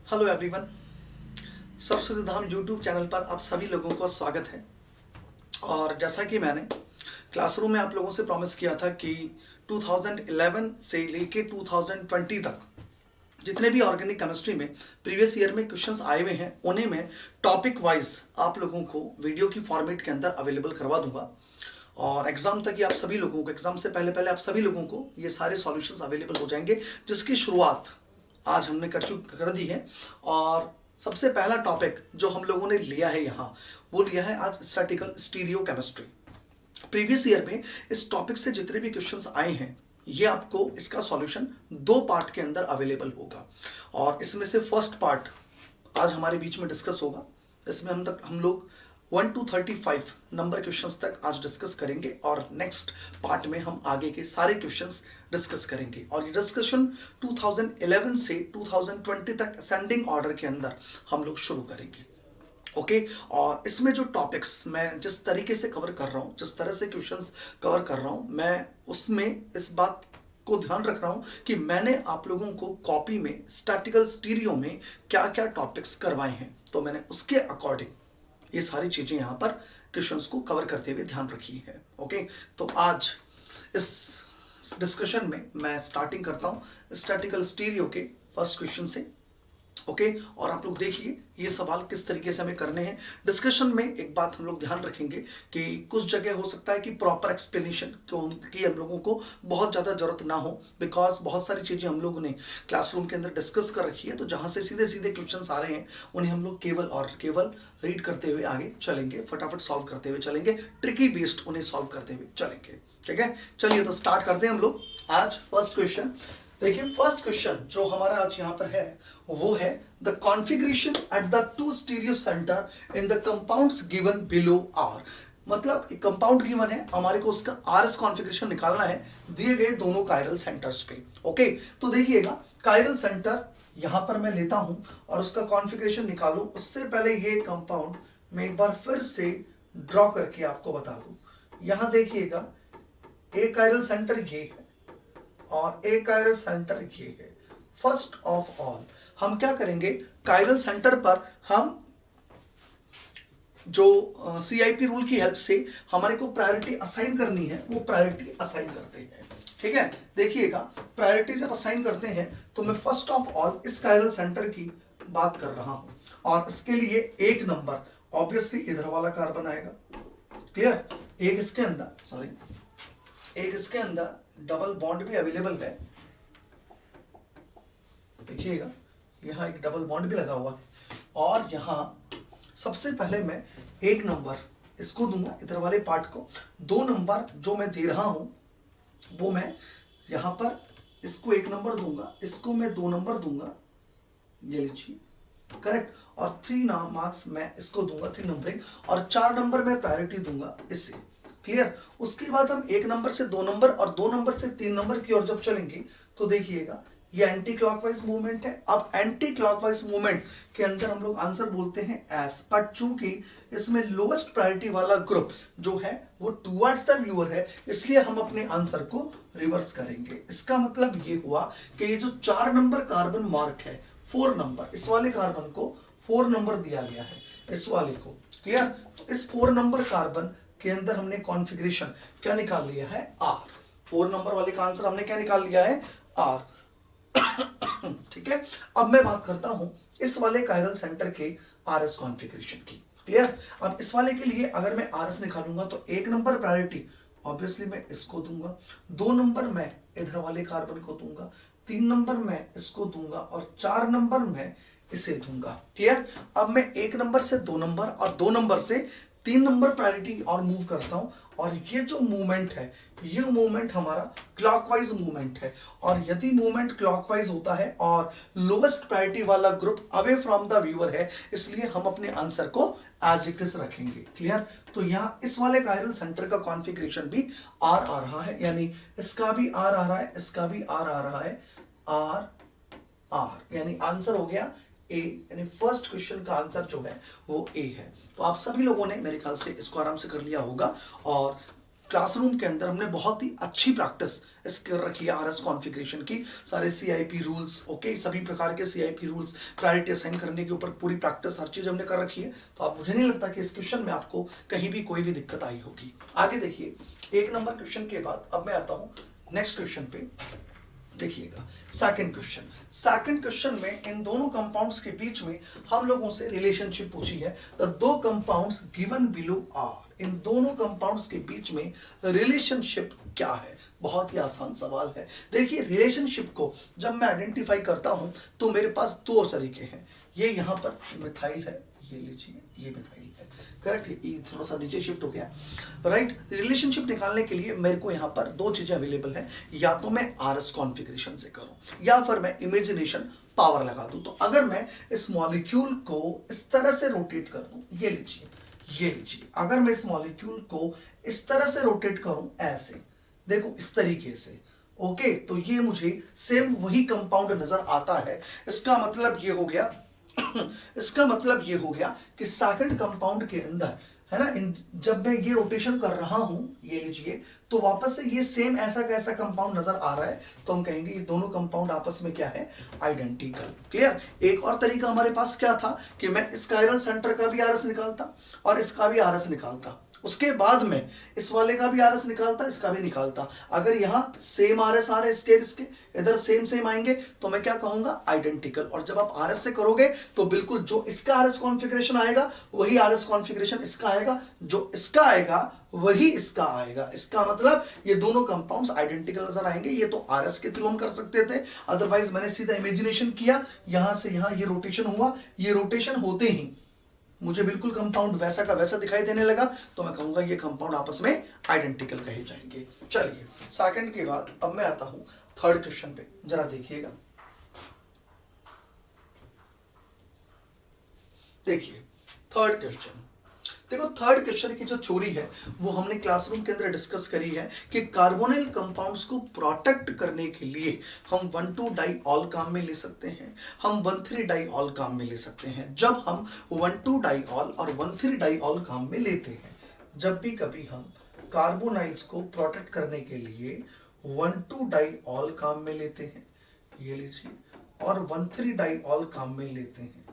Hello everyone, Saraswati धाम YouTube channel पर आप सभी लोगों का स्वागत है। और जैसा कि मैंने क्लासरूम में आप लोगों से प्रॉमिस किया था कि 2011 से लेके 2020 तक जितने भी ऑर्गेनिक केमिस्ट्री में प्रीवियस ईयर में क्वेश्चंस आए हुए हैं उन्हें मैं टॉपिक वाइज आप लोगों को वीडियो की फॉर्मेट के अंदर अवेलेबल करवा दूंगा। और एग्जाम तक ही आप सभी लोगों को, एग्जाम से पहले पहले आप सभी लोगों को ये सारे सॉल्यूशंस अवेलेबल हो जाएंगे, जिसकी शुरुआत आज हमने कर दी है। और सबसे पहला टॉपिक जो हम लोगों ने लिया है यहाँ, वो लिया है आज statistical stereo chemistry. Previous year में इस टॉपिक से जितने भी क्वेश्चंस आए हैं ये आपको इसका सॉल्यूशन 2 पार्ट के अंदर अवेलेबल होगा। और इसमें से फर्स्ट पार्ट आज हमारे बीच में डिस्कस होगा। इसमें हम लोग 1 to 35 नंबर क्वेश्चंस तक आज डिस्कस करेंगे और नेक्स्ट पार्ट में हम आगे के सारे क्वेश्चंस डिस्कस करेंगे। और ये डिस्कशन 2011 से 2020 तक असेंडिंग ऑर्डर के अंदर हम लोग शुरू करेंगे। ओके और इसमें जो टॉपिक्स मैं जिस तरीके से कवर कर रहा हूँ, जिस तरह से क्वेश्चंस कवर कर रहा हूँ, मैं उसमें इस बात को ध्यान रख रहा हूँ कि मैंने आप लोगों को कॉपी में स्टैटिकल स्टीरियो में क्या क्या टॉपिक्स करवाए हैं, तो मैंने उसके अकॉर्डिंग ये सारी चीजें यहाँ पर क्वेश्चंस को कवर करते हुए ध्यान रखी है। ओके तो आज इस डिस्कशन में मैं स्टार्टिंग करता हूँ स्टैटिकल स्टीरियो के फर्स्ट क्वेश्चन से। ओके और आप लोग देखिए ये सवाल किस तरीके से हमें करने हैं। डिस्कशन में एक बात हम लोग ध्यान रखेंगे कि कुछ जगह हो सकता है कि प्रॉपर एक्सप्लेनेशन की हम लोगों को बहुत ज़्यादा जरूरत ना हो, बिकॉज बहुत सारी चीज़ें हम लोगों ने क्लासरूम के अंदर डिस्कस कर रखी है। तो जहाँ से सीधे सीधे क्वेश्चन आ रहे हैं उन्हें हम लोग केवल और केवल रीड करते हुए आगे चलेंगे, फटाफट सॉल्व करते हुए चलेंगे, ट्रिकी बेस्ड उन्हें सॉल्व करते हुए चलेंगे। ठीक है, चलिए तो स्टार्ट करते हैं हम लोग आज फर्स्ट क्वेश्चन। देखिए फर्स्ट क्वेश्चन जो हमारा आज यहाँ पर है वो है the configuration at the 2 stereo centre in the compounds given below are. मतलब एक कंपाउंड गिवन है, हमारे को उसका आरएस कॉन्फ़िगरेशन निकालना है दिए गए दोनों कायरल सेंटर्स पे। ओके तो देखिएगा कायरल सेंटर यहाँ पर मैं लेता हूँ और उसका कॉन्फ़िगरेशन निकालू। उससे पहले ये कंपाउंड मैं एक बार फिर से ड्रॉ करके आपको बता दूं। यहाँ देखिएगा ए कायरल सेंटर ये है और ए कायरल सेंटर ये है। फर्स्ट ऑफ ऑल हम क्या करेंगे, कायरल सेंटर पर हम जो CIP रूल की हेल्प से हमारे को प्रायोरिटी असाइन करनी है वो प्रायोरिटी असाइन करते हैं। ठीक है, देखिएगा प्रायोरिटी जब असाइन करते हैं तो मैं फर्स्ट ऑफ ऑल इस कायरल सेंटर की बात कर रहा हूं और इसके लिए 1 नंबर ऑब्वियसली इधर वाला कार्बन आएगा। क्लियर, एक इसके अंदर डबल बॉन्ड भी अवेलेबल है। देखिएगा यहाँ एक डबल बॉन्ड भी लगा हुआ है और यहाँ सबसे पहले मैं 1 नंबर इसको दूंगा, इधर वाले पार्ट को। 2 नंबर जो मैं दे रहा हूं वो मैं यहाँ पर इसको 1 नंबर दूंगा, इसको मैं 2 नंबर दूंगा, ये लीजिए करेक्ट। और 3 मार्क्स मैं इसको दूंगा 3 नंबरिंग और 4 नंबर मैं प्रायोरिटी दूंगा इसे। क्लियर, उसके बाद हम 1 नंबर से 2 नंबर और 2 नंबर से 3 नंबर की ओर जब चलेंगे तो देखिएगा ये एंटी क्लॉकवाइज मूवमेंट है। अब एंटी क्लॉकवाइज मूवमेंट के अंदर हम लोग आंसर बोलते हैं एस, बट चूंकि इसमें लोवेस्ट प्रायोरिटी वाला ग्रुप जो है वो टुवर्ड्स द व्यूअर है, इसलिए हम अपने आंसर को रिवर्स करेंगे। इसका मतलब ये हुआ कि ये जो 4 नंबर कार्बन मार्क है 4 नंबर, इस वाले कार्बन को 4 नंबर दिया गया है, इस वाले को। क्लियर, तो इस 4 नंबर कार्बन के अंदर हमने कॉन्फ़िगरेशन क्या निकाल लिया है, आर। 4 नंबर वाले का आंसर हमने क्या निकाल लिया है, आर। ठीक है, अब मैं बात करता हूं इस वाले कायरल सेंटर के आरएस कॉन्फ़िगरेशन की। क्लियर, अब इस वाले के लिए अगर मैं आरएस निकालूंगा तो 1 नंबर प्रायोरिटी ऑब्वियसली मैं इसको दूंगा, 2 नंबर मैं इधर वाले कार्बन को दूंगा, 3 नंबर मैं इसको दूंगा और 4 नंबर मैं इसे दूंगा। क्लियर, अब मैं 1 नंबर से 2 नंबर और 2 नंबर से 3 नंबर प्रायोरिटी और मूव करता हूं और ये जो मूवमेंट है ये मूवमेंट हमारा क्लॉकवाइज मूवमेंट है। और यदि मूवमेंट क्लॉकवाइज होता है और लोवेस्ट प्रायोरिटी वाला group away from the viewer है, इसलिए हम अपने आंसर को एज इट इज रखेंगे। क्लियर, तो यहाँ इस वाले कायरल सेंटर का कॉन्फ़िगरेशन भी आर आ रहा है, यानी इसका भी आर आ रहा है, इसका भी आर आ रहा है, आर आर, यानी आंसर हो गया ए, यानी फर्स्ट क्वेश्चन का आंसर जो है वो ए है। तो आप सभी लोगों ने मेरे ख्याल से इसको आराम से कर लिया होगा और क्लासरूम के अंदर हमने बहुत ही अच्छी प्रैक्टिस इस कर रखी है आरएस कॉन्फ़िगरेशन की। सारे सीआईपी रूल्स, ओके, सभी प्रकार के सीआईपी रूल्स, प्रायोरिटी असाइन करने के ऊपर पूरी प्रैक्टिस, हर चीज़ हमने कर रखी है। तो आप, मुझे नहीं लगता कि इस क्वेश्चन में आपको कहीं भी कोई भी दिक्कत आई होगी। आगे देखिए, 1 नंबर क्वेश्चन के बाद अब मैं आता हूँ नेक्स्ट क्वेश्चन पे। देखिएगा सेकंड क्वेश्चन। सेकंड क्वेश्चन में इन दोनों कंपाउंड्स के बीच में हम लोगों से रिलेशनशिप पूछी है। द दो कंपाउंड्स गिवन बिलो आर, इन दोनों कंपाउंड्स के बीच में रिलेशनशिप क्या है? बहुत ही आसान सवाल है। देखिए, रिलेशनशिप को जब मैं आइडेंटिफाई करता हूं तो मेरे पास 2 तरीके हैं। ये यहां पर मिथाइल है, ये लीजिए, ये मिथाइल है, करेक्ट। ये थोड़ा सा नीचे शिफ्ट हो गया, राइट। रिलेशनशिप निकालने के लिए मेरे को यहाँ पर 2 चीजें अवेलेबल हैं। या तो मैं आरएस कॉन्फ़िगरेशन से करूं या फिर मैं इमेजिनेशन पावर लगा दूं। तो अगर मैं इस मॉलिक्यूल को इस तरह से रोटेट कर दूं, ये लीजिए, ये लीजिए, अगर मैं इस मॉलिक्यूल को इस तरह से रोटेट करूं, ऐसे देखो, इस तरीके से, ओके, तो ये मुझे सेम वही कंपाउंड नजर आता है। इसका मतलब ये हो गया इसका मतलब ये हो गया कि सेकंड कंपाउंड के अंदर, है ना, जब मैं ये रोटेशन कर रहा हूं, ये लीजिए, तो वापस से ये सेम ऐसा कैसा कंपाउंड नजर आ रहा है। तो हम कहेंगे ये दोनों कंपाउंड आपस में क्या है? आइडेंटिकल। क्लियर। एक और तरीका हमारे पास क्या था कि मैं इस कायरल सेंटर का भी आरएस निकालता और इसका भी आरएस निकालता, उसके बाद में इस वाले का भी आरएस निकालता, इसका भी निकालता। अगर यहां सेम आरएस आ रहे इसके इधर सेम सेम आएंगे तो मैं क्या कहूंगा? आइडेंटिकल। और जब आप आरएस से करोगे तो बिल्कुल जो इसका आरएस कॉन्फ़िगरेशन आएगा वही आरएस कॉन्फ़िगरेशन इसका आएगा, जो इसका आएगा वही इसका आएगा। इसका मतलब ये दोनों कंपाउंड्स आइडेंटिकल नजर आएंगे। ये तो आरएस के थ्रू हम कर सकते थे, अदरवाइज मैंने सीधा इमेजिनेशन किया, यहां से यहां ये रोटेशन हुआ, ये रोटेशन होते ही मुझे बिल्कुल कंपाउंड वैसा का वैसा दिखाई देने लगा, तो मैं कहूंगा ये कंपाउंड आपस में आइडेंटिकल कहे जाएंगे। चलिए, सेकंड के बाद अब मैं आता हूं थर्ड क्वेश्चन पे, जरा देखिएगा। देखिए थर्ड क्वेश्चन, देखो थर्ड क्वेश्चन की जो थ्योरी है वो हमने क्लासरूम के अंदर डिस्कस करी है कि कार्बोनिल कंपाउंड्स को प्रोटेक्ट करने के लिए हम 1,2-डाइऑल काम में ले सकते हैं, हम 1,3-डाइऑल काम में ले सकते हैं। जब हम 1,2-डाइऑल और 1,3-डाइऑल काम में लेते हैं, जब भी कभी हम कार्बोनाइल्स को प्रोटेक्ट करने के लिए 1,2-डाइऑल काम में लेते हैं, ये लीजिए, और 1,3-डाइऑल काम में लेते हैं,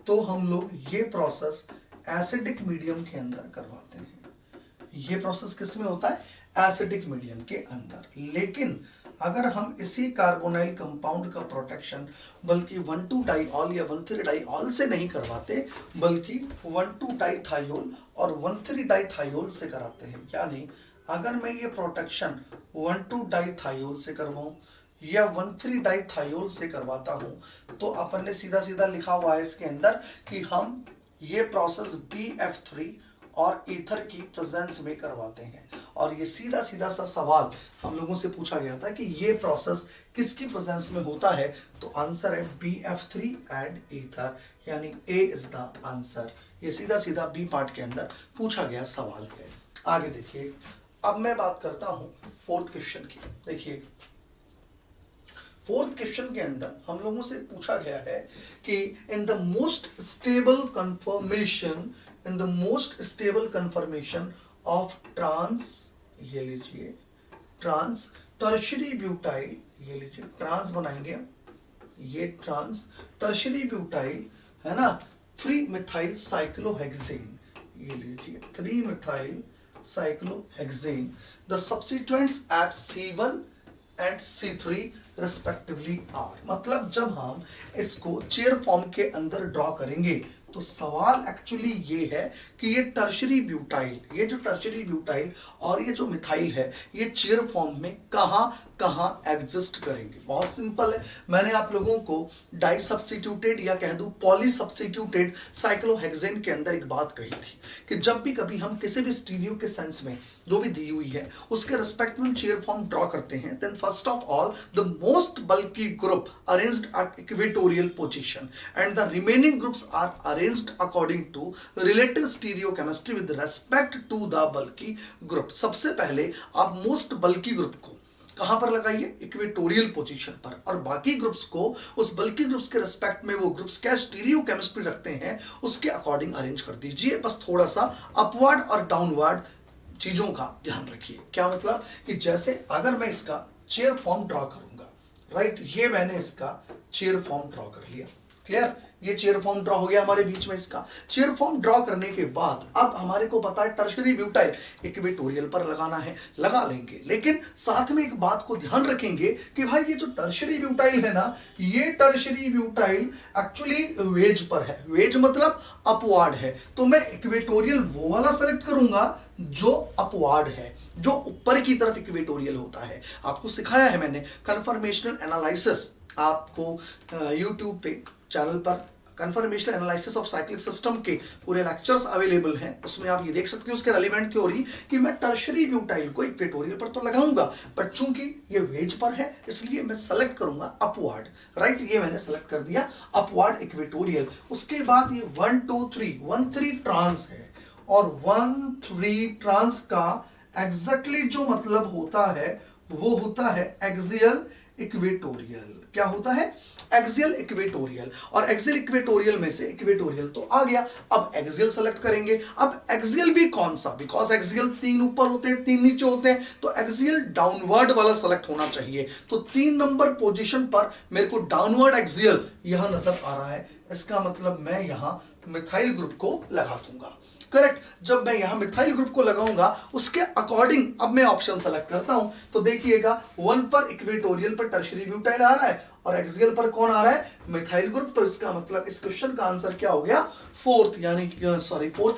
तो हम लोग ये प्रोसेस एसिडिक मीडियम के अंदर करवाते हैं। ये प्रोसेस किस में होता है? एसिडिक मीडियम के अंदर। लेकिन अगर हम इसी कार्बोनाइल कंपाउंड का प्रोटेक्शन बल्कि 1,2-डाइऑल या 1,3-डाइऑल से नहीं करवाते, बल्कि 1,2-डाइथाइयोल और 1,3-डाइथाइयोल से कराते हैं। यानी अगर मैं ये प्रोटेक्शन 1,2-डाइथाइयोल से करवाऊं या 1,3-डाइथाइयोल से करवाता हूं, तो अपन ने सीधा सीधा लिखा हुआ है इसके अंदर कि हम ये प्रोसेस BF3 और ईथर की प्रेजेंस में करवाते हैं। और ये सीधा सीधा सा सवाल हम लोगों से पूछा गया था कि ये प्रोसेस किसकी प्रेजेंस में होता है, तो आंसर है BF3 एंड ईथर, यानी A इज द आंसर। ये सीधा सीधा बी पार्ट के अंदर पूछा गया सवाल है। आगे देखिए, अब मैं बात करता हूं फोर्थ क्वेश्चन की। देखिए फोर्थ क्वेश्चन के अंदर हम लोगों से पूछा गया है कि in the most stable conformation of trans, ये लीजिए, ट्रांस टर्शियरी ब्यूटाइल, ये लीजिए, ट्रांस बनाएंगे, ये ट्रांस टर्शियरी ब्यूटाइल है ना, 3-मिथाइल साइक्लोहेक्सेन, ये लीजिए, three methyl cyclohexane, the substituents at C1 and C3 respectively are. मतलब जब हम इसको चेयर फॉर्म के अंदर ड्रॉ करेंगे तो सवाल एक्चुअली ये है कि ये टर्शियरी ब्यूटाइल, ये जो टर्शियरी ब्यूटाइल और ये जो मिथाइल है, ये चेयर फॉर्म में कहां कहां एग्जिस्ट करेंगे। बहुत सिंपल है, मैंने आप लोगों को डाई सब्स्टिट्यूटेड या कह दूं पॉली सब्स्टिट्यूटेड साइक्लोहेक्सेन के अंदर एक बात कही थी कि जब भी कभी हम किसी भी स्टीरियो के सेंस में जो भी दी हुई है उसके रिस्पेक्ट में चेयर फॉर्म ड्रॉ करते हैं, then first of all the most bulky group arranged at equatorial position and the remaining groups are arranged according to relative stereochemistry with respect to the bulky group। सबसे पहले आप most bulky group को कहां पर लगाइए? Equatorial position पर, और बाकी ग्रुप्स को उस बल्की ग्रुप्स के रिस्पेक्ट में वो ग्रुप्स क्या स्टीरियो केमिस्ट्री रखते हैं उसके अकॉर्डिंग अरेंज कर दीजिए। बस थोड़ा सा अपवर्ड और डाउनवर्ड चीजों का ध्यान रखिए। क्या मतलब कि जैसे अगर मैं इसका चेयर फॉर्म ड्रॉ करूंगा, राइट, ये मैंने इसका चेयर फॉर्म ड्रॉ कर लिया, क्लियर, ये चेयर फॉर्म ड्रॉ हो गया हमारे बीच में। इसका चेयर फॉर्म ड्रॉ करने के बाद अब हमारे को पता है टर्शरी ब्यूटाइल इक्वेटोरियल पर लगाना है, लगा लेंगे। लेकिन साथ में एक बात को ध्यान रखेंगे कि भाई ये जो टर्शरी ब्यूटाइल है ना, ये टर्शरी ब्यूटाइल एक्चुअली वेज पर है। वेज मतलब अपवार्ड है, तो मैं इक्वेटोरियल वो वाला सेलेक्ट करूंगा जो अपवार्ड है, जो ऊपर की तरफ इक्वेटोरियल होता है। आपको सिखाया है मैंने कन्फर्मेशनल एनालिसिस, आपको यूट्यूब पे चैनल पर conformational analysis of cyclic system के पूरे लेक्चर्स अवेलेबल हैं, उसमें आप ये देख सकते हो उसके रेलिवेंट थ्योरी कि मैं टर्शरी ब्यूटाइल को इक्वेटोरियल पर तो लगाऊंगा, पर चूंकि ये वेज पर है इसलिए मैं सेलेक्ट करूंगा अपवार्ड, राइट, ये मैंने सेलेक्ट कर दिया अपवार्ड इक्वेटोरियल। उसके बाद ये 1 2 3 1 3 ट्रांस है, और 1 3 ट्रांस का एग्जैक्टली जो मतलब होता है वो होता है एक्सियल इक्वेटोरियल। क्या होता है? Axial equatorial. और एक्सियल इक्वेटोरियल में से इक्वेटोरियल तो आ गया, अब एक्सियल सेलेक्ट करेंगे। अब एक्सियल भी कौन सा, बिकॉज एक्सियल 3 ऊपर होते हैं 3 नीचे होते हैं, तो एक्सियल डाउनवर्ड वाला सेलेक्ट होना चाहिए। तो 3 नंबर पोजीशन पर मेरे को डाउनवर्ड एक्सियल यहां नजर आ रहा है, इसका मतलब मैं यहां मिथाइल ग्रुप को लगा दूंगा, करेक्ट। जब मैं यहां मिथाइल ग्रुप को लगाऊंगा उसके अकॉर्डिंग अब मैं ऑप्शन सेलेक्ट करता हूं, तो देखिएगा 1 पर इक्वेटोरियल पर टर्शियरी ब्यूटाइल आ रहा है और एक्सियल पर कौन आ रहा है? Methyl group. तो इसका मतलब इस क्वेश्चन का आंसर क्या हो गया? फोर्थ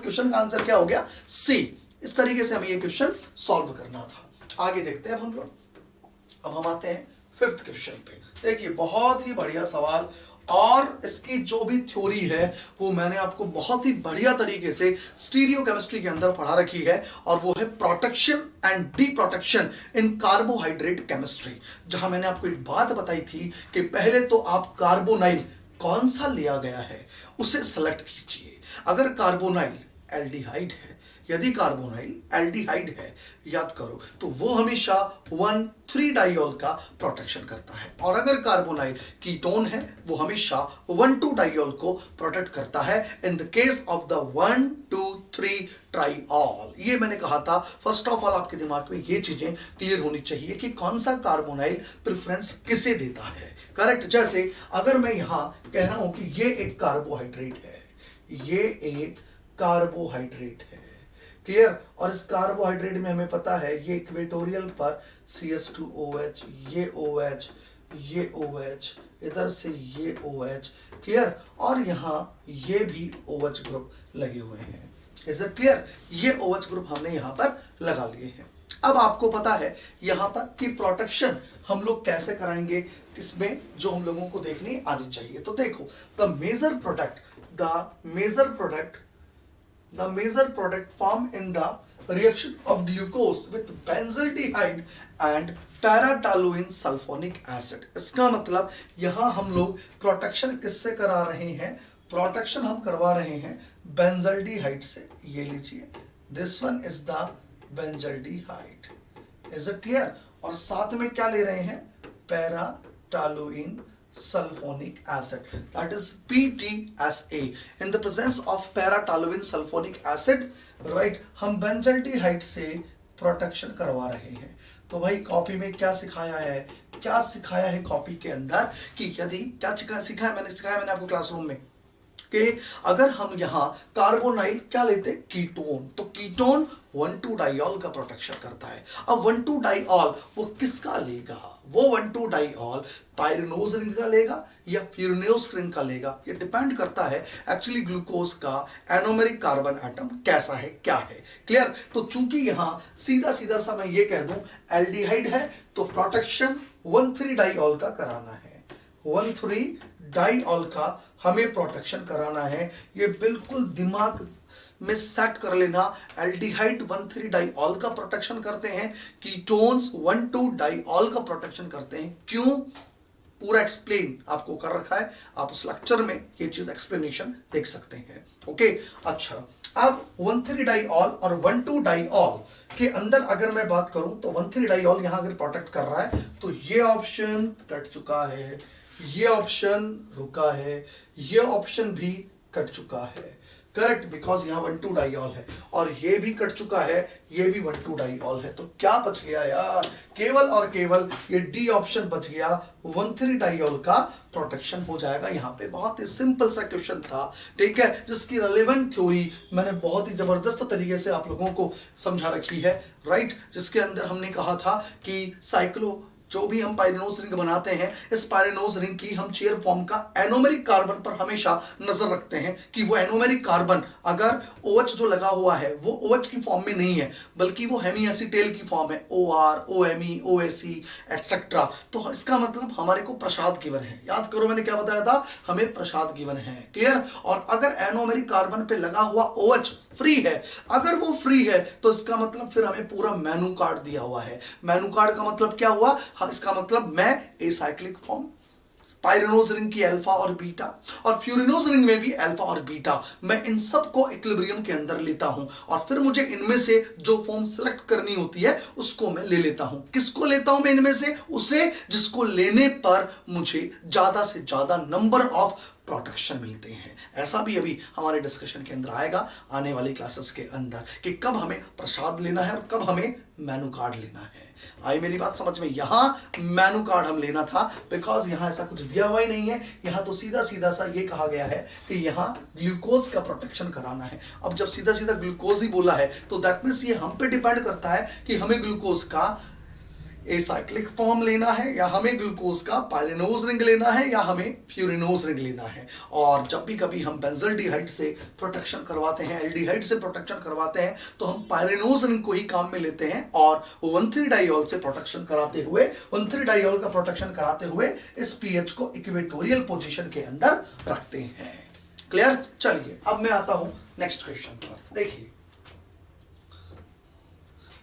क्वेश्चन का आंसर क्या हो गया? सी। इस तरीके से हमें ये क्वेश्चन सॉल्व करना था। आगे देखते हैं अब हम लोग। अब हम आते हैं 5th क्वेश्चन पे। देखिए बहुत ही बढ़िया सवाल, और इसकी जो भी थ्योरी है वो मैंने आपको बहुत ही बढ़िया तरीके से स्टीरियो केमिस्ट्री के अंदर पढ़ा रखी है, और वो है protection and D protection in carbohydrate chemistry. जहां मैंने आपको एक बात बताई थी कि पहले तो आप कार्बोनाइल कौन सा लिया गया है उसे सेलेक्ट कीजिए। अगर कार्बोनाइल एल्डिहाइड है, यदि कार्बोनाइल एल्डिहाइड है, याद करो, तो वो हमेशा 1,3 डाइऑल का प्रोटेक्शन करता है। और अगर कार्बोनाइल कीटोन है वो हमेशा 1,2 डाइऑल को प्रोटेक्ट करता है in the case of the 1,2,3 ट्राइऑल। ये मैंने कहा था। फर्स्ट ऑफ ऑल आपके दिमाग में ये चीजें क्लियर होनी चाहिए कि कौन सा कार्बोनाइल प्रेफरेंस किसे देता है, करेक्ट। जैसे अगर मैं यहां कह रहा हूं कि ये एक कार्बोहाइड्रेट है, ये एक कार्बोहाइड्रेट है, क्लियर। और इस कार्बोहाइड्रेट में हमें पता है ये इक्वेटोरियल पर CH2OH, ये OH, ये OH, इधर से ये OH, क्लियर। और यहाँ ये भी OH ग्रुप लगे हुए हैं, इज इट क्लियर? ये OH ग्रुप हमने यहाँ पर लगा लिए हैं। अब आपको पता है यहाँ पर कि प्रोटेक्शन हम लोग कैसे कराएंगे, इसमें जो हम लोगों को देखनी आनी चाहिए। तो देखो, the major product formed in the reaction of glucose with benzaldehyde and paratoluene sulphonic acid. इसका मतलब यहां हम लोग प्रोटेक्शन किससे करा रहे हैं? प्रोटेक्शन हम करवा रहे हैं बेंजल्डिहाइड से। ये लीजिए, this one is the benzaldehyde, is it clear? और साथ में क्या ले रहे हैं? पैराटोलुइन sulfonic acid, that is PTSA. in the presence of para-toluene sulfonic acid, right, हम बेंजल्डिहाइड से प्रोटेक्शन करवा रहे हैं। तो भाई कॉपी में क्या सिखाया है कॉपी के अंदर कि यदि क्या सिखाया मैंने आपको क्लासरूम में कि अगर हम यहाँ कार्बोनाइल क्या लेते? कीटोन। तो कीटोन 1,2 डाइऑल का प्रोटेक्शन करता है। अब 1,2 डाइऑल वो किसका लेगा? वो 1,2 डाइऑल पायरिनोज रिंग का लेगा या फ्यूरिनोज रिंग का लेगा? ये डिपेंड करता है एक्चुअली ग्लूकोज का एनोमेरिक कार्बन एटम कैसा है, क्या है, क्लियर। तो चूंकि यहाँ सीधा सा मैं ये कह दूं एल्डिहाइड है, तो प्रोटेक्शन 1,3 डाइऑल का कराना है, 1,3 डाइऑल का हमें प्रोटेक्शन कराना है। ये बिल्कुल दिमाग में सेट कर लेना। एल्डिहाइड 1,3 डाइऑल का प्रोटेक्शन करते हैं, कीटोन्स 1,2 डाइऑल का प्रोटेक्शन करते हैं। क्यों? पूरा एक्सप्लेन आपको कर रखा है, आप उस लेक्चर में ये चीज एक्सप्लेनेशन देख सकते हैं। ओके, अच्छा, अब 1,3 डाइऑल और 1,2 डाइऑल के अंदर अगर मैं बात करूं तो 1,3 डाइऑल यहां अगर प्रोटेक्ट कर रहा है तो ये ऑप्शन कट चुका है, ये ऑप्शन रुका है, ये ऑप्शन भी कट चुका है, करेक्ट, बिकॉज यहाँ 1,2 डाइऑल है और ये भी कट चुका है, ये भी 1,2 डाइऑल है। तो क्या बच गया यार, केवल और केवल ये डी ऑप्शन बच गया, 1,3 डाइऑल का प्रोटेक्शन हो जाएगा यहाँ पे। बहुत ही सिंपल सा क्वेश्चन था, ठीक है, जिसकी रेलेवेंट थ्योरी मैंने बहुत ही जबरदस्त तरीके से आप लोगों को समझा रखी है, राइट। जिसके अंदर हमने कहा था कि साइक्लो जो भी हम पायरेनोज रिंग बनाते हैं, इस पायरेनोज रिंग की हम चेयर फॉर्म का एनोमेरिक कार्बन पर हमेशा नजर रखते हैं कि वो एनोमेरिक कार्बन अगर OH जो लगा हुआ है वो OH की फॉर्म में नहीं है, बल्कि वो हेमी एसीटेल की फॉर्म है, OR, OMe, OSE एटसेट्रा, तो इसका मतलब हमारे को प्रसाद गिवन है। याद करो मैंने क्या बताया था, हमें प्रसाद गिवन है, क्लियर। और अगर एनोमेरिक कार्बन पे लगा हुआ OH फ्री है, अगर वो फ्री है तो इसका मतलब फिर हमें पूरा मेनू कार्ड दिया हुआ है। मेनू कार्ड का मतलब क्या हुआ, हाँ, इसका मतलब मैं एसाइक्लिक फॉर्म, पायरेनोज रिंग की अल्फा और बीटा, और फ्यूरिनोज रिंग में भी अल्फा और बीटा, मैं इन सब को इक्विलिब्रियम के अंदर लेता हूं और फिर मुझे इनमें से जो फॉर्म सेलेक्ट करनी होती है उसको मैं ले लेता हूं। किसको लेता हूं मैं इनमें से, उसे जिसको लेने पर मुझे ज्यादा से ज्यादा नंबर ऑफ प्रोटेक्शन मिलते हैं। ऐसा भी अभी हमारे डिस्कशन के अंदर आएगा आने वाली क्लासेस के अंदर कि कब हमें प्रसाद लेना है और कब हमें मेनू कार्ड लेना है। आई मेरी बात समझ में, यहां मेनू कार्ड हम लेना था बिकॉज यहां ऐसा कुछ दिया हुआ ही नहीं है, यहां तो सीधा सीधा सा ये कहा गया है कि यहां ग्लूकोज का प्रोटेक्शन कराना है। अब जब सीधा सीधा ग्लूकोज ही बोला है तो दैट मीन्स ये हम पे डिपेंड करता है कि हमें ग्लूकोज का एसाइक्लिक फॉर्म लेना है या हमें ग्लूकोज का पायरेनोज रिंग लेना है या हमें फ्यूरिनोज रिंग लेना है। और जब भी कभी हम बेंजल्डिहाइड से प्रोटेक्शन करवाते हैं, एल्डिहाइड से प्रोटेक्शन करवाते हैं, तो हम पायरेनोज रिंग को ही काम में लेते हैं और 1,3 डाइऑल से प्रोटेक्शन कराते हुए, 1,3 डाइऑल का प्रोटेक्शन कराते हुए इस पीएच को इक्वेटोरियल पोजीशन के अंदर रखते हैं। क्लियर। चलिए अब मैं आता हूं नेक्स्ट क्वेश्चन पर। देखिए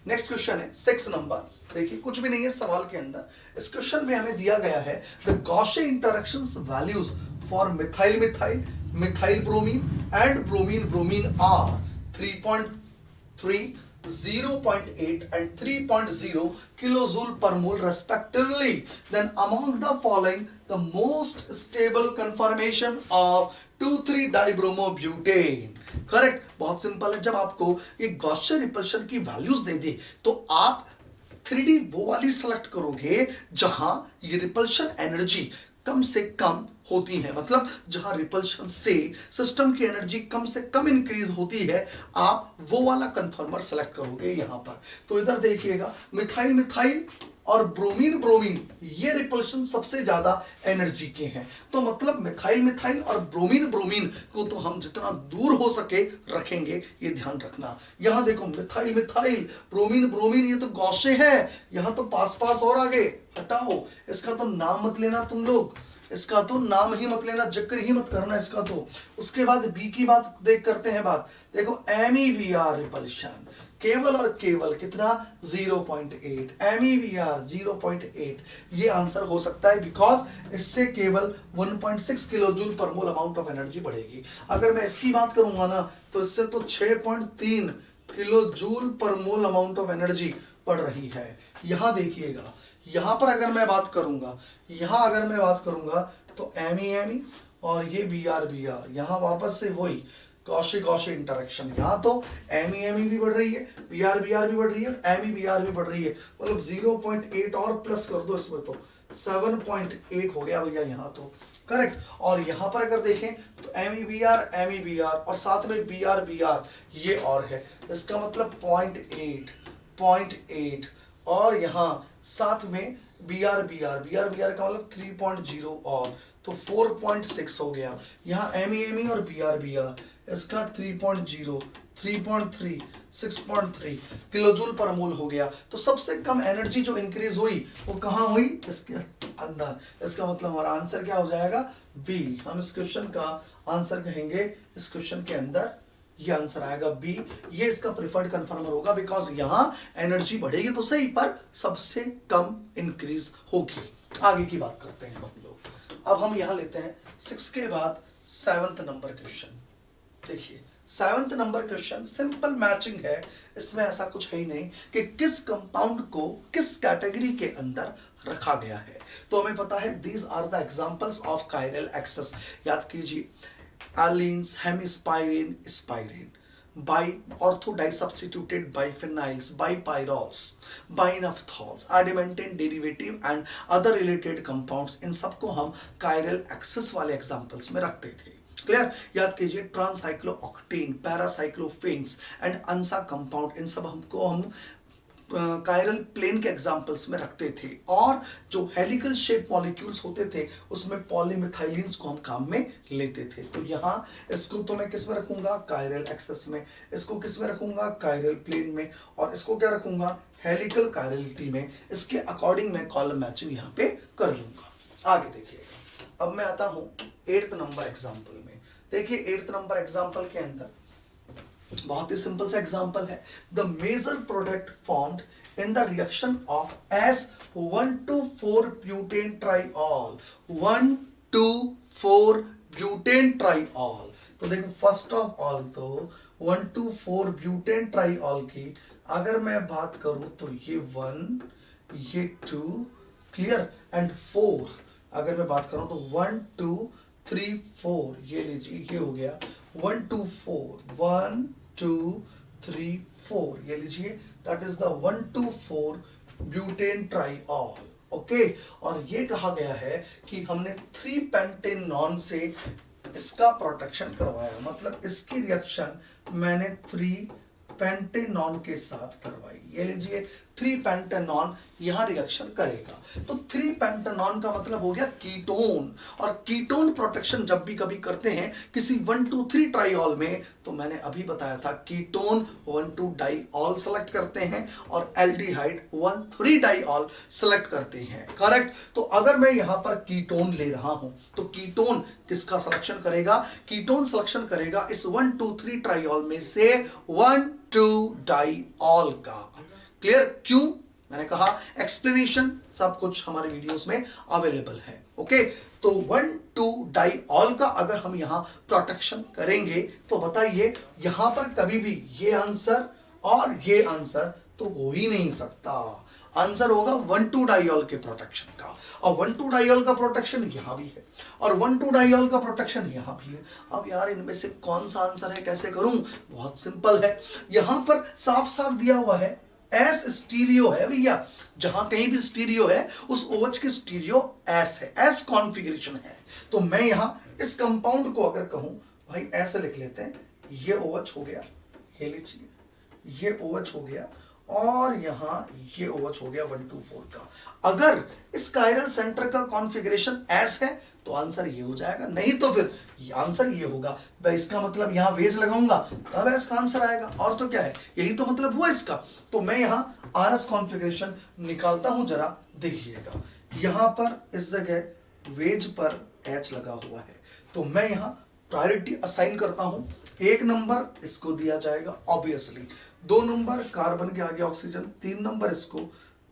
नेक्स्ट क्वेश्चन है 6 नंबर। देखिए कुछ भी नहीं है सवाल के अंदर, इस क्वेश्चन में हमें दिया गया है the gauche interactions values for methyl methyl, methyl bromine and bromine bromine are 3.3, 0.8 and 3.0 kilojoule per mole respectively, then among the following the most stable conformation of 2,3-dibromobutane। Correct, बहुत सिंपल है। जब आपको ये गॉसियन रिपल्शन की values दे दे तो आप 3D वो वाली सेलेक्ट करोगे जहां ये रिपल्शन एनर्जी कम से कम होती है, मतलब जहां रिपल्शन से सिस्टम की एनर्जी कम से कम इंक्रीज होती है, आप वो वाला कन्फर्मर सेलेक्ट करोगे यहां पर। तो इधर देखिएगा मिथाइल मिथाइल और ब्रोमीन ब्रोमीन, ये रिपल्शन सबसे ज्यादा एनर्जी के हैं, तो मतलब मिथाइल मिथाइल और ब्रोमीन ब्रोमीन को तो हम जितना दूर हो सके रखेंगे, ये ध्यान रखना। यहां देखो मिथाइल मिथाइल, ब्रोमीन ब्रोमीन, ये तो गॉसे है, यहां तो पास पास और आगे हटाओ, इसका तो नाम मत लेना तुम लोग, इसका तो नाम ही मत लेना, जिक्र ही मत करना इसका तो। उसके बाद बी की बात देख करते हैं बात। देखो MEVR रिपल्शन केवल और केवल कितना 0.8, MEVR 0.8, ये आंसर हो सकता है बिकॉज इससे केवल 1.6 किलोजूल पर मोल अमाउंट ऑफ एनर्जी बढ़ेगी। अगर मैं इसकी बात करूंगा ना तो इससे तो 6.3 किलोजूल पर मोल अमाउंट ऑफ एनर्जी बढ़ रही है। यहां देखिएगा, यहां पर अगर मैं बात करूंगा, यहां अगर मैं बात करूंगा तो MEME और ये BR यहां वापस से वही गॉसे गॉसे इंटरेक्शन, यहाँ तो MEME भी बढ़ रही है, BR भी बढ़ रही है, MEBR भी बढ़ रही है, मतलब 0.8 और प्लस कर दो इसमें तो 7.1 हो गया भैया यहाँ तो। करेक्ट। और यहाँ पर अगर देखें तो MEBR और साथ में BR ये और है, इसका मतलब 0.8 और यहाँ साथ में BR का मतलब 3.0 और तो 4.6 हो गया। यहाँ MEME और BR इसका 3.0, 3.3, 6.3 किलोजूल पर मोल हो गया। तो सबसे कम एनर्जी जो इंक्रीज हुई वो कहाँ हुई, इसके अंदर। इसका मतलब हमारा आंसर क्या हो जाएगा, बी। हम इस क्वेश्चन का आंसर कहेंगे, इस क्वेश्चन के अंदर ये आंसर आएगा बी, ये इसका प्रिफर्ड कन्फर्मर होगा बिकॉज यहां एनर्जी बढ़ेगी तो सही पर सबसे कम इंक्रीज होगी। आगे की बात करते हैं हम लोग। अब हम यहां लेते हैं 6 के बाद 7th नंबर क्वेश्चन। देखिए 7th number question simple matching है, इसमें ऐसा कुछ है ही नहीं कि किस कंपाउंड को किस कैटेगरी के अंदर रखा गया है। तो हमें पता है these are the examples of chiral axis. याद कीजिए allenes, hemispirine, spirine, by ortho substituted biphenyls, bipyrols, binaphthols, adamantane derivative and other related compounds, इन सबको हम कायरल एक्सेस वाले एग्जांपल्स में रखते थे। क्लियर? याद कीजिए, ट्रांसाइक्लोऑक्टेन, पैरासाइक्लोफेन्स एंड अंसा कंपाउंड, इन सब हमको हम कायरल प्लेन के एग्जांपल्स में रखते थे। और जो हेलिकल शेप मॉलिक्यूल्स होते थे उसमें पॉलीमिथाइलिन्स को हम काम में लेते थे। तो यहाँ इसको तो मैं किस में रखूंगा? कायरल एक्सेस में। इसको किस में रखूंगा? कायरल प्लेन में। और इसको क्या रखूंगा? हेलिकल कायरलिटी में। इसके अकॉर्डिंग मैं कॉलम मैचिंग यहाँ पे कर लूंगा। आगे देखिएगा, अब मैं आता हूँ 8th नंबर एग्जाम्पल में। देखिए 8th नंबर एग्जाम्पल के अंदर बहुत ही सिंपल सा एग्जांपल है। The major product formed in the reaction of S1,2,4 butane triol, 1,2,4 butane triol. तो देखो फर्स्ट ऑफ ऑल तो 1,2,4 ब्यूटेन ट्राइऑल की अगर मैं बात करूं तो ये 1, ये 2, क्लियर, एंड 4 अगर मैं बात करूं तो 1, 2, 3, 4, ये लीजिए, ये हो गया 1, 2, 4, 1, 2, 3, 4, ये लीजिए, that is the 1, 2, 4 butane triol. Okay, और ये कहा गया है कि हमने 3 पेंटेनॉन से इसका प्रोटेक्शन करवाया, मतलब इसकी रिएक्शन मैंने 3 पेंटेनॉन के साथ करवाई। ये लीजिए 3 पेंटेनॉन यहां रिएक्शन करेगा। तो 3 पेंटेनॉन का मतलब हो गया कीटोन, और कीटोन प्रोटेक्शन जब भी कभी करते हैं किसी 1, 2, 3 ट्राइऑल में, तो मैंने अभी बताया था कीटोन 1, 2 डाइऑल सेलेक्ट करते हैं और एल्डिहाइड 1, 3 डाइऑल सेलेक्ट करते हैं। करेक्ट? तो अगर मैं यहां पर कीटोन ले रहा हूं तो कीटोन किसका सिलेक्शन करेगा? कीटोन सिलेक्शन करेगा इस 1, 2, 3 ट्राइऑल में से 1, 2 डाइऑल का। क्लियर? क्यों? मैंने कहा एक्सप्लेनेशन सब कुछ हमारे वीडियोस में अवेलेबल है। ओके, तो 1, 2 डाइऑल का अगर हम यहां प्रोटेक्शन करेंगे तो बताइए यहां पर कभी भी ये आंसर और ये आंसर तो हो ही नहीं सकता। आंसर होगा 1, 2 डाइऑल के प्रोटेक्शन का, और 1, 2 डाइऑल का प्रोटेक्शन यहां भी है और 1, 2 डाइऑल का प्रोटेक्शन यहां भी है। अब यार इनमें से कौन सा आंसर है, कैसे करूं? बहुत सिंपल है, यहां पर साफ साफ दिया हुआ है एस स्टीरियो है भैया। जहां कहीं भी स्टीरियो है उस OH की स्टीरियो एस है, एस कॉन्फ़िगरेशन है। तो मैं यहां इस कंपाउंड को अगर कहूं भाई ऐसे लिख लेते हैं, ये OH हो गया, ये लीजिए, ये OH हो गया, और यहां ये OH हो गया 1, 2, 4 का। अगर इस कायरल सेंटर का कॉन्फ़िगरेशन एस है तो आंसर ये हो जाएगा, नहीं तो फिर आंसर ये होगा। भाई इसका मतलब यहां वेज लगाऊंगा तब एस का आंसर आएगा, और तो क्या है, यही तो मतलब हुआ इसका। तो मैं यहां RS कॉन्फ़िगरेशन निकालता हूं, जरा देखिएगा। यहां पर इस जगह वेज पर H लगा हुआ है, तो मैं यहां प्रायोरिटी असाइन करता हूं। 1 नंबर इसको दिया जाएगा ऑब्वियसली, 2 नंबर कार्बन के आगे ऑक्सीजन, 3 नंबर इसको,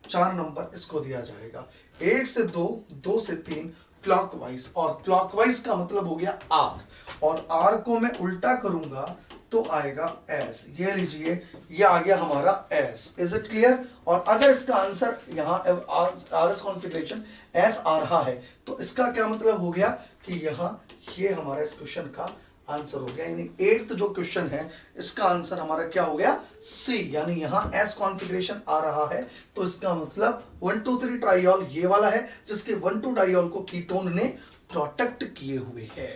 4 नंबर इसको दिया जाएगा। 1 से 2, 2 से 3 क्लॉकवाइज, और क्लॉकवाइज का मतलब हो गया R, और R को मैं उल्टा करूंगा तो आएगा S। ये लीजिए, ये आ गया हमारा S। Is it clear? और अगर इसका आंसर यहाँ RS कॉन्फ़िगरेशन S आ रहा है तो इसका क्या मतलब हो गया कि यहाँ ये हमारा इस क्वेश्चन का आंसर हो गया, यानी 8th जो क्वेश्चन है इसका आंसर हमारा क्या हो गया? C। यानी यहां S कॉन्फ़िगरेशन आ रहा है तो इसका मतलब 1, 2, 3 ट्राइऑल ये वाला है जिसके 1, 2 डाइऑल को कीटोन ने प्रोटेक्ट किए हुए है।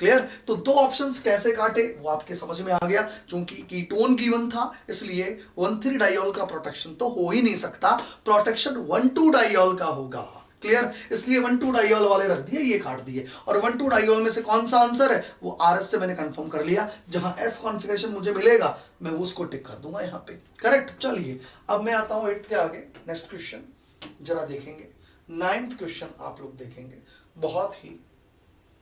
क्लियर? तो 2 ऑप्शंस कैसे काटे वो आपके समझ में आ गया। चूंकि कीटोन गिवन था इसलिए 1, 3 डाइऑल का प्रोटेक्शन तो हो ही नहीं सकता, प्रोटेक्शन 1, 2 डाइऑल का होगा। क्लियर? इसलिए 1, 2 डाइऑल वाले रख दिए, ये काट दिए, और 1, 2 डाइऑल में से कौन सा आंसर है वो RS से मैंने कंफर्म कर लिया। जहां S कॉन्फ़िगरेशन मुझे मिलेगा मैं वो उसको टिक कर दूंगा यहां पे। करेक्ट? चलिए अब मैं आता हूं 8th के आगे, नेक्स्ट क्वेश्चन जरा देखेंगे। 9th क्वेश्चन आप लोग देखेंगे, बहुत ही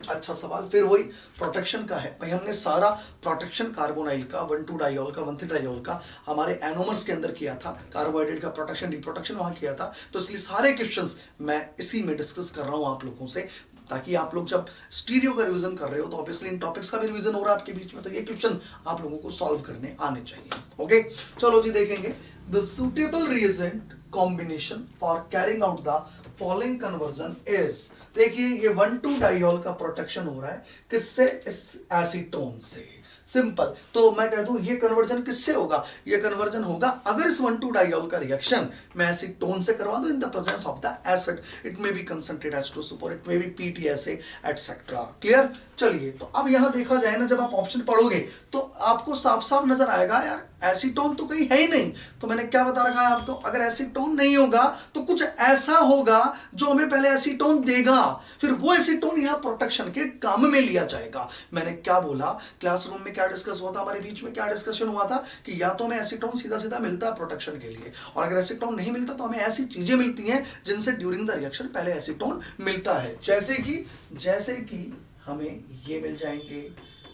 अच्छा सवाल, फिर वही प्रोटेक्शन का है। भाई हमने सारा प्रोटेक्शन कार्बोनाइल का, 1, 2 डाइऑल का, 1, 3 डाइऑल का हमारे एनोमर्स के अंदर किया था, कार्बोहाइड्रेट का प्रोटेक्शन रिप्रोटेक्शन वहां किया था, तो इसलिए सारे क्वेश्चंस मैं इसी में डिस्कस कर रहा हूं आप लोगों से, ताकि आप लोग जब स्टीरियो का रिवीजन कर रहे हो तो ऑब्वियसली इन टॉपिक्स का भी रिवीजन हो रहा है आपके बीच में, तो ये क्वेश्चन आप लोगों को सॉल्व करने आने चाहिए। ओके, चलो जी देखेंगे। The suitable reagent combination for carrying out the following conversion is, देखिए ये 1,2 डाइऑल का प्रोटेक्शन हो रहा है किससे, इस एसीटोन से, सिंपल। तो मैं कह दूं ये कन्वर्जन किससे होगा, ये कन्वर्जन होगा अगर इस 1,2 डाइऑल का रिएक्शन मैं एसीटोन से करवा दूं in the presence of the acid, it may be concentrated H2SO4, it may be PTSA etcetera. Clear. चलिए, तो अब यहां देखा जाए ना, जब आप ऑप्शन पढ़ोगे तो आपको साफ साफ नजर आएगा यार एसीटोन तो कहीं है ही नहीं। तो मैंने क्या बता रखा है आपको, अगर एसीटोन नहीं होगा तो कुछ ऐसा होगा जो हमें पहले एसीटोन देगा, फिर वो एसीटोन यहां प्रोटेक्शन के काम में लिया जाएगा। मैंने क्या बोला, क्लासरूम में क्या डिस्कस हुआ था, हमारे बीच में क्या डिस्कशन हुआ था कि या तो हमें एसीटोन सीधा सीधा मिलता है प्रोटेक्शन के लिए, और अगर एसीटोन नहीं मिलता तो हमें ऐसी चीजें मिलती हैं जिनसे ड्यूरिंग द रिएक्शन पहले एसीटोन मिलता है, जैसे कि हमें ये मिल जाएंगे,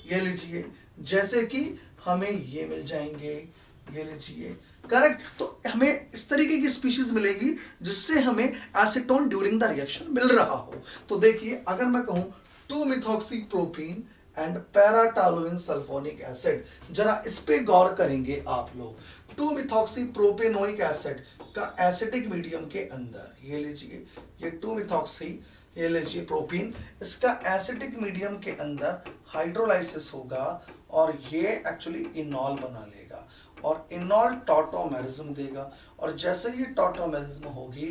ये लीजिए, जैसे कि हमें ये मिल जाएंगे, ये लीजिए, करेक्ट। तो हमें इस तरीके की स्पीशीज मिलेगी जिससे हमें एसीटोन ड्यूरिंग द रिएक्शन मिल रहा हो। तो देखिए, अगर मैं कहूं 2-methoxypropene एंड पैराटोलुइन सल्फोनिक एसिड, जरा इस पे गौर करेंगे आप लोग। 2-methoxypropanoic एसिड का एसिडिक मीडियम के अंदर, ये लीजिए, ये 2-methoxy, ये लीजिए प्रोपीन, इसका एसिडिक मीडियम के अंदर हाइड्रोलाइसिस होगा और ये एक्चुअली इनॉल बना लेगा और इनॉल टॉटोमेरिज्म देगा, और जैसे ये टॉटोमेरिज्म होगी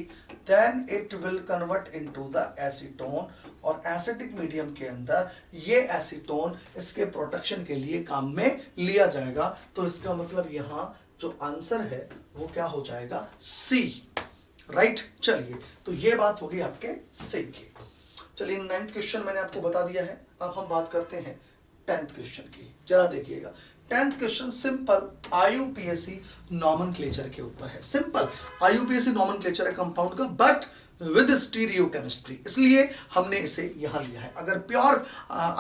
then it will convert into the acetone, और एसिडिक मीडियम के अंदर ये एसीटोन इसके प्रोटेक्शन के लिए काम में लिया जाएगा। तो इसका मतलब यहाँ जो आंसर है वो क्या हो जाएगा, सी, राइट। चलिए, तो ये बात होगी आपके सी की। चलिए, 9th क्वेश्चन मैंने आपको बता दिया है, अब हम बात करते हैं 10th क्वेश्चन की। जरा देखिएगा, 10th question simple IUPAC nomenclature के ऊपर है। सिंपल IUPAC नॉमेनक्लेचर है कंपाउंड का, बट विद स्टीरियोकेमिस्ट्री, इसलिए हमने इसे यहां लिया है। अगर प्योर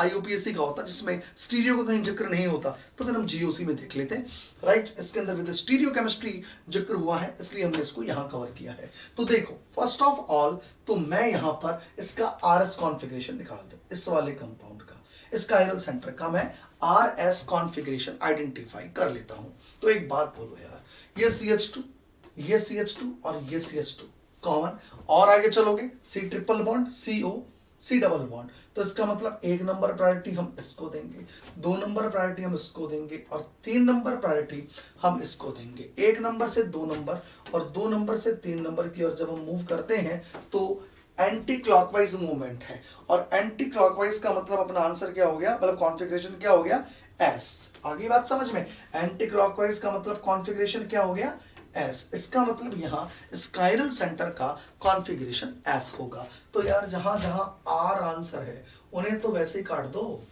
IUPAC का होता जिसमें स्टीरियो का कहीं जिक्र नहीं होता तो फिर हम GOC में देख लेते, राइट। इसके अंदर विद स्टीरियोकेमिस्ट्री जिक्र हुआ है, इसलिए हमने इसको यहां कवर किया है। तो देखो, फर्स्ट ऑफ ऑल तो मैं यहां पर इसका RS कॉन्फ़िगरेशन निकाल दूं, इस वाले कंपाउंड का, इस कायरल सेंटर का मैं RS कॉन्फ़िगरेशन आइडेंटिफाई कर लेता हूं। तो एक बात बोलो यार, ये CH2, ये CH2 और ये CH2 कॉमन, और आगे चलोगे C triple bond CO C double bond, तो इसका मतलब 1 नंबर प्रायोरिटी हम इसको देंगे, 2 नंबर प्रायोरिटी हम इसको देंगे, और 3 नंबर प्रायोरिटी हम इसको देंगे। 1 नंबर से 2 नंबर और 2 नंबर से 3 नंबर की ओर जब हम मूव करते हैं तो एंटी क्लॉकवाइज मूवमेंट है, और एंटी क्लॉकवाइज का मतलब अपना आंसर क्या हो गया, मतलब कॉन्फ़िगरेशन क्या हो गया, एस। आगे बात समझ में, एंटी क्लॉकवाइज का मतलब कॉन्फ़िगरेशन क्या हो गया, एस। इसका मतलब यहाँ स्काइरल सेंटर का कॉन्फ़िगरेशन एस होगा। तो यार जहां जहां आर आंसर है उन्हें तो वैसे ही काट दो,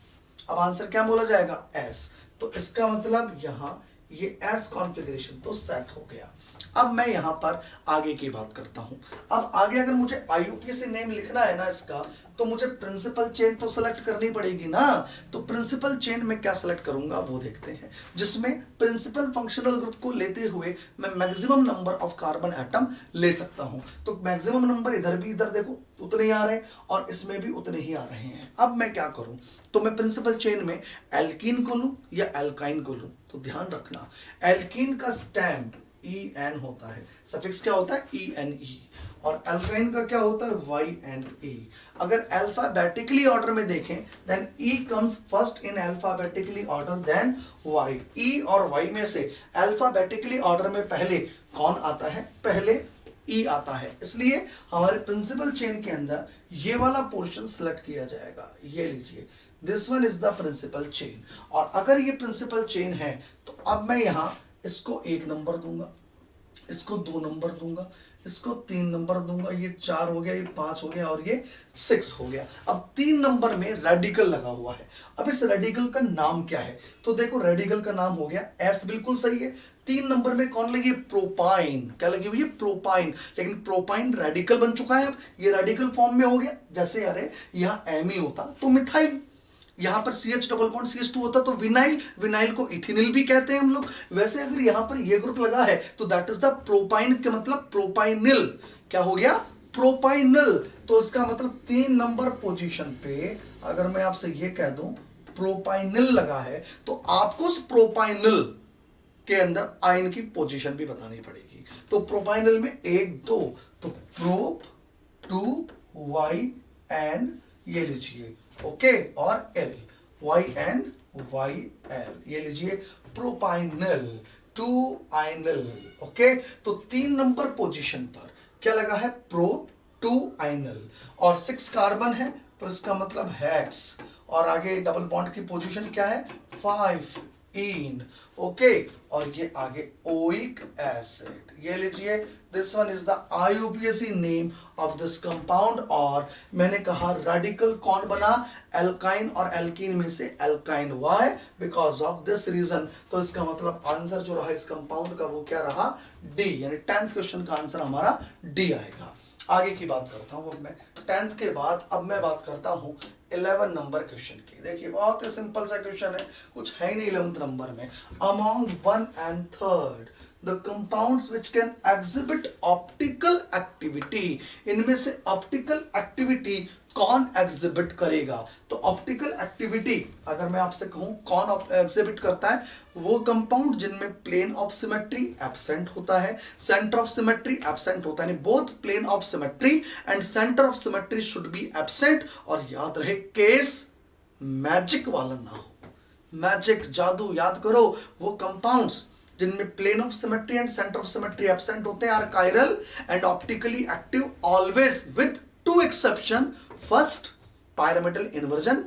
अब आंसर क्या बोला जाएगा, एस। तो इसका मतलब यहाँ ये एस कॉन्फ़िगरेशन तो सेट हो गया। अब मैं यहां पर आगे की बात करता हूं। अब आगे अगर मुझे IUPAC नेम लिखना है ना इसका, तो मुझे प्रिंसिपल चेन तो सेलेक्ट करनी पड़ेगी ना। तो प्रिंसिपल चेन में क्या सेलेक्ट करूंगा वो देखते हैं, जिसमें प्रिंसिपल फंक्शनल ग्रुप को लेते हुए मैं maximum number of carbon atom ले सकता हूं। तो मैक्सिमम नंबर इधर भी, इधर देखो उतने ही आ रहे हैं और इसमें भी उतने ही आ रहे हैं। अब मैं क्या करूं, तो मैं प्रिंसिपल चेन में एल्कीन को लूं या एल्काइन को लूं। तो ध्यान रखना, एल्कीन का स्टैम्प EN होता है, सफिक्स क्या होता है, ENE, और अल्काइन का क्या होता है, YNE। अगर अल्फाबेटिकली ऑर्डर में देखें then E comes first in alphabetically order then Y। E और Y में से अल्फाबेटिकली ऑर्डर में पहले कौन आता है, पहले E आता है, इसलिए हमारे प्रिंसिपल चेन के अंदर ये वाला पोर्शन सिलेक्ट किया जाएगा। ये लीजिए, this one is the principal chain, और अगर ये प्रिंसिपल चेन है तो अब मैं यहाँ इसको 1 नंबर दूंगा, इसको 2 नंबर दूंगा, इसको 3 नंबर दूंगा, ये 4 हो गया, ये 5 हो गया और ये 6 हो गया। अब 3 नंबर में रेडिकल लगा हुआ है, अब इस रेडिकल का नाम क्या है, तो देखो रेडिकल का नाम हो गया एस, बिल्कुल सही है। 3 नंबर में कौन लगी, प्रोपाइन, क्या लगी हुई है, प्रोपाइन, लेकिन प्रोपाइन रेडिकल बन चुका है, अब ये रेडिकल फॉर्म में हो गया। जैसे अरे यहाँ एमी होता तो मिथाइल, यहां पर CH डबल बॉन्ड CH2 होता तो विनाइल, विनाइल को इथिनिल भी कहते हैं हम लोग। वैसे अगर यहां पर ये ग्रुप लगा है तो दैट इज द प्रोपाइन, के मतलब प्रोपाइनिल, क्या हो गया, प्रोपाइनल। तो इसका मतलब 3 नंबर पोजीशन पे अगर मैं आपसे ये कह दूं प्रोपाइनिल लगा है तो आपको उस प्रोपाइनिल के अंदर आयन की पोजीशन भी बतानी पड़ेगी। तो प्रोपाइनल में 1 2, तो प्रोप 2 वाई एन, ये लीजिए ओके, और L Y N Y L, ये लीजिए प्रोपाइनल 2 आइनल ओके। तो 3 नंबर पोजीशन पर क्या लगा है, प्रोप 2 आइनल, और 6 कार्बन है तो इसका मतलब हेक्स, और आगे डबल बॉन्ड की पोजीशन क्या है, 5 इन ओके, और ये आगे ओइक एसिड, ये लीजिए this one is the IUPAC name of this compound. और मैंने कहा रेडिकल कौन बना, एल्काइन, और एल्कीन में से alkyne, why, because of this reason. तो इसका मतलब आंसर जो रहा इस कंपाउंड का वो क्या रहा, डी, यानी 10th क्वेश्चन का आंसर हमारा डी आएगा। आगे की बात करता हूं अब मैं 10th के बाद, अब मैं बात करता हूं 11 नंबर क्वेश्चन की। देखिए बहुत ही सिंपल सा क्वेश्चन है, कुछ है ही नहीं 11th नंबर में। Among 1 and 3rd the compounds which can exhibit optical activity, इनमें से ऑप्टिकल एक्टिविटी कौन एग्जिबिट करेगा। तो ऑप्टिकल एक्टिविटी अगर मैं आपसे कहूं कौन एग्जिबिट करता है, वो कंपाउंड जिनमें प्लेन ऑफ सिमेट्री एब्सेंट होता है, सेंटर ऑफ सिमेट्री एब्सेंट होता है, both plane of symmetry and centre of symmetry should be absent. और याद रहे केस मैजिक वाला ना हो, मैजिक जादू याद करो, वो कंपाउंड्स जिनमें plane of symmetry and centre of symmetry absent होते हैं are chiral and optically active always with 2 exception, first pyramidal inversion,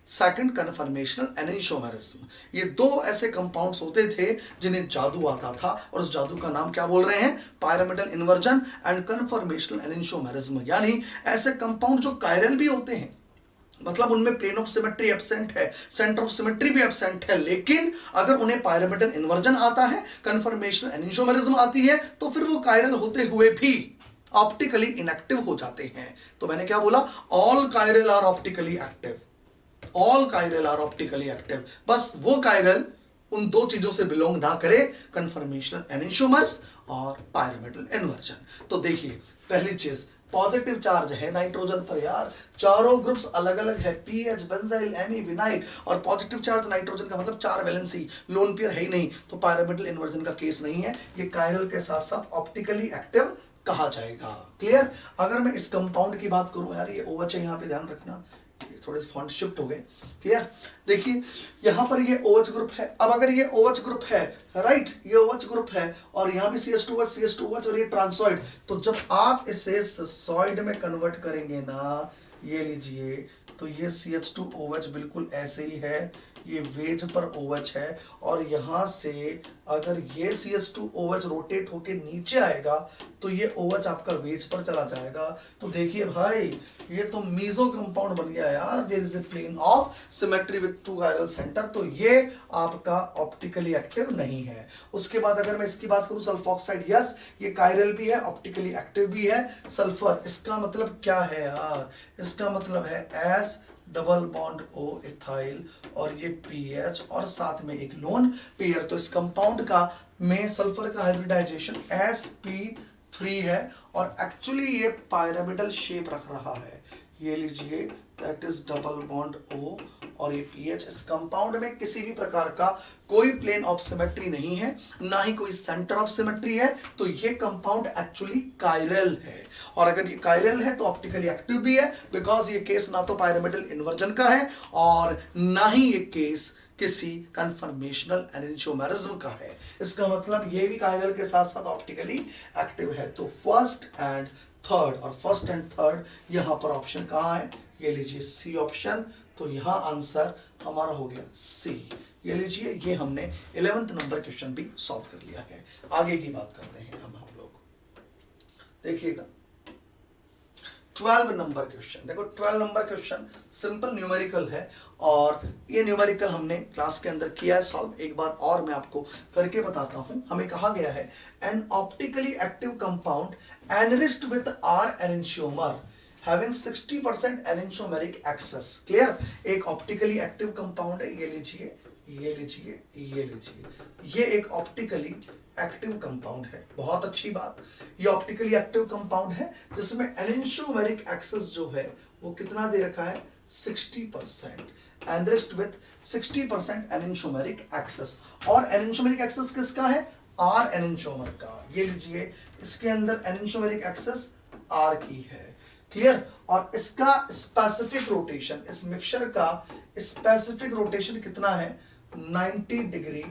second conformational enantiomerism. ये 2 ऐसे कंपाउंड्स होते थे जिन्हें जादू आता था, और उस जादू का नाम क्या बोल रहे हैं, पायरामिडल इन्वर्जन एंड कन्फर्मेशनल एनिशोमेरिज्म। यानी ऐसे कंपाउंड जो कायरल भी होते हैं, मतलब उनमें प्लेन ऑफ सिमेट्री एब्सेंट है, सेंटर ऑफ सिमेट्री भी एब्सेंट है, लेकिन अगर उन्हें पायरामिडल इन्वर्जन आता है, कन्फर्मेशनल एनिशोमेरिज्म आती है, तो फिर वो कायरल होते हुए भी ऑप्टिकली इनएक्टिव हो जाते हैं। तो मैंने क्या बोला, all chiral are optically active, all chiral are optically active. बस वो कायरल उन 2 चीजों से बिलोंग ना करे, कन्फर्मेशनल एनिशोमर्स और पायरामिडल इन्वर्जन। तो देखिए पहली चीज, पॉजिटिव चार्ज है नाइट्रोजन पर यार, चारों ग्रुप्स अलग अलग है, पीएच, बेंजाइल, एमी, विनाइल, और पॉजिटिव चार्ज नाइट्रोजन का मतलब 4 वैलेंसी, लोन पेयर है ही नहीं, तो पायरामिडल इन्वर्जन का केस नहीं है, ये कायरल के साथ साथ ऑप्टिकली एक्टिव कहा जाएगा। क्लियर। अगर मैं इस कंपाउंड की बात करूं यार, ये OH है, यहाँ पे ध्यान रखना, थोड़े फॉन्ट शिफ्ट हो गए। क्लियर। देखिए यहां पर ये OH ग्रुप है, अब अगर ये OH ग्रुप है, राइट, ये OH ग्रुप है, और यहां भी CH2OH और ये ट्रांसॉइड, तो जब आप इसे सॉइड में कन्वर्ट करेंगे ना, ये लीजिए, तो ये CH2OH बिल्कुल ऐसे ही है, ये वेज पर OH है, और यहां से अगर ये CH2OH रोटेट होके नीचे आएगा तो ये OH आपका वेज पर चला जाएगा। तो देखिए भाई, ये तो मीजो कंपाउंड बन गया यार, there is a plane of symmetry with 2 chiral centre, तो ये आपका ऑप्टिकली एक्टिव नहीं है। उसके बाद अगर मैं इसकी बात करूं, सल्फॉक्साइड, यस ये कायरल भी है, ऑप्टिकली एक्टिव भी है। सल्फर, इसका मतलब क्या है यार, इसका मतलब है S double bond O ethyl, और ये PH और साथ में एक लोन पेयर। तो इस कंपाउंड का में सल्फर का हाइब्रिडाइजेशन sp3 है, और एक्चुअली ये पायरामिडल शेप रख रहा है, ये लीजिए, that is double bond O और ये PH। इस कंपाउंड में किसी भी प्रकार का कोई प्लेन ऑफ सिमेट्री नहीं है, ना ही कोई सेंटर ऑफ सिमेट्री है, तो ये कंपाउंड एक्चुअली कायरल है। और अगर ये कायरल है तो ऑप्टिकली एक्टिव भी है, बिकॉज ये केस ना तो पायरामिडल इन्वर्जन का है और ना ही ये केस किसी कन्फर्मेशनल एनिशोमेरिज्म का है। इसका मतलब ये भी कायरल के साथ साथ ऑप्टिकली एक्टिव है। तो फर्स्ट एंड थर्ड, और फर्स्ट एंड थर्ड यहां पर ऑप्शन कहां है, ये लीजिए सी ऑप्शन। तो यहां आंसर हमारा हो गया सी, ये लीजिए, ये हमने 11th नंबर क्वेश्चन भी सॉल्व कर लिया है। आगे की बात करते हैं हम लोग, देखिएगा 12 नंबर क्वेश्चन। देखो 12 नंबर क्वेश्चन सिंपल न्यूमेरिकल है, और ये न्यूमेरिकल हमने क्लास के अंदर किया है सॉल्व। एक बार और मैं आपको करके बताता हूं। हमें कहा गया है an optically active compound enriched with R enantiomer having 60% enantiomeric excess. Clear. एक ऑप्टिकली एक्टिव कंपाउंड है, ये लीजिए, ये लीजिए, ये लीजिए, ये एक ऑप्टिकली एक्टिव कंपाउंड है। बहुत अच्छी बात, ये ऑप्टिकली एक्टिव कंपाउंड है जिसमें एनेंशियोमेरिक एक्सेस जो है वो कितना दे रखा है, 60%, एनरिच्ड विद 60% एनेंशियोमेरिक एक्सेस। और एनेंशियोमेरिक एक्सेस किसका है, आर एनेंटियोमर का, ये लीजिए इसके अंदर एनेंटियोमेरिक एक्सिस आर की है, क्लियर। और इसका स्पेसिफिक रोटेशन, इस मिक्सचर का स्पेसिफिक रोटेशन कितना है, 90 डिग्री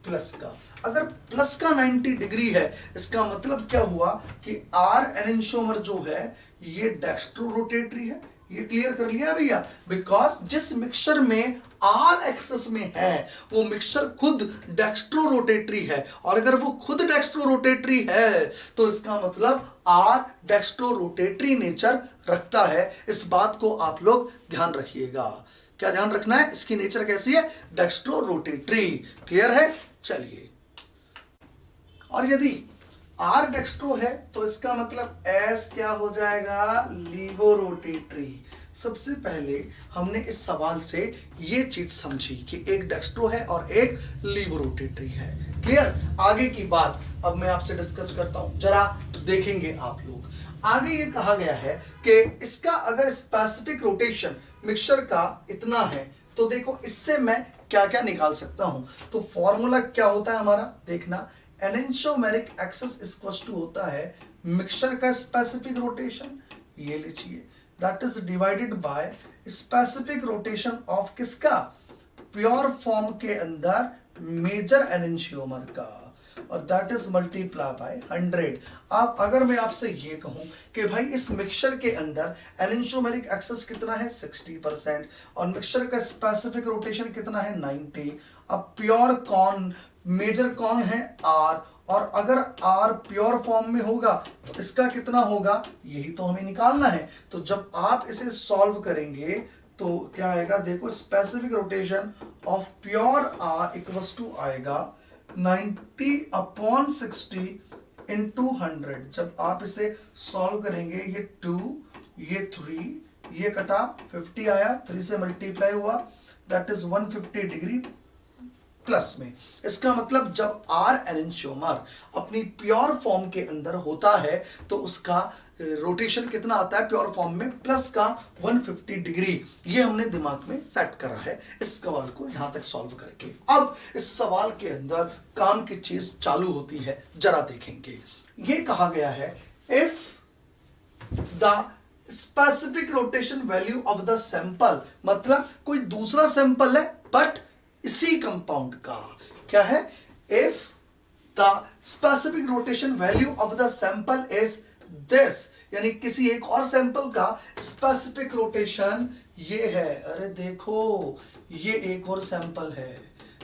प्लस का। अगर प्लस का 90 डिग्री है, इसका मतलब क्या हुआ कि आर एनेंटियोमर जो है ये डेक्स्ट्रो रोटेटरी है। ये क्लियर कर लिया भैया, बिकॉज जिस मिक्सचर में आर एक्सिस में है वो मिक्सचर खुद डेक्स्ट्रो रोटेटरी है, और अगर वो खुद डेक्स्ट्रो रोटेटरी है तो इसका मतलब आर डेक्स्ट्रो रोटेटरी नेचर रखता है। इस बात को आप लोग ध्यान रखिएगा। क्या ध्यान रखना है, इसकी नेचर कैसी है, डेक्स्ट्रो रोटेटरी। क्लियर है, चलिए। और यदि आर डेक्स्ट्रो है तो इसका मतलब एस क्या हो जाएगा, लीवो रोटेटरी। सबसे पहले हमने इस सवाल से ये चीज समझी कि एक डेक्स्ट्रो है और एक लीवो रोटेटरी है। क्लियर, आगे की बात अब मैं आपसे डिस्कस करता हूं, जरा देखेंगे आप लोग। आगे ये कहा गया है कि इसका अगर स्पेसिफिक रोटेशन मिक्सचर का इतना है तो देखो इससे मैं क्या क्या निकाल सकता हूं। तो फॉर्मूला क्या होता है हमारा, देखना, एनेंटियोमेरिक एक्सिस इक्वल्स टू होता है मिक्सचर का स्पेसिफिक रोटेशन, ये लीजिए, that is divided by specific rotation of किसका, प्योर फॉर्म के अंदर मेजर एनेंटियोमर का, और दैट इज मल्टीप्लाई बाय 100। आप अगर मैं आपसे ये कहूं कि भाई इस मिक्सचर के अंदर एनेंटियोमेरिक एक्सिस कितना है 60%, और मिक्सचर का स्पेसिफिक रोटेशन कितना है 90। अब प्योर कौन, मेजर कौन है आर, और अगर आर प्योर फॉर्म में होगा तो इसका कितना होगा, यही तो हमें निकालना है। तो जब आप इसे सॉल्व करेंगे तो क्या आएगा, देखो specific rotation of pure R equals to आएगा 90/60 इंटू 100। जब आप इसे सॉल्व करेंगे, ये 2, ये 3, ये कटा 50 आया, 3 से मल्टीप्लाई हुआ, दैट इज 150 डिग्री प्लस में। इसका मतलब जब आर एनेंटियोमर अपनी प्योर फॉर्म के अंदर होता है तो उसका रोटेशन कितना आता है प्योर फॉर्म में, प्लस का 150 डिग्री। ये हमने दिमाग में सेट करा है इस सवाल को यहां तक सॉल्व करके। अब इस सवाल के अंदर काम की चीज चालू होती है, जरा देखेंगे। ये कहा गया है if the specific rotation value of the sample, मतलब कोई दूसरा सैंपल है बट इसी कंपाउंड का, क्या है, if the specific rotation value of the sample is this, यानी किसी एक और सैंपल का स्पेसिफिक रोटेशन ये है। अरे देखो ये एक और सैंपल है,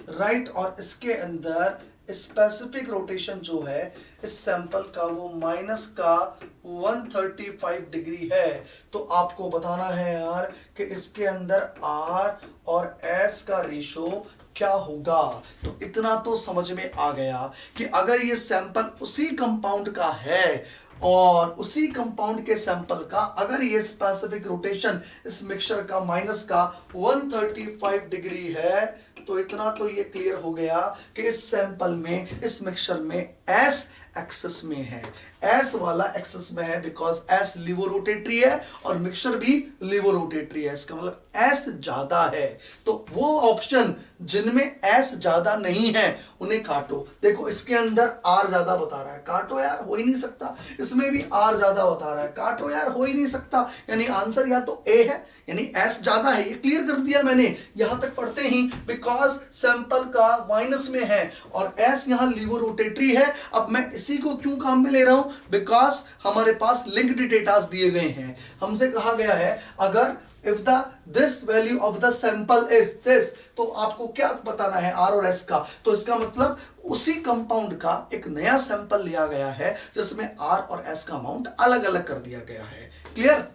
राइट, और इसके अंदर स्पेसिफिक रोटेशन जो है इस सैंपल का वो माइनस का 135 डिग्री है। तो आपको बताना है यार कि इसके अंदर आर और एस का रेशो क्या होगा। तो इतना तो समझ में आ गया कि अगर ये सैंपल उसी कंपाउंड का है और उसी कंपाउंड के सैंपल का अगर ये स्पेसिफिक रोटेशन इस मिक्सचर का माइनस का 135 डिग्री है, तो इतना तो ये क्लियर हो गया कि इस सैंपल में, इस मिक्सचर में एस एक्सिस में है, एस वाला एक्सिस में है, बिकॉज एस लिवो रोटेटरी है और मिक्सचर भी लिवो रोटेटरी है। इसका मतलब एस ज्यादा है। तो वो ऑप्शन जिनमें एस ज्यादा नहीं है उन्हें काटो। देखो इसके अंदर आर ज्यादा बता रहा है, काटो यार, हो ही नहीं सकता। इसमें भी आर ज्यादा बता रहा है, काटो यार, हो ही नहीं सकता। यानी आंसर या तो ए है, यानी एस ज्यादा है। ये क्लियर कर दिया मैंने यहां तक पढ़ते ही, बिकॉज सैंपल का माइनस में है और एस यहां लिवो रोटेटरी है। अब मैं इसी को क्यों काम में ले रहा हूं, बिकॉज हमारे पास लिंक्ड डेटास दिए गए हैं। हमसे कहा गया है अगर if the this value of the sample is this, तो आपको क्या बताना है आर और एस का। तो इसका मतलब उसी कंपाउंड का एक नया सैंपल लिया गया है जिसमें आर और एस का अमाउंट अलग अलग कर दिया गया है। क्लियर।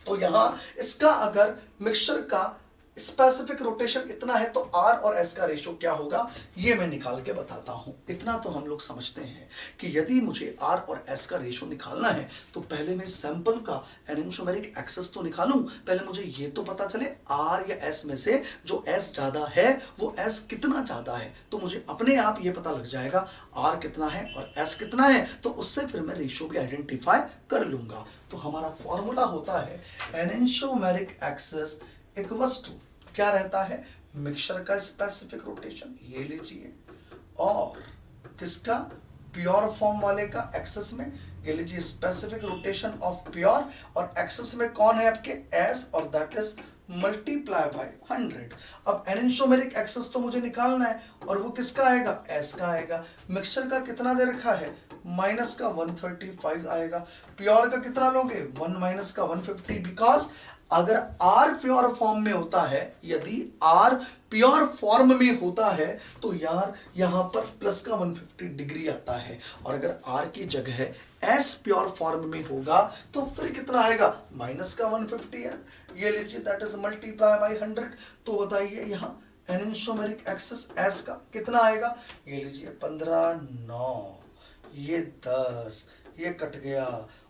तो यहां इसका अगर मिक्सचर का स्पेसिफिक रोटेशन इतना है तो आर और एस का रेशो क्या होगा, ये मैं निकाल के बताता हूं। इतना तो हम लोग समझते हैं कि यदि मुझे आर और एस का रेशो निकालना है तो पहले मैं सैंपल का एनेंटियोमेरिक एक्सिस तो निकालूं। पहले मुझे ये तो पता चले आर या एस में से जो एस ज्यादा है वो एस कितना ज्यादा है, तो मुझे अपने आप ये पता लग जाएगा आर कितना है और एस कितना है, तो उससे फिर मैं रेशो भी आइडेंटिफाई कर लूंगा। तो हमारा फॉर्मूला होता है एनेंटियोमेरिक एक्सिस इक्वल्स टू क्या रहता है, मिक्सचर का स्पेसिफिक रोटेशन, ये लीजिए, और किसका, प्योर फॉर्म वाले का एक्सेस में, ये लीजिए स्पेसिफिक रोटेशन ऑफ प्योर, और एक्सेस में कौन है आपके एस, और दैट इज मल्टीप्लाई बाय 100। अब एनेंटियोमेरिक एक्सेस तो मुझे निकालना है, और वो किसका आएगा, एस का आएगा। मिक्सचर का कितना दे रखा है, माइनस का 135 आएगा। प्योर का कितना लोगे, 1 माइनस का 150, बिकॉज अगर R प्योर फॉर्म में होता है, यदि R प्योर फॉर्म में होता है तो यार यहां पर प्लस का 150 डिग्री आता है, और अगर R की जगह S प्योर फॉर्म में होगा तो फिर कितना आएगा, माइनस का 150 है। ये लीजिए दैट इज मल्टीप्लाई बाय 100। तो बताइए यहां एनेंटियोमेरिक एक्सेस S का कितना आएगा, ये लीजिए 15 9, ये 10, ये कट गया,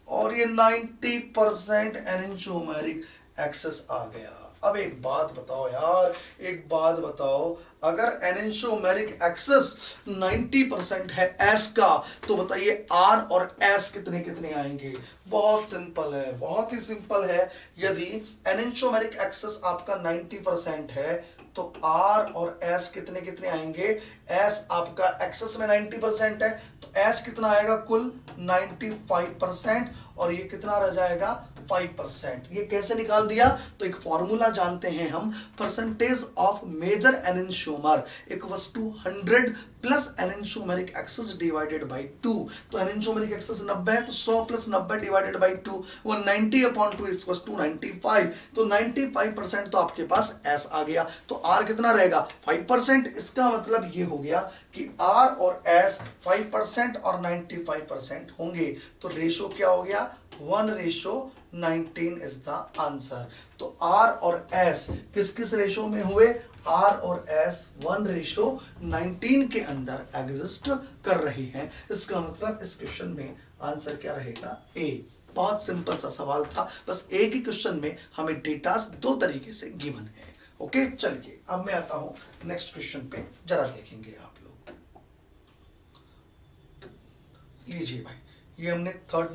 और ये 90% एनेंटियोमेरिक एक्सेस आ गया। अब एक बात बताओ यार, एक बात बताओ, अगर एनेंटियोमेरिक एक्सेस 90% है एस का, तो बताइए आर और एस कितने कितने आएंगे। बहुत सिंपल है, बहुत ही सिंपल है। यदि एनेंटियोमेरिक एक्सेस आपका 90% है तो आर और एस कितने कितने आएंगे। एस आपका एक्सेस में 90% है तो एस कितना आएगा, कुल 95%, और ये कितना रह जाएगा, 5%। ये कैसे निकाल दिया, तो एक फॉर्मूला जानते हैं हम, percentage of major enantiomer equals to 100 plus enantiomeric excess divided by 2। तो एनेंटियोमेरिक एक्सेस 90 है तो 100 प्लस 90 डिवाइडेड बाय 2, वो 90 अपॉन 2 इक्वल्स टू 95। तो 95% तो आपके पास एस आ गया, तो आर कितना रहेगा, 5%। इसका मतलब ये हो गया कि आर और एस 5% और 95% होंगे, तो रेशो क्या हो गया, 1:19 इज द आंसर। तो आर और एस किस किस रेशो में हुए, आर और एस 1:19 के अंदर एग्जिस्ट कर रही हैं। इसका मतलब इस क्वेश्चन में आंसर क्या रहेगा, ए। बहुत सिंपल सा सवाल था, बस एक ही क्वेश्चन में हमें डेटास दो तरीके से गिवन है। ओके चलिए अब मैं आता हूं नेक्स्ट क्वेश्चन पे, जरा देखेंगे आप लोग। लीजिए भाई, ये हमने 13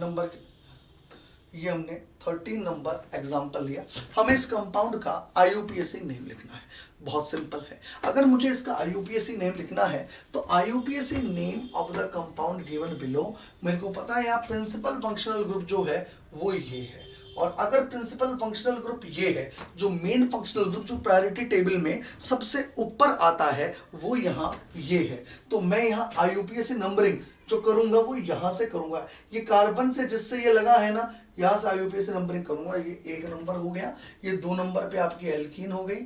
नंबर एग्जाम्पल लिया। हमें इस कंपाउंड का IUPAC नेम लिखना है। बहुत सिंपल है, अगर मुझे इसका IUPAC नेम लिखना है तो IUPAC name of the compound given below, मेरे को पता है यहाँ प्रिंसिपल फंक्शनल ग्रुप जो है वो ये है, और अगर प्रिंसिपल फंक्शनल ग्रुप ये है, जो मेन फंक्शनल ग्रुप जो प्रायोरिटी टेबल में सबसे ऊपर आता है वो यहाँ ये है, तो मैं यहाँ IUPAC नंबरिंग जो करूंगा वो यहां से करूंगा। ये कार्बन से जिससे ये लगा है ना, यहां से IUPAC नंबरिंग करूंगा। ये 1 नंबर हो गया, ये 2 नंबर पे आपकी एल्कीन हो गई,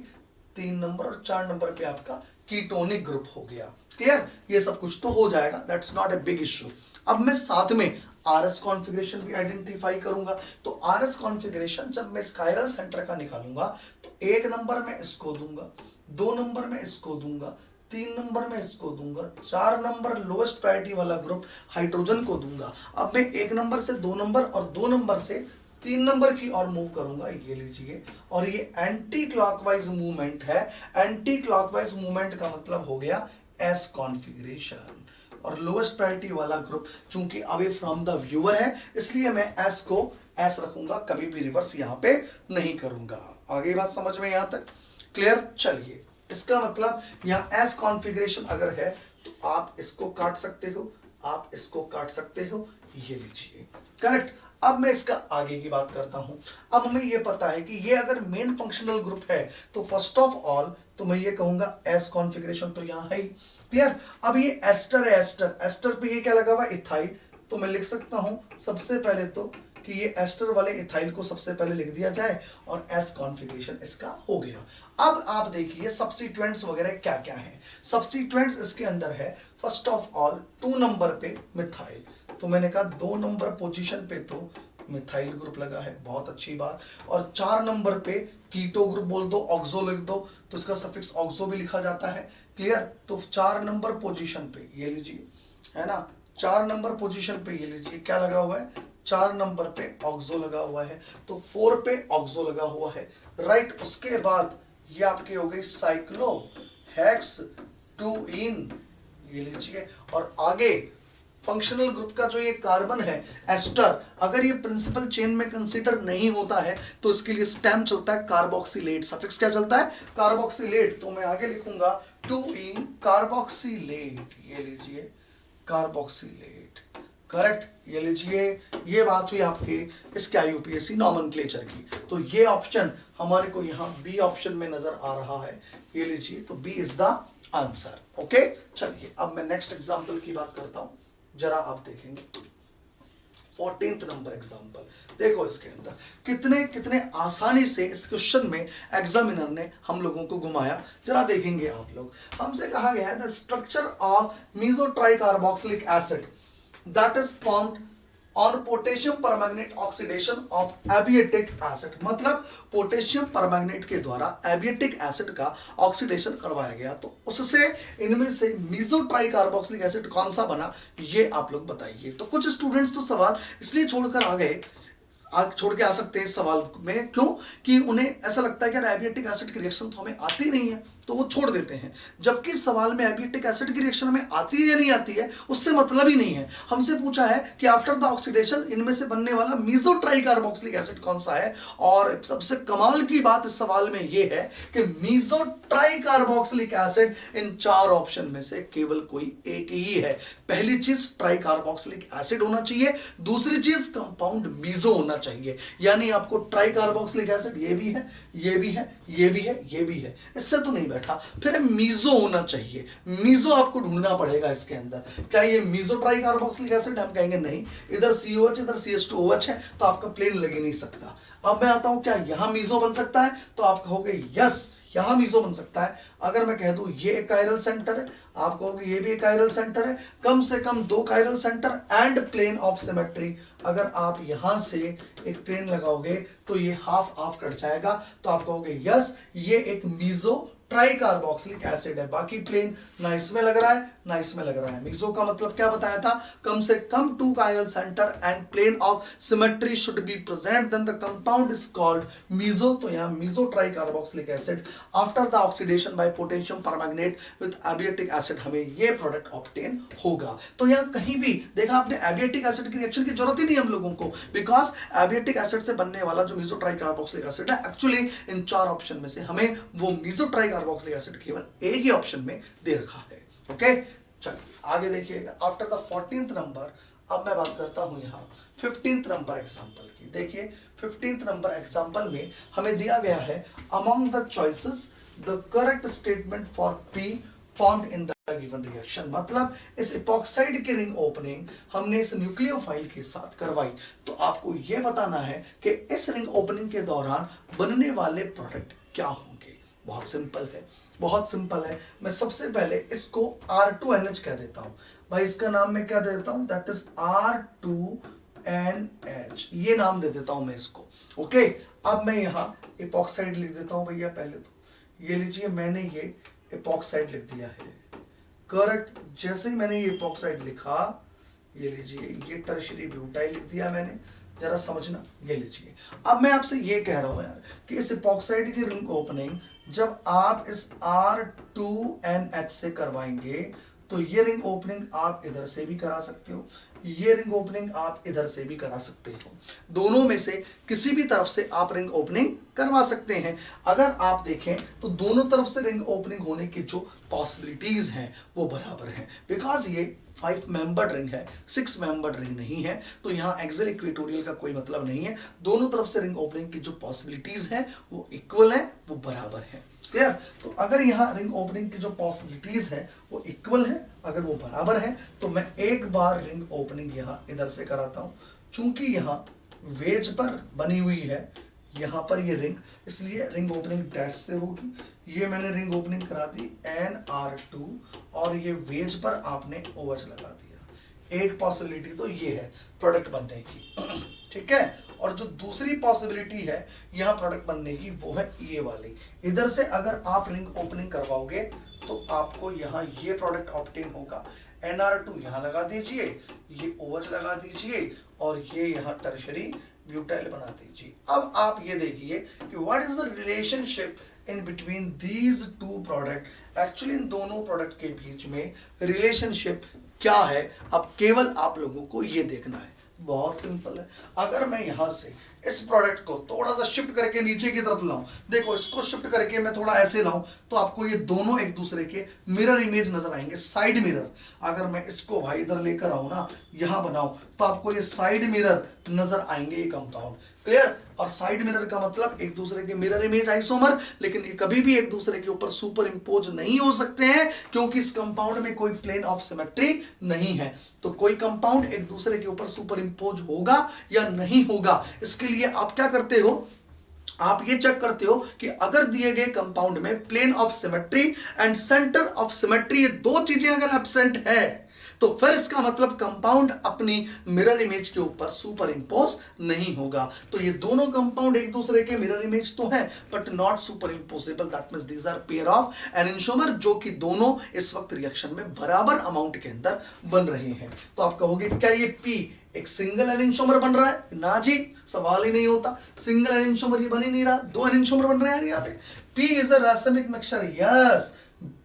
3 नंबर और 4 नंबर पे आपका कीटोनिक ग्रुप हो गया। क्लियर, ये सब कुछ तो हो जाएगा, that's not a big issue. अब मैं साथ में RS कॉन्फ़िगरेशन भी आइडेंटिफाई करूंगा। तो RS कॉन्फ़िगरेशन जब मैं स्कायरल सेंटर का निकालूंगा तो 1 नंबर में इसको दूंगा, 2 नंबर में इसको दूंगा, 3 नंबर में इसको दूंगा, 4 नंबर लोएस्ट प्रायोरिटी वाला ग्रुप हाइड्रोजन को दूंगा। अब मैं 1 नंबर से 2 नंबर और 2 नंबर से 3 नंबर की ओर मूव करूंगा, ये लीजिए, और ये एंटी क्लॉकवाइज मूवमेंट है। एंटी क्लॉकवाइज मूवमेंट का मतलब हो गया एस कॉन्फ़िगरेशन, और लोएस्ट प्रायोरिटी वाला ग्रुप चूंकि अवे फ्रॉम द व्यूअर है इसलिए मैं एस को एस रखूंगा, कभी भी रिवर्स यहां पे नहीं करूंगा। आगे बात समझ में यहां तक क्लियर। चलिए, इसका मतलब यहां एस कॉन्फ़िगरेशन अगर है तो आप इसको काट सकते हो, आप इसको काट सकते हो, ये लीजिए, करेक्ट। अब मैं इसका आगे की बात करता हूं। अब हमें यह पता है कि ये अगर मेन फंक्शनल ग्रुप है तो फर्स्ट ऑफ ऑल तो मैं ये कहूंगा एस कॉन्फ़िगरेशन तो यहां है। क्लियर। अब ये एस्टर है, एस्टर, एस्टर पे ये क्या लगा हुआ, इथाइल, तो मैं लिख सकता हूं सबसे पहले तो कि ये एस्टर वाले इथाइल को सबसे पहले लिख दिया जाए, और एस कॉन्फ़िगरेशन इसका हो गया। अब आप देखिए सब्स्टिट्यूएंट्स वगैरह क्या क्या है। सब्स्टिट्यूएंट्स इसके अंदर है, फर्स्ट ऑफ ऑल 2 नंबर पे मिथाइल, तो मैंने कहा 2 नंबर पोजीशन पे तो मिथाइल ग्रुप लगा है, बहुत अच्छी बात। और 4 नंबर पे कीटो ग्रुप बोल दो, ऑक्सो लिख दो, तो इसका सफिक्स ऑक्सो भी लिखा जाता है। क्लियर। तो 4 नंबर पोजीशन पे ये लीजिए, है ना, 4 नंबर पोजीशन पे ये लीजिए क्या लगा हुआ है, 4 नंबर पे ऑक्सो लगा हुआ है, तो 4 पे ऑक्सो लगा हुआ है, राइट। उसके बाद ये आपकी हो गई साइक्लो हेक्स 2 इन, ये लीजिए, और आगे फंक्शनल ग्रुप का जो ये कार्बन है एस्टर, अगर ये प्रिंसिपल चेन में कंसीडर नहीं होता है तो इसके लिए स्टेम चलता है कार्बोक्सिलेट, सफिक्स क्या चलता है, कार्बोक्सिलेट। तो मैं आगे लिखूंगा 2 इन कार्बोक्सिलेट, ये लीजिए कार्बोक्सिलेट। करेक्ट, ये लीजिए, ये बात हुई आपके इसके IUPAC नॉमेनक्लेचर की। तो ये ऑप्शन हमारे को यहाँ बी ऑप्शन में नजर आ रहा है, ये लीजिए, तो B is the answer. Okay, चलिए अब मैं नेक्स्ट एग्जांपल की बात करता हूं, जरा आप देखेंगे 14th नंबर एग्जांपल। देखो इसके अंदर कितने कितने आसानी से इस क्वेश्चन में एग्जामिनर ने हम लोगों को घुमाया, जरा देखेंगे आप लोग। हमसे कहा गया है the structure of mesotricarboxylic acid that is formed on potassium permanganate oxidation of abietic acid. मतलब पोटेशियम परमैंगनेट के द्वारा एबिएटिक एसिड का ऑक्सीडेशन करवाया गया, तो उससे इनमें से मेसोट्राइकार्बोक्सिलिक एसिड कौन सा बना, ये आप लोग बताइए। तो कुछ स्टूडेंट्स तो सवाल इसलिए छोड़कर आ गए, छोड़ के आ सकते हैं इस सवाल में, क्यों कि उन्हें ऐसा लगता है कि एबिएटिक एसिड की रिएक्शन तो हमें आती नहीं है, तो वो छोड़ देते हैं। जबकि इस सवाल में एबिएटिक एसिड की रिएक्शन हमें आती है या नहीं आती है उससे मतलब ही नहीं है। हमसे पूछा है कि आफ्टर द ऑक्सीडेशन इनमें से बनने वाला मेसोट्राइकार्बोक्सिलिक एसिड कौन सा है। और सबसे कमाल की बात इस सवाल में यह है कि मेसोट्राइकार्बोक्सिलिक एसिड इन 4 ऑप्शन में से केवल कोई एक ही है। पहली चीज ट्राइकार्बोक्सिलिक एसिड होना चाहिए, दूसरी चीज कंपाउंड मीजो होना चाहिए, यानी आपको ट्राइकार्बोक्सिलिक एसिड ये भी है, ये भी है, ये भी है, ये भी है, इससे तो नहीं बैठा। फिर मीजो होना चाहिए, मीजो आपको ढूंढना पड़ेगा इसके अंदर। क्या ये मीजो ट्राइकार्बोक्सिलिक एसिड? हम कहेंगे नहीं, इधर COH इधर CH2OH है, तो आपका प्लेन लग ही नहीं सकता। अब मैं आता हूं, क्या यहां मीजो बन सकता है? तो आप कहोगे यस, यहां मीजो बन सकता है। अगर मैं कह दूं ये एक कायरल सेंटर है, आप कहोगे ये भी एक कायरल सेंटर है, कम से कम 2 chiral centre and plane of symmetry. अगर आप यहां से एक प्लेन लगाओगे तो ये हाफ हाफ कट जाएगा, तो आप कहोगे यस ये एक मीजो ट्राइकार्बोक्सिलिक एसिड है। बाकी प्लेन ना इसमें लग रहा है ना इसमें लग रहा है। मीजो का मतलब क्या बताया था? कम से कम 2 chiral centre and plane of symmetry should be present, then the compound is called meso. तो यहां meso tricarboxylic acid after the oxidation by potassium permanganate with abietic acid हमें ये प्रोडक्ट ऑब्टेन होगा। तो यहां कहीं भी देखा आपने एबिएटिक एसिड की रिएक्शन की जरूरत ही नहीं हम लोगों को, बिकॉज एबिएटिक एसिड से बनने वाला जो मीजो ट्राइकार्बोक्सिलिक एसिड है एक्चुअली इन 4 ऑप्शन में से हमें वो मीजो ट्राइकार्बोक्सिलिक एसिड केवल एक ही ऑप्शन में दे रखा है। ओके, चलिए आगे देखिएगा। आफ्टर द 14th नंबर अब मैं बात करता हूं यहां 15th नंबर एग्जांपल की। देखिए 15th नंबर एग्जांपल में हमें दिया गया है among the choices the correct statement for P found in the given reaction. मतलब इस इपॉक्साइड की रिंग ओपनिंग हमने इस न्यूक्लियोफाइल के साथ करवाई, तो आपको यह बताना है कि इस रिंग ओपनिंग के दौरान बनने वाले प्रोडक्ट क्या होंगे। बहुत सिंपल है, बहुत सिंपल है। मैं सबसे पहले इसको R2NH कह देता हूं भाई, इसका नाम मैं क्या दे देता हूं, दैट इज R2NH, ये नाम दे देता हूं मैं इसको। ओके, अब मैं यहां इपॉक्साइड लिख देता हूं भैया। पहले तो ये लीजिए, मैंने ये इपॉक्साइड लिख दिया है। करेक्ट, जैसे ही मैंने ये इपॉक्साइड लिखा, ये लीजिए ये टर्शियरी ब्यूटाइल लिख दिया मैंने, जरा समझना। ये लीजिए, अब मैं आपसे ये कह रहा हूं यार कि इस इपॉक्साइड की रिंग ओपनिंग जब आप इस R2NH से करवाएंगे तो ये रिंग ओपनिंग आप इधर से भी करा सकते हो, ये रिंग ओपनिंग आप इधर से भी करा सकते हो। दोनों में से किसी भी तरफ से आप रिंग ओपनिंग करवा सकते हैं। अगर आप देखें तो दोनों तरफ से रिंग ओपनिंग होने की जो पॉसिबिलिटीज हैं वो बराबर हैं, बिकॉज ये 5 मेंबर्ड रिंग है, 6 मेंबर्ड रिंग नहीं है। तो यहाँ एक्सियल इक्वेटोरियल का कोई मतलब नहीं है। दोनों तरफ से रिंग ओपनिंग की जो पॉसिबिलिटीज हैं वो इक्वल है, वो बराबर है। क्लियर? तो अगर यहाँ रिंग ओपनिंग की जो पॉसिबिलिटीज है वो इक्वल है, अगर वो बराबर है, तो मैं एक बार रिंग ओपनिंग यहाँ इधर से कराता हूँ। चूंकि यहाँ वेज पर बनी हुई है यहाँ पर ये रिंग, इसलिए रिंग ओपनिंग डैश से होगी। ये मैंने रिंग ओपनिंग करा दी NR2 और ये वेज पर आपने OH लगा दिया। एक पॉसिबिलिटी तो ये है प्रोडक्ट बनने की, ठीक है। और जो दूसरी पॉसिबिलिटी है यहाँ प्रोडक्ट बनने की वो है ये वाली। इधर से अगर आप रिंग ओपनिंग करवाओगे तो आपको यहाँ ये प्रोडक्ट ऑब्टेन होगा। NR2 यहाँ लगा दीजिए, ये OH लगा दीजिए और ये यहाँ टर्शियरी ब्यूटाइल बना दीजिए। अब आप ये देखिए कि what is the relationship in between these 2 product. Actually in दोनों प्रोडक्ट के बीच में रिलेशनशिप क्या है, अब केवल आप लोगों को ये देखना है। बहुत सिंपल है। अगर मैं यहां से इस प्रोडक्ट को थोड़ा सा शिफ्ट करके नीचे की तरफ लाऊं, देखो इसको शिफ्ट करके मैं थोड़ा ऐसे लाऊं तो आपको ये दोनों एक दूसरे के मिरर इमेज नजर आएंगे, साइड मिरर। अगर मैं इसको भाई इधर लेकर आऊं ना, यहां बनाऊं, तो आपको ये साइड मिरर नजर आएंगे ये कंपाउंड। क्लियर? और साइड मिरर का मतलब एक दूसरे के मिरर इमेज आइसोमर, लेकिन ये कभी भी एक दूसरे के ऊपर सुपर इंपोज नहीं हो सकते हैं क्योंकि इस कंपाउंड में कोई प्लेन ऑफ सिमेट्री नहीं है। तो कोई कंपाउंड एक दूसरे के ऊपर सुपर इंपोज होगा या नहीं होगा, इसके लिए आप क्या करते हो, आप ये चेक करते हो कि अगर दिए गए कंपाउंड में plane of symmetry and centre of symmetry, ये दो चीजें अगर एब्सेंट है तो फिर इसका मतलब कंपाउंड अपनी मिरर इमेज के ऊपर सुपर इंपोज नहीं होगा। तो ये दोनों कंपाउंड एक दूसरे के मिरर इमेज तो हैं but not superimposable, that means these are pair of enantiomer, जो कि दोनों इस वक्त रिएक्शन में बराबर अमाउंट के अंदर बन रहे हैं। तो आप कहोगे क्या ये पी एक सिंगल एनेंटियोमर बन रहा है? ना जी, सवाल ही नहीं होता। सिंगल एनेंटियोमर ये बन ही नहीं रहा, दो एनेंटियोमर बन रहे हैं यहाँ पे। पी इज अ रासायनिक मिक्सचर, यस,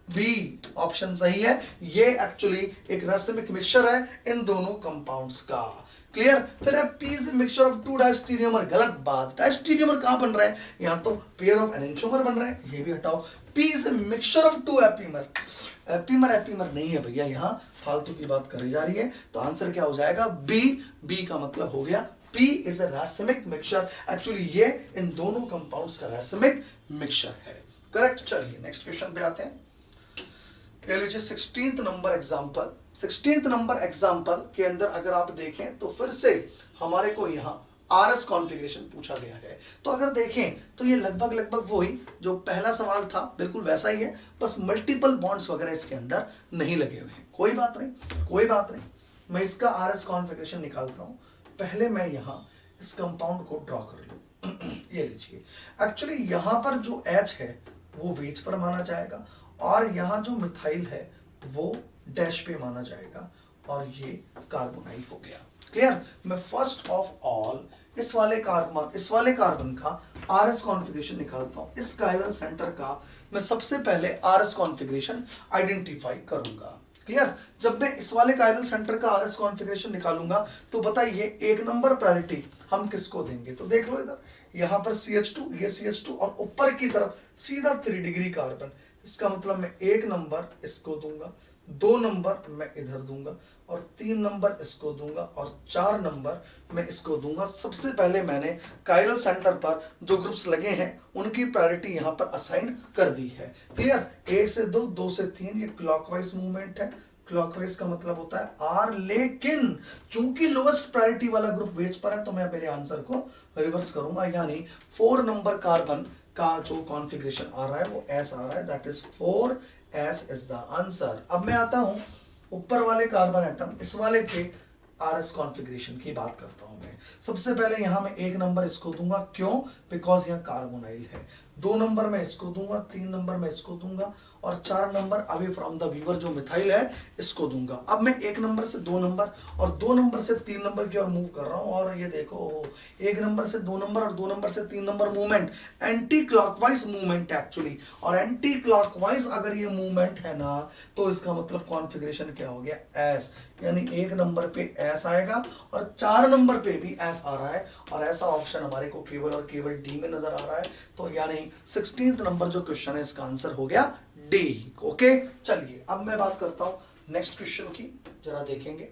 बी ऑप्शन सही है। ये एक्चुअली एक रासायनिक मिक्सचर है इन दोनों कंपाउंड्स का। क्लियर? फिर है P is mixture of two diastereomer, गलत बात। डायस्टीरियोमर कहां बन रहा है? यहां तो पेयर ऑफ एनेंटियोमर बन रहा है, ये भी हटाओ। P is mixture of two epimer, epimer नहीं है भैया, यहां फालतू की बात करी जा रही है। तो आंसर क्या हो जाएगा? बी। बी का मतलब हो गया P इज अ रासायनिक मिक्सचर, एक्चुअली ये इन दोनों कंपाउंड्स का रासायनिक मिक्सचर है। करेक्ट? चलिए नेक्स्ट क्वेश्चन पे आते हैं। कह लीजिए 16th number example. 16th number example के अंदर अगर आप देखें तो फिर से हमारे को यहाँ RS कॉन्फ़िगरेशन पूछा गया है। तो अगर देखें तो ये लगभग वही जो पहला सवाल था बिल्कुल वैसा ही है, बस मल्टीपल बॉन्ड्स वगैरह इसके अंदर नहीं लगे हुए हैं। कोई बात नहीं, कोई बात नहीं, मैं इसका RS कॉन्फ़िगरेशन निकालता हूँ। पहले मैं यहाँ इस कंपाउंड को ड्रॉ कर लूँ। ये लीजिए, एक्चुअली यहाँ पर जो H है वो वेज पर माना जाएगा और यहाँ जो मिथाइल है वो डैश पे माना जाएगा और ये कार्बोनाइल हो गया। क्लियर? मैं फर्स्ट ऑफ ऑल इस वाले कार्बन का RS कॉन्फ़िगरेशन निकालता हूं। इस कायरल सेंटर का मैं सबसे पहले RS कॉन्फ़िगरेशन आइडेंटिफाई करूंगा। क्लियर? जब मैं इस वाले कायरल सेंटर का RS कॉन्फ़िगरेशन निकालूंगा तो बताइए एक नंबर प्रायोरिटी हम किसको देंगे? तो देख लो इधर, यहां पर CH2, ये CH2 और ऊपर की तरफ सीधा 3 डिग्री कार्बन। इसका मतलब मैं 1 नंबर इसको दूंगा, 2 नंबर मैं इधर दूंगा और 3 नंबर इसको दूंगा और 4 नंबर मैं इसको दूंगा। सबसे पहले मैंने कायरल सेंटर पर जो ग्रुप्स लगे हैं उनकी प्रायोरिटी यहां पर असाइन कर दी है। क्लियर? 1 से 2, 2 से 3, ये क्लॉकवाइज मूवमेंट है। क्लॉकवाइज का मतलब होता है आर, लेकिन चूंकि लोएस्ट प्रायोरिटी वाला ग्रुप वेज पर है तो मैं मेरे आंसर को रिवर्स करूंगा, यानी 4 नंबर कार्बन का जो कॉन्फ़िगरेशन आ रहा है वो एस आ रहा है, that is 4s is the answer. अब मैं आता हूं ऊपर वाले कार्बन एटम, इस वाले पे RS कॉन्फ़िगरेशन की बात करता हूं मैं। सबसे पहले यहां मैं 1 नंबर इसको दूंगा, क्यों? बिकॉज यहां कार्बोनाइल है। 2 नंबर मैं इसको दूंगा, 3 नंबर मैं इसको दूंगा और 4 number away from the viewer जो मिथाइल है इसको दूंगा। अब मैं 1 नंबर से 2 नंबर और 2 नंबर से 3 नंबर की ओर मूव कर रहा हूं और ये देखो 1 नंबर से 2 नंबर और 2 नंबर से 3 number movement anti clockwise movement actually. और एंटी क्लॉकवाइज अगर ये मूवमेंट है ना तो इसका मतलब कॉन्फ़िगरेशन क्या हो गया? एस, यानी 1 नंबर पे एस आएगा और 4 नंबर पे भी एस आ रहा है और ऐसा ऑप्शन हमारे को केवल और केवल डी में नजर आ रहा है। तो यानी 16th नंबर जो क्वेश्चन है इसका आंसर हो गया डी। ओके, चलिए अब मैं बात करता हूं नेक्स्ट क्वेश्चन की, जरा देखेंगे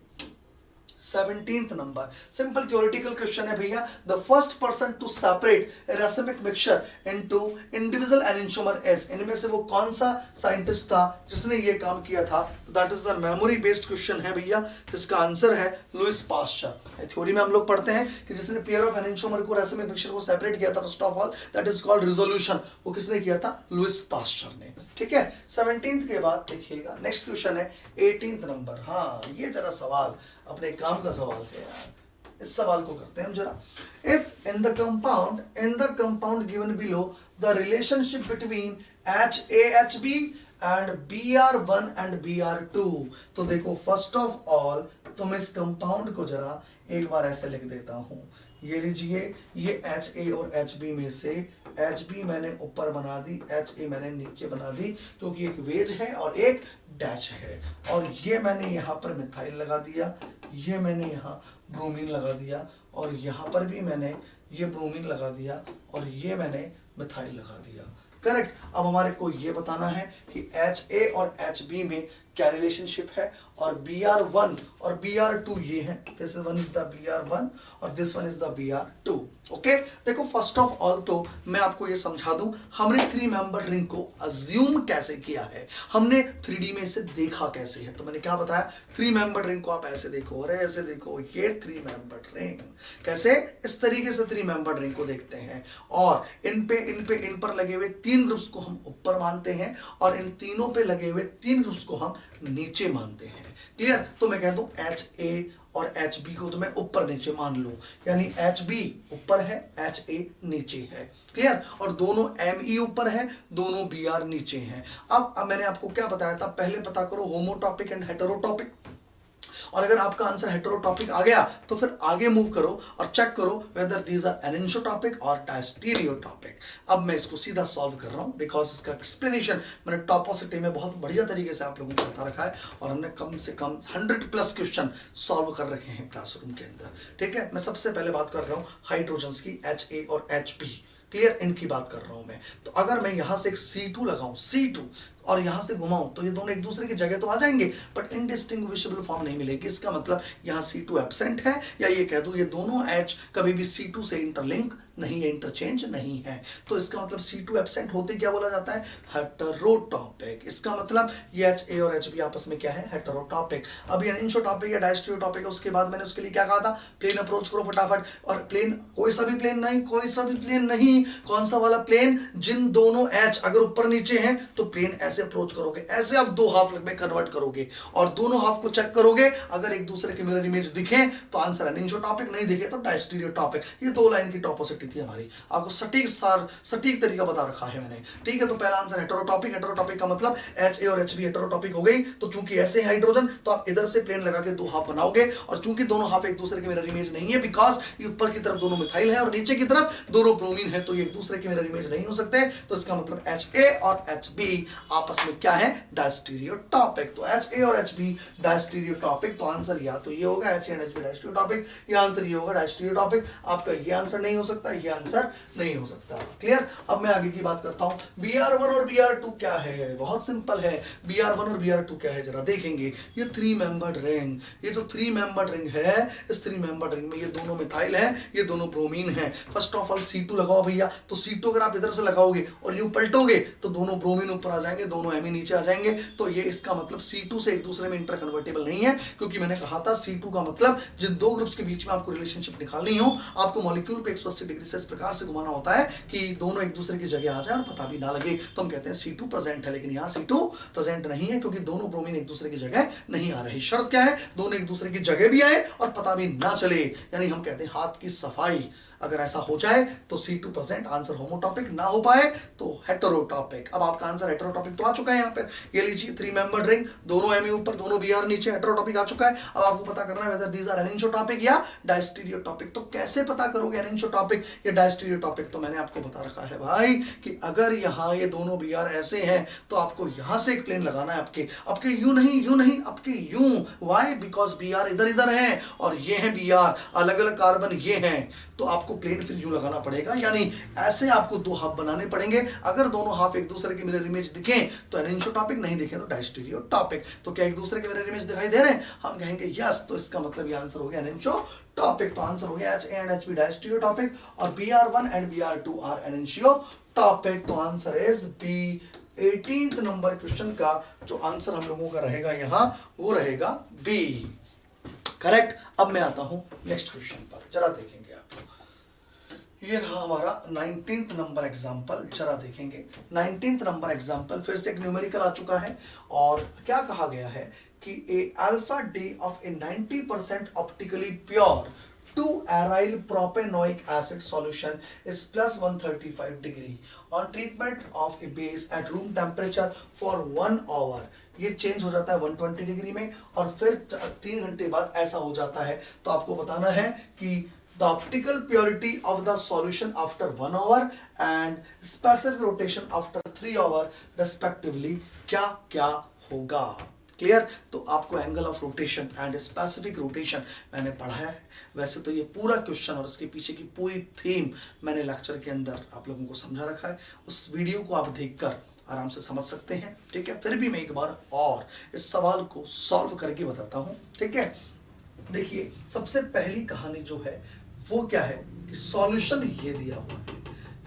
17th number. Simple theoretical question है भैया। The first person to separate रासायनिक mixture into individual enantiomers, इनमें से वो कौन सा साइंटिस्ट था जिसने ये काम किया था? तो that is the memory based question है भैया, जिसका आंसर है लुइस पास्चर। थ्योरी में हम लोग पढ़ते हैं कि जिसने पेयर ऑफ एनेंटियोमर को रासायनिक मिक्सचर को सेपरेट किया था first of all, that is called resolution. वो किसने किया था? लुइस पास्चर ने। ठीक है, 17th के बाद देखिएगा नेक्स्ट क्वेश्चन है 18th नंबर। हाँ, ये जरा सवाल अपने काम का सवाल है यार, इस सवाल को करते हैं हम जरा। If in the compound given below the relationship between HAHB and Br1 and Br2, तो देखो फर्स्ट ऑफ ऑल तो मैं इस कंपाउंड को जरा एक बार ऐसे लिख देता हूं। ये लीजिए, ये HA और HB में से HB मैंने ऊपर बना दी, HA मैंने नीचे बना दी, क्योंकि एक वेज है और एक डैश है। और ये मैंने यहाँ पर मिथाइल लगा दिया, ये मैंने यहाँ ब्रोमीन लगा दिया और यहाँ पर भी मैंने ये ब्रोमीन लगा दिया और ये मैंने मिथाइल लगा दिया। करेक्ट। अब हमारे को ये बताना है कि HA और HB में क्या रिलेशनशिप है, और Br1 और Br2 ये है, this one is the Br1 और this one is the Br2। Okay, देखो फर्स्ट ऑफ ऑल तो मैं आपको ये समझा दूं हमने 3 मेंबर रिंग को अज्यूम कैसे किया है, हमने 3D में इसे देखा कैसे है। तो मैंने क्या बताया, 3 मेंबर रिंग को आप ऐसे देखो और ऐसे देखो, ये 3 मेंबर रिंग, कैसे, इस तरीके से 3 मेंबर रिंग को देखते हैं, और इन पर लगे हुए 3 ग्रुप्स को हम ऊपर मानते हैं और इन तीनों पे लगे हुए 3 ग्रुप्स को हम नीचे मानते हैं। क्लियर। तो मैं कह दूं HA और HB को तो मैं ऊपर नीचे मान लूं, यानी HB ऊपर है, HA नीचे है। क्लियर। और दोनों ME ऊपर है, दोनों BR नीचे हैं। अब मैंने आपको क्या बताया था, पहले पता करो होमोटॉपिक एंड हेटेरोटॉपिक, और अगर आपका आंसर हेटेरोटॉपिक आ गया तो फिर आगे मूव करो और चेक करो वेदर दीज आर एनिसोटॉपिक और डायस्टीरियोटॉपिक। अब मैं इसको सीधा सॉल्व कर रहा हूं बिकॉज इसका एक्सप्लेनेशन मैंने टॉपोसिटी में बहुत बढ़िया तरीके से आप लोगों को बता रखा है, और हमने कम से कम 100+ क्वेश्चन सॉल्व कर रखे हैं क्लासरूम के अंदर। ठीक है, मैं सबसे पहले बात कर रहा हूं हाइड्रोजन की, HA और HB। क्लियर, इनकी बात कर रहा हूं मैं। तो अगर मैं यहां से एक C2 लगाऊं, C2, और यहां से घुमाऊं तो ये दोनों एक दूसरे की जगह तो आ जाएंगे बट इनडिस्टिंग्विशेबल फॉर्म नहीं मिलेगी। इसका मतलब यहां C2 एब्सेंट है, या ये कह दूं ये दोनों H कभी भी C2 से इंटरलिंक नहीं है, इंटरचेंज नहीं है। तो इसका मतलब C2 एब्सेंट होते क्या बोला जाता है, हेटेरोटॉपिक। इसका मतलब ये HA और HB आपस में क्या है, हेटेरोटॉपिक। अब ये एनिसोटॉपिक या डायस्टीरियोटॉपिक है, उसके बाद मैंने उसके लिए क्या कहा था, प्लेन अप्रोच करो फटाफट। और प्लेन कोई सा भी प्लेन नहीं, कोई सा भी प्लेन नहीं, कौन सा वाला प्लेन, जिन दोनों H अगर ऊपर नीचे हैं तो प्लेन ऐसे अप्रोच करोगे, ऐसे आप 2 हाफ में कन्वर्ट करोगे और दोनों हाफ को चेक करोगे, अगर एक दूसरे के मिरर इमेज दिखे तो आंसर एनिसोटॉपिक, नहीं दिखे तो डायस्टीरियोटॉपिक। ये 2 लाइन की टॉपोसिटी थी हमारी, आपको सटीक तरीका बता रखा है मैंने। ठीक है, तो पहला आंसर हेटेरोटॉपिक। हेटेरोटॉपिक का मतलब HA और HB हेटेरोटॉपिक हो गई, तो चूंकि ऐसे हाइड्रोजन तो आप इधर से प्लेन लगा के 2 हाफ बनाओगे, और चूंकि दोनों हाफ एक दूसरे के मिरर इमेज नहीं है बिकॉज ये ऊपर की तरफ दोनों मिथाइल है और नीचे की तरफ दोनों ब्रोमीन है, तो ये एक दूसरे के मिरर इमेज नहीं हो सकते। तो इसका मतलब HA और HB आपस में क्या है, डायस्टीरियोटॉपिक। तो HA और HB डायस्टीरियोटॉपिक, तो आंसर या तो ये होगा HA और HB डायस्टीरियोटॉपिक, या आंसर ये होगा डायस्टीरियोटॉपिक। आपका ये आंसर नहीं हो सकता, ये आंसर नहीं हो सकता। क्लियर। अब मैं आगे की बात करता हूं, Br1 और Br2 क्या है, बहुत सिंपल है। Br1 और Br2 क्या है जरा देखेंगे, ये 3 मेंबर्ड रिंग, ये जो 3 मेंबर्ड रिंग है, इस 3 मेंबर्ड रिंग में ये दोनों मिथाइल है, ये दोनों ब्रोमीन है। फर्स्ट ऑफ ऑल C2 लगाओ भैया, तो C2 अगर आप इधर से लगाओगे और ये पलटोगे तो दोनों ब्रोमीन ऊपर आ जाएंगे, दोनों एमी नीचे आ जाएंगे। तो ये इसका मतलब C2 से एक दूसरे में इंटर कन्वर्टेबल नहीं है, क्योंकि मैंने कहा था C2 का मतलब जिन 2 ग्रुप्स के बीच में आपको रिलेशनशिप निकालनी हो, आपको मॉलिक्यूल पे 180 डिग्री से इस प्रकार से घुमाना होता है कि दोनों एक दूसरे की जगह आ जाए और पता भी ना लगे। तो हम कहते हैं C2 प्रेजेंट है, लेकिन यहाँ C2 प्रेजेंट नहीं है क्योंकि दोनों ब्रोमीन एक दूसरे की जगह नहीं आ रहे। शर्त क्या है, दोनों एक दूसरे की जगह भी आए और पता भी ना चले, यानी हम कहते हैं हाथ की सफाई। अगर ऐसा हो जाए तो C2 प्रेजेंट, आंसर होमोटॉपिक, ना हो पाए तो हेटेरोटॉपिक। अब आपका आंसर हेटेरोटॉपिक तो आ चुका है यहाँ पर, ये लीजिए 3 मेंबर्ड रिंग, दोनों एमी ऊपर दोनों Br नीचे, हेटेरोटॉपिक आ चुका है। अब आपको पता करना है वेदर दीज आर एनिसोटॉपिक या डायस्टीरियोटॉपिक। तो कैसे पता करोगे एनिसोटॉपिक या डायस्टीरियोटॉपिक, तो मैंने आपको बता रखा है भाई कि अगर यहाँ ये दोनों Br ऐसे हैं तो आपको यहाँ से एक प्लेन लगाना है, आपके यूं नहीं आपके यूं। वाई, बिकॉज Br इधर इधर है और ये है Br, अलग अलग कार्बन ये हैं, तो आपको प्लेन फिर यूं लगाना पड़ेगा, यानी ऐसे आपको 2 हाफ बनाने पड़ेंगे। अगर दोनों हाफ एक दूसरे के मिरर इमेज दिखें तो एनिसोटॉपिक, नहीं दिखे तो डायस्टीरियोटॉपिक। तो क्या एक दूसरे के मिरर इमेज दिखाई दे रहे हैं, हम कहेंगे यस, तो इसका मतलब ये आंसर हो गया एनिसोटॉपिक। तो आंसर हो गया HA एंड HB डायस्टीरियोटॉपिक और Br1 and Br2 are anisotopic. तो answer is B. 18th number question का जो आंसर हम लोगों का रहेगा यहाँ, वो रहेगा बी। करेक्ट। अब मैं आता हूं नेक्स्ट क्वेश्चन पर, जरा देखेंगे आप। ये रहा हमारा 19th नंबर एग्जाम्पल, जरा देखेंगे 19th नंबर एग्जाम्पल। फिर से एक न्यूमेरिकल आ चुका है और क्या कहा गया है कि a alpha D of a 90% optically pure 2 aryl propanoic acid solution is plus 135 degree on treatment of a base at room temperature for 1 hour। ये चेंज हो जाता है 120 डिग्री में और फिर 3 घंटे बाद ऐसा हो जाता है। तो आपको बताना है कि the optical purity of the solution after 1 hour and specific rotation after 3 hour respectively क्या क्या होगा। क्लियर? तो आपको angle of rotation and specific rotation मैंने पढ़ाया है। वैसे तो ये पूरा क्वेश्चन और उसके पीछे की पूरी थीम मैंने लेक्चर के अंदर आप लोगों को समझा रखा है, उस वीडियो को आप देखकर आराम से समझ सकते हैं, ठीक है? फिर भी मैं एक बार और इस सवाल को सॉल्व करके बताता हूँ, ठीक है? देखिए, सबसे पहली कहानी जो है वो क्या है कि सॉल्यूशन ये दिया हुआ है,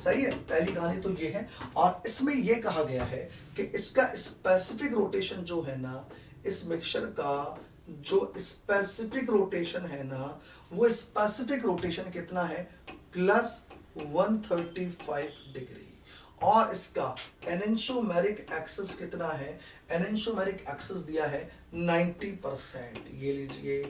सही है? पहली कहानी तो ये है, और इसमें ये कहा गया है कि इसका स्पेसिफिक रोटेशन जो है ना, इस मिक्सचर का जो स्पेसिफिक रोटेशन है ना, वो स्पेसिफिक रोटेशन कितना है? Plus 135 degree. और इसका एनेंशोमेरिक एक्सेस कितना है? एनेंशोमेरिक एक्सेस दिया है 90%। ये लीजिए,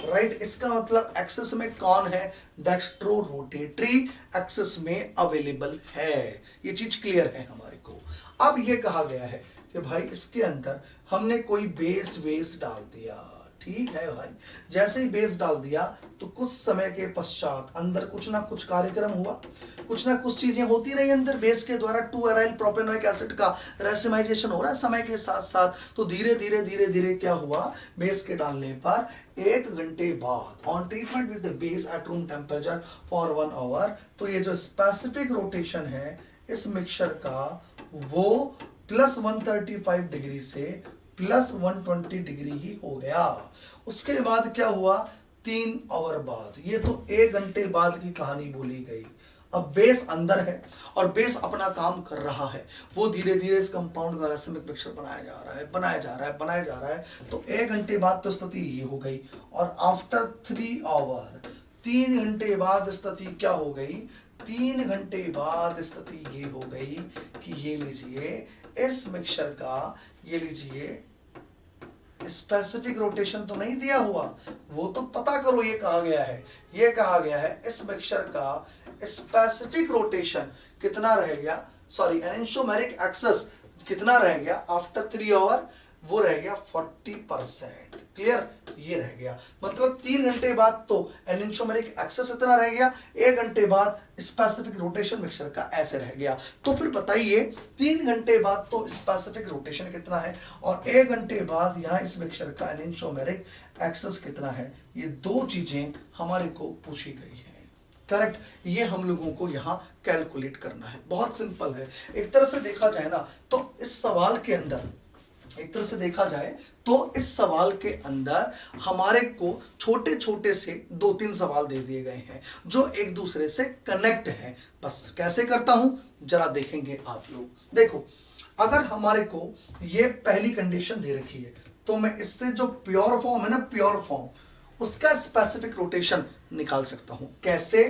राइट? इसका मतलब एक्सेस में कौन है? डेक्स्ट्रो रोटेटरी एक्सेस में अवेलेबल है। ये चीज क्लियर है हमारे को। अब ये कहा गया है कि भाई इसके अंदर हमने कोई बेस डाल दिया, ठीक है भाई? जैसे ही बेस डाल दिया तो कुछ समय के पश्चात अंदर कुछ ना कुछ कार्यक्रम हुआ, कुछ ना कुछ चीजें होती रही अंदर बेस के द्वारा। 2-एराइल प्रोपेनोइक एसिड का रेसिमाइजेशन हो रहा है समय के साथ साथ। तो धीरे धीरे क्या हुआ? बेस के डालने पर 1 घंटे बाद on treatment with the base at room temperature for 1 hour, तो ये जो स्पेसिफिक रोटेशन है इस मिक्सचर का वो प्लस 135 डिग्री से प्लस 120 डिग्री ही हो गया। उसके बाद क्या हुआ? 3 आवर बाद, ये तो 1 घंटे बाद की कहानी बोली गई। अब बेस अंदर है और बेस अपना काम कर रहा है, वो धीरे धीरे इस कंपाउंड का रासायनिक मिक्सचर बनाया जा रहा है। तो 1 घंटे बाद तो स्थिति ये हो गई, और आफ्टर 3 आवर, 3 घंटे बाद स्थिति क्या हो गई? 3 घंटे बाद स्थिति ये हो गई कि ये लीजिए इस मिक्सचर का, ये लीजिए स्पेसिफिक रोटेशन तो नहीं दिया हुआ, वो तो पता करो। ये कहा गया है इस मिक्सचर का स्पेसिफिक रोटेशन कितना रह गया? सॉरी, एनेंशोमेरिक एक्सेस कितना रह गया आफ्टर 3 आवर? वो रह गया 40%। क्लियर? ये रह गया, मतलब 3 घंटे बाद तो एनेंशोमेरिक एक्सेस इतना रह गया, 1 घंटे बाद स्पेसिफिक रोटेशन मिक्सचर का ऐसे रह गया। तो फिर बताइए 3 घंटे बाद तो स्पेसिफिक रोटेशन कितना है और 1 घंटे बाद यहाँ इस मिक्सचर का एनेंशोमेरिक एक्सेस कितना है? ये दो चीजें हमारे को पूछी गई है, करेक्ट? ये हम लोगों को यहाँ कैलकुलेट करना है। बहुत सिंपल है। एक तरह से देखा जाए ना तो इस सवाल के अंदर, एक तरह से देखा जाए तो इस सवाल के अंदर हमारे को छोटे छोटे से 2-3 सवाल दे दिए गए हैं जो एक दूसरे से कनेक्ट हैं। बस कैसे करता हूं जरा देखेंगे आप लोग। देखो, अगर हमारे को ये पहली कंडीशन दे रखी है तो मैं इससे जो प्योर फॉर्म है ना, प्योर फॉर्म, उसका स्पेसिफिक रोटेशन निकाल सकता हूं। कैसे?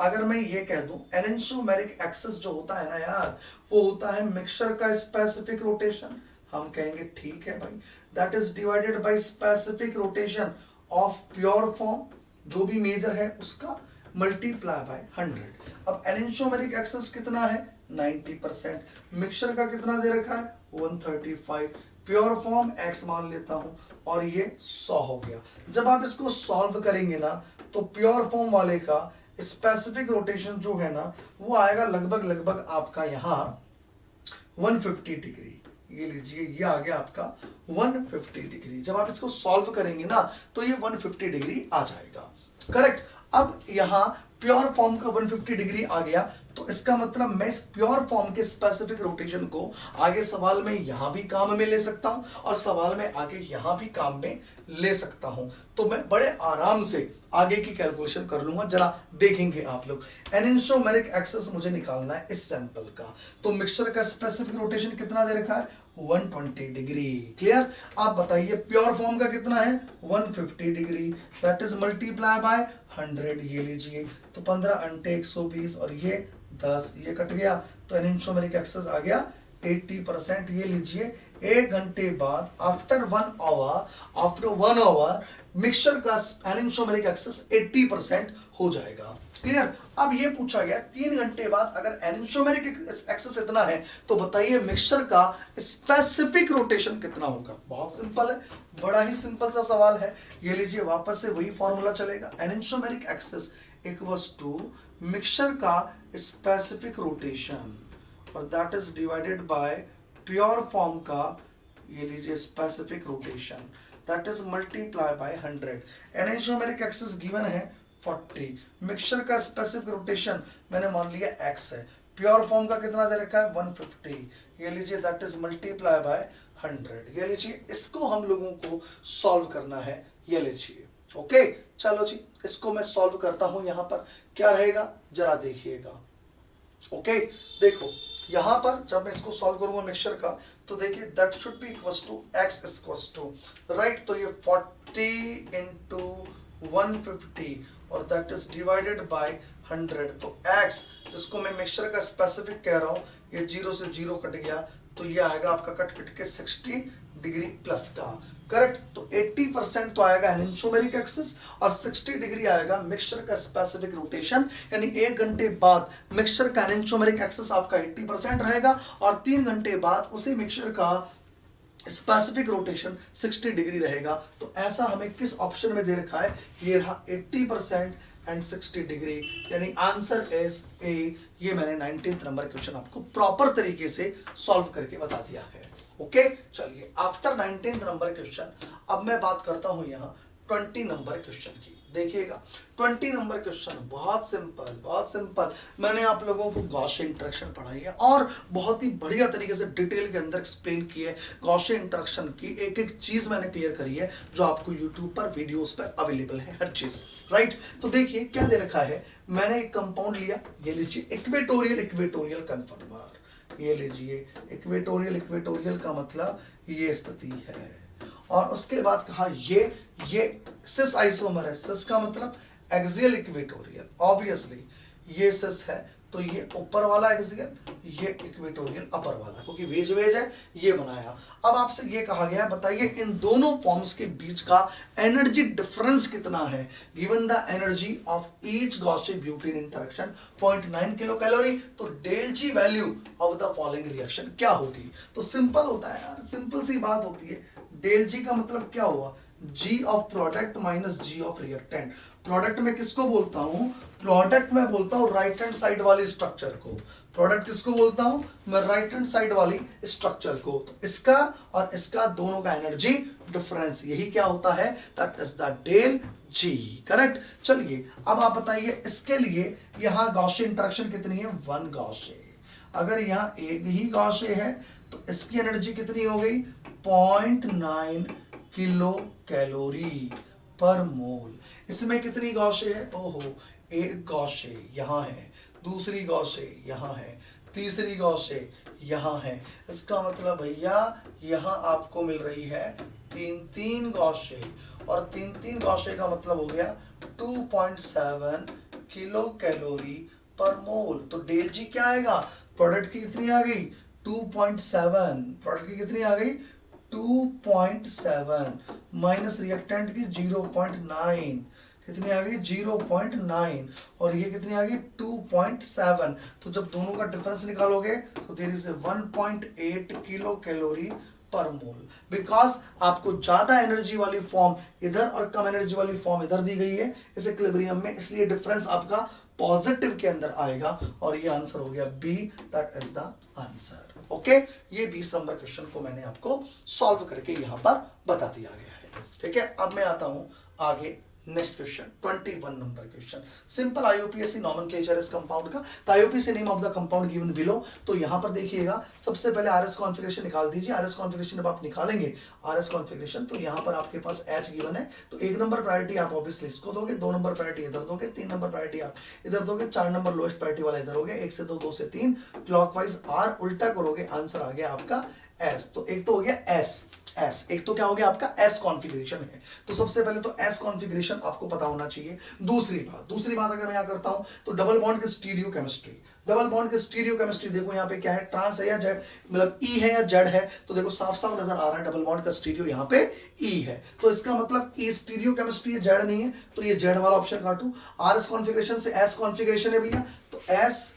अगर मैं ये कह दूं एनेंशोमेरिक एक्सेस जो होता है ना यार, वो होता है मिक्सचर का स्पेसिफिक रोटेशन। हम कहेंगे ठीक है भाई, that is divided by specific rotation of pure form, जो भी मेजर है उसका, मल्टीप्लाई बाय 100। अब एनेंशोमेरिक एक्सेस कितना है? 90%। मिक्सचर का कितना दे रखा है? 135। प्योर फॉर्म x मान लेता हूं और ये 100 हो गया। जब आप इसको सॉल्व करेंगे ना तो प्योर फॉर्म वाले का स्पेसिफिक रोटेशन जो है ना वो आएगा लगभग आपका यहाँ 150 डिग्री। ये लीजिए, ये आ गया आपका 150 डिग्री। जब आप इसको सॉल्व करेंगे ना तो ये 150 डिग्री आ जाएगा, करेक्ट? अब यहाँ प्योर फॉर्म का 150 डिग्री आ गया, तो इसका मतलब मैं इस प्योर फॉर्म के स्पेसिफिक रोटेशन को आगे सवाल में यहां भी काम में ले सकता हूं और सवाल में आगे यहां भी काम में ले सकता हूं। तो मैं बड़े आराम से आगे की कैलकुलेशन कर लूंगा। जरा देखेंगे आप लोग, एनेंशोमेरिक एक्सेस मुझे निकालना है इस सैंपल का। तो मिक्सचर का स्पेसिफिक रोटेशन कितना दे रखा है? 120 डिग्री। क्लियर? आप बताइए प्योर फॉर्म का कितना है? 150 degree, that is multiply by 100। ये लीजिए, तो 15 × 120 और ये 10, ये कट गया, तो एनेंशोमेरिक एक्सेस आ गया 80%। ये लीजिए, 1 घंटे बाद आफ्टर 1 आवर मिक्सचर का एनेंशोमेरिक एक्सेस 80% हो जाएगा। क्लियर? अब ये पूछा गया 3 घंटे बाद अगर एनेंशोमेरिक एक्सेस इतना है तो बताइए मिक्सचर का स्पेसिफिक रोटेशन कितना होगा? बहुत सिंपल है, बड़ा ही सिंपल सा सवाल है। ये लीजिए, वापस से वही फॉर्मूला चलेगा, enantiomeric excess equals to mixture का स्पेसिफिक रोटेशन और that is divided by pure form का ये लीजिए specific rotation that is multiply by 100। Enantiomeric excess given है 40, मिक्सचर का स्पेसिफिक रोटेशन मैंने मान लिया x है, प्योर फॉर्म का कितना दे रखा है 150, ये लीजिए दैट इज मल्टीप्लाई बाय 100। ये लीजिए इसको हम लोगों को सॉल्व करना है, ये लीजिए ओके। चलो जी इसको मैं सॉल्व करता हूं, यहां पर क्या रहेगा जरा देखिएगा ओके। देखो यहां पर जब मैं इसको सॉल्व करूंगा मिक्सचर का तो देखिए that should be equals to x equals to right, तो ये 40 इंटू 150 और दैट इज डिवाइडेड बाय 100, तो x जिसको मैं मिक्सचर का स्पेसिफिक कह रहा हूं, ये 0 से 0 कट गया तो ये आएगा आपका कट के 60 डिग्री प्लस का, करेक्ट। तो 80% तो आएगा एनेंटियोमेरिक एक्सिस और 60 डिग्री आएगा मिक्सचर का स्पेसिफिक रोटेशन, यानी 1 घंटे बाद मिक्सचर का एनेंटियोमेरिक एक्सिस आपका 80% रहेगा और 3 घंटे बाद उसी मिक्सचर का स्पेसिफिक रोटेशन 60 डिग्री रहेगा। तो ऐसा हमें किस ऑप्शन में दे रखा है, ये रहा 80% एंड 60 डिग्री, यानी आंसर इज ए। ये मैंने 19th नंबर क्वेश्चन आपको प्रॉपर तरीके से सॉल्व करके बता दिया है ओके। चलिए आफ्टर 19th नंबर क्वेश्चन अब मैं बात करता हूं यहाँ 20 नंबर क्वेश्चन की। देखिएगा 20 नंबर क्वेश्चन बहुत सिंपल मैंने आप लोगों को गॉसियन इंटरेक्शन पढ़ाई है और बहुत ही बढ़िया तरीके से डिटेल के अंदर एक्सप्लेन की है। गॉसियन इंटरेक्शन की एक एक चीज मैंने क्लियर करी है जो आपको यूट्यूब पर वीडियोस पर अवेलेबल है हर चीज, राइट। तो देखिए क्या दे रखा है, मैंने एक कंपाउंड लिया, ये लीजिए इक्वेटोरियल कन्फर्मर, ये लीजिए इक्वेटोरियल का मतलब ये स्थिति है, और उसके बाद कहा ये सिस आइसोमर है, सिस का मतलब एक्सियल इक्वेटोरियल, ऑब्वियसली ये सिस है तो ये ऊपर वाला एक्सियल, ये इक्वेटोरियल अपर वाला, क्योंकि वेज है ये बनाया। अब आपसे ये कहा गया बताइए इन दोनों फॉर्म्स के बीच का एनर्जी डिफरेंस कितना है। Given the energy of each gauche butane interaction 0.9 kilo calorie, तो del G value of the following reaction क्या होगी। तो सिंपल होता है यार, सिंपल सी बात होती है। डेल जी का मतलब क्या हुआ, G of product minus G of reactant. Product में किसको बोलता हूं, प्रोडक्ट में बोलता हूं राइट हैंड साइड वाली स्ट्रक्चर को। प्रोडक्ट किसको बोलता हूं मैं, राइट हैंड साइड वाली स्ट्रक्चर को। तो इसका और इसका दोनों का एनर्जी डिफरेंस यही क्या होता है, that is the del G, correct. चलिए अब आप बताइए इसके लिए यहां गॉसियन इंटरेक्शन कितनी है, 1 गॉसे। अगर यहां एक ही गॉसे है तो इसकी एनर्जी कितनी हो गई, 0.9 किलो कैलोरी पर मोल। इसमें कितनी गॉसे है, ओहो एक गॉसे यहां है, दूसरी गॉसे यहां है, तीसरी गॉसे यहां है। इसका मतलब भैया यहां आपको मिल रही है 3 गॉसे, और 3 गॉसे का मतलब हो गया 2.7 किलो कैलोरी पर मोल। तो डेल जी क्या आएगा, प्रोडक्ट की कितनी आ गई 2.7, प्रोडक्ट की कितनी आ गई 2.7 माइनस रिएक्टेंट की 0.9, कितनी आ गई 0.9, और ये कितनी आ गई 2.7। तो जब दोनों का डिफरेंस निकालोगे तो देयर इज 1.8 किलो कैलोरी पर मोल। बिकॉज आपको ज्यादा एनर्जी वाली फॉर्म इधर और कम एनर्जी वाली फॉर्म इधर दी गई है इस इक्विलिब्रियम में, इसलिए डिफरेंस आपका पॉजिटिव के अंदर आएगा, और ये आंसर हो गया B, that is the answer okay. ये 20 नंबर क्वेश्चन को मैंने आपको सॉल्व करके यहां पर बता दिया गया है, ठीक है। अब मैं आता हूं आगे next question 21 number question. Simple IUPAC nomenclature इस कंपाउंड का, तो IUPAC name of the compound given below. तो यहां पर देखिएगा सबसे पहले आरएस कॉन्फिगरेशन निकाल दीजिए। आरएस कॉन्फिगरेशन जब आप निकालेंगे आरएस कॉन्फिगरेशन, तो यहां पर आपके पास एच गिवन है, तो 1 नंबर प्रायोरिटी आप ऑब्वियसली इसको दोगे, 2 नंबर प्रायोरिटी इधर दोगे, 3 नंबर प्रायोरिटी आप इधर दोगे, 4 नंबर लोएस्ट प्रायोरिटी वाला इधर हो गया, 1 से 2, 2 से 3, क्लॉकवाइज आर उल्टा करोगे, आंसर आ गया आपका एस। तो एक तो हो गया एस, एक तो क्या हो गया आपका एस कॉन्फ़िगरेशन है। तो सबसे पहले तो एस कॉन्फ़िगरेशन आपको पता होना चाहिए। दूसरी बात अगर मैं यहां करता हूं तो डबल बॉन्ड की स्टीरियो केमिस्ट्री, डबल बॉन्ड की स्टीरियो केमिस्ट्री देखो यहां पे क्या है, ट्रांस है या जेड, मतलब ई है या जेड है, तो देखो साफ साफ नजर आ रहा है डबल बॉन्ड का स्टीरियो यहां पे ई है, तो इसका मतलब ई स्टीरियो केमिस्ट्री है, जेड नहीं है, तो ये जेड वाला ऑप्शन काटू। आर एस कॉन्फ़िगरेशन से एस कॉन्फ़िगरेशन है भैया, तो एस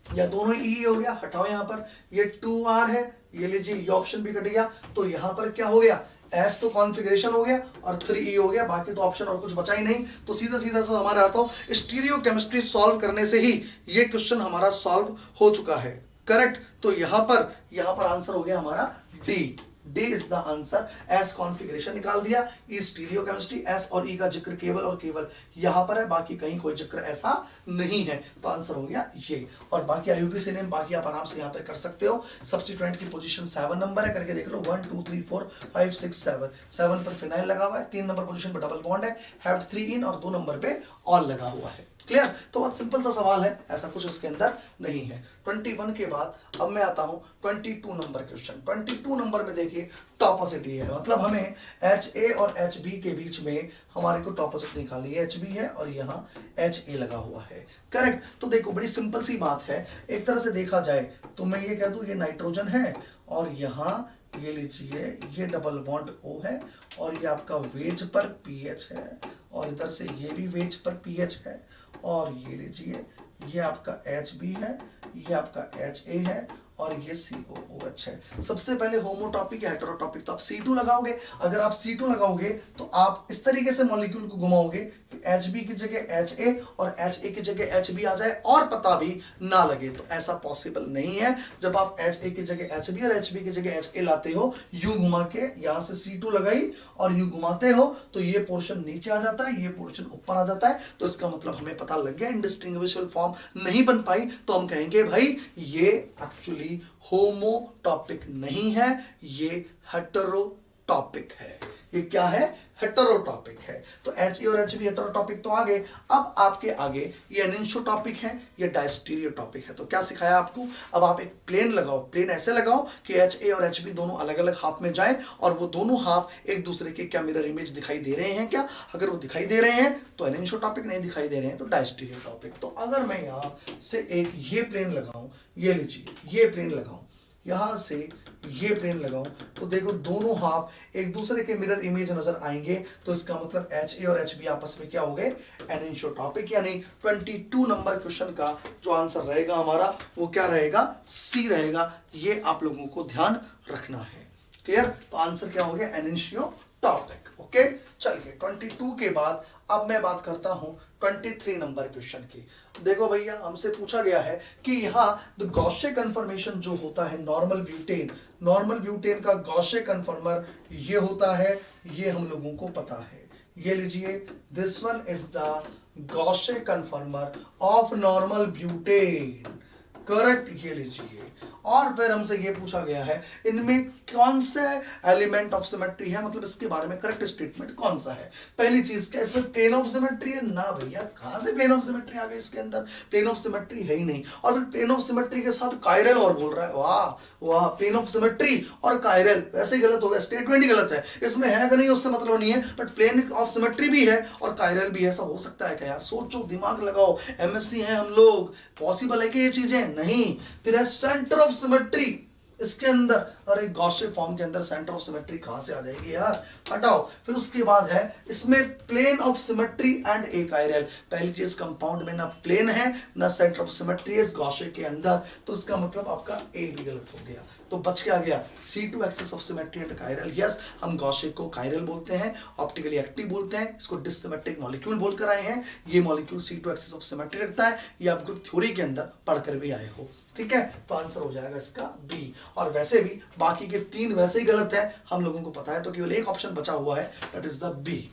या दोनों ई हो गया, हटाओ यहां पर, ये 2R है, ये लीजिए ये ऑप्शन भी कट गया, तो यहां पर क्या हो गया, एस तो कॉन्फ़िगरेशन हो गया और 3E हो गया, बाकी तो ऑप्शन और कुछ बचा ही नहीं। तो सीधा सीधा से हमारा आता हो स्टीरियो केमिस्ट्री सॉल्व करने से ही ये क्वेश्चन हमारा सॉल्व हो चुका है, करेक्ट। तो यहां पर आंसर हो गया हमारा D, D is the answer. S configuration निकाल दिया, ई स्टीरियोकेमिस्ट्री, एस और ई का जिक्र केवल और केवल यहां पर है, बाकी कहीं कोई जिक्र ऐसा नहीं है, तो आंसर हो गया ये। और बाकी आईयूपीएसी नेम बाकी आप आराम से यहां पे कर सकते हो। सब्स्टिट्यूएंट की पोजीशन 7 नंबर है, करके देख लो 1 2 3 4 5 6 7। 7 पर फिनाइल लगा हुआ है, 3 नंबर पोजीशन पर डबल बॉन्ड है, हैव 3 इन, और 2 नंबर पे ऑल लगा हुआ है। क्लियर? तो बहुत सिंपल सा सवाल है, ऐसा कुछ इसके अंदर नहीं है। 21 के बाद अब मैं आता हूं 22 नंबर क्वेश्चन। 22 नंबर में देखिए टॉपोसिटी है, मतलब हमें एच ए और एच बी के बीच में हमारे को टॉपोसिटी निकालनी है। एच बी है और यहाँ एच ए लगा हुआ है, करेक्ट। तो देखो बड़ी सिंपल सी बात है, एक तरह से देखा जाए तो मैं ये कह दूं ये नाइट्रोजन है, और यहाँ ये लीजिए ये डबल बॉन्ड O है, और ये आपका वेज पर पीएच है, और इधर से ये भी वेज पर पीएच है, और ये लीजिए ये आपका HB है, ये आपका HA है, और ये COOH है। सबसे पहले होमोटॉपिक या हेटेरोटॉपिक, तो आप C2 लगाओगे। अगर आप C2 लगाओगे तो आप इस तरीके से मॉलिक्यूल को घुमाओगे कि HB की जगह HA और HA की जगह HB आ जाए और पता भी ना लगे, तो ऐसा पॉसिबल नहीं है। जब आप HA की जगह HB और HB की जगह HA लाते हो, यूं घुमा के यहां से C2 लगाई और यूं घुमाते हो, तो ये पोर्शन नीचे आ जाता है, ये पोर्शन ऊपर आ जाता है, तो इसका मतलब हमें पता लग गया इंडिस्टिंग्विशेबल फॉर्म नहीं बन पाई, तो हम कहेंगे भाई ये एक्चुअली होमोटॉपिक नहीं है, ये हेटेरोटॉपिक है। ये क्या है? हेटेरोटॉपिक है। तो एच ए और एच बी हेटेरोटॉपिक तो आगे। अब आपके आगे ये एनिंशोटॉपिक है, ये डायस्टीरियोटॉपिक है। तो क्या सिखाया आपको? अब आप एक प्लेन लगाओ, प्लेन ऐसे लगाओ कि एच ए और एच बी दोनों अलग अलग हाफ में जाएं, और वो दोनों हाफ एक दूसरे के क्या मिरर इमेज दिखाई दे रहे हैं क्या? अगर वो दिखाई दे रहे हैं तो एनिंशोटॉपिक, नहीं दिखाई दे रहे हैं तो डायस्टीरियोटॉपिक। तो अगर मैं यहां से एक ये प्लेन लगाऊं, ये लीजिए ये प्लेन लगाऊं, यहां से ये प्लेन लगाऊं, तो देखो दोनों हाफ एक दूसरे के मिरर इमेज नजर आएंगे, तो इसका मतलब एच ए और एच बी आपस में क्या हो गए? एनिंशोटॉपिक। यानी 22 नंबर क्वेश्चन का जो आंसर रहेगा हमारा वो क्या रहेगा? सी रहेगा। ये आप लोगों को ध्यान रखना है। क्लियर? तो आंसर क्या हो गया? एनिंशियोटॉपिक। ओके, चलिए 22 के बाद अब मैं बात करता हूं 23 नंबर क्वेश्चन की। देखो भैया, हमसे पूछा गया है कि यहाँ गॉसे कन्फर्मेशन जो होता है नॉर्मल ब्यूटेन का गॉसे कन्फर्मर ये होता है, ये हम लोगों को पता है। ये लीजिए, this one is the gauche conformer of normal butane, correct. ये लीजिए, और फिर हमसे ये पूछा गया है इनमें कौन से एलिमेंट ऑफ सिमेट्री है, मतलब इसके बारे में करेक्ट स्टेटमेंट कौन सा है। पहली चीज, क्या इसमें प्लेन ऑफ सिमेट्री है? ना भैया, कहां से प्लेन ऑफ सिमेट्री आ गई इसके अंदर? प्लेन ऑफ सिमेट्री है ही नहीं। और फिर प्लेन ऑफ सिमेट्री के साथ कायरल और बोल रहा है, वाह वाह, प्लेन ऑफ सिमेट्री और कायरल, वैसे ही गलत हो गया, स्टेटमेंट ही गलत है। इसमें है कि नहीं उससे मतलब नहीं है, बट प्लेन ऑफ सिमेट्री भी है और कायरल भी, ऐसा हो सकता है क्या यार? सोचो, दिमाग लगाओ, एमएससी हैं हम लोग, पॉसिबल है कि ये चीजें? नहीं। फिर है सेंटर ऑफ सिमेट्री इसके अंदर, अरे गॉसे फॉर्म के अंदर सेंटर ऑफ सिमेट्री कहां से आ जाएगी यार, हटाओ। फिर उसके बाद है इसमें plane of symmetry and achiral. पहली चीज, कंपाउंड में ना प्लेन है ना सेंटर ऑफ सिमेट्री है इस गॉसे के अंदर, तो इसका मतलब आपका ए भी गलत हो गया। तो बच क्या गया? C2 axis of symmetry and chiral. Yes, हम गॉसे को कायरल बोलते हैं, ऑप्टिकली एक्टिव बोलते हैं, इसको डिससिमेट्रिक मॉलिक्यूल बोलकर आए हैं। ये molecule C2 axis of symmetry रखता है, ये आप ग्रुप थ्योरी के अंदर पढ़कर भी आए हो। ठीक है, तो आंसर हो जाएगा इसका बी। और वैसे भी बाकी के 3 वैसे ही गलत है, हम लोगों को पता है, तो केवल एक ऑप्शन बचा हुआ है, दैट इज द बी।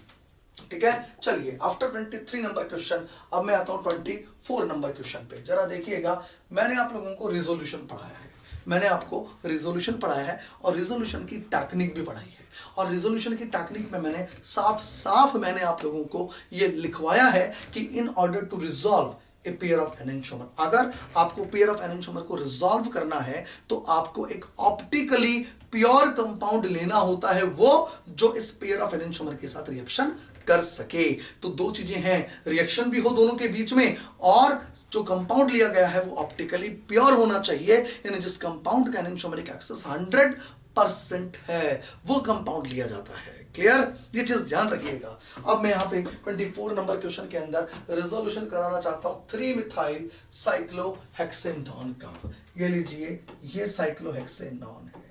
ठीक है, चलिए आफ्टर 23 नंबर क्वेश्चन अब मैं आता हूं 24 नंबर क्वेश्चन पे। जरा देखिएगा, मैंने आप लोगों को रिजोल्यूशन पढ़ाया है, मैंने आपको रिजोल्यूशन पढ़ाया है और रिजोल्यूशन की टेक्निक भी पढ़ाई है। और रिजोल्यूशन की टेक्निक में मैंने साफ साफ मैंने आप लोगों को ये लिखवाया है कि in order to resolve a pair of enantiomer, अगर आपको पेयर ऑफ एनेंटियोमर को रिजॉल्व करना है तो आपको एक ऑप्टिकली प्योर कंपाउंड लेना होता है, वो जो इस पेयर ऑफ एनेंटियोमर के साथ रिएक्शन कर सके। तो 2 चीजें हैं, रिएक्शन भी हो दोनों के बीच में, और जो कंपाउंड लिया गया है वो ऑप्टिकली प्योर होना चाहिए, यानी जिस कंपाउंड का एनेंटियोमरिक एक्सेस 100% है वो कंपाउंड लिया जाता है। क्लियर? ये चीज ध्यान रखिएगा। अब मैं यहां पे 24 नंबर क्वेश्चन के अंदर रिजोल्यूशन कराना चाहता हूं 3-मिथाइल साइक्लोहेक्सेनॉन का। ये लीजिए, ये साइक्लोहेक्सेनॉन है,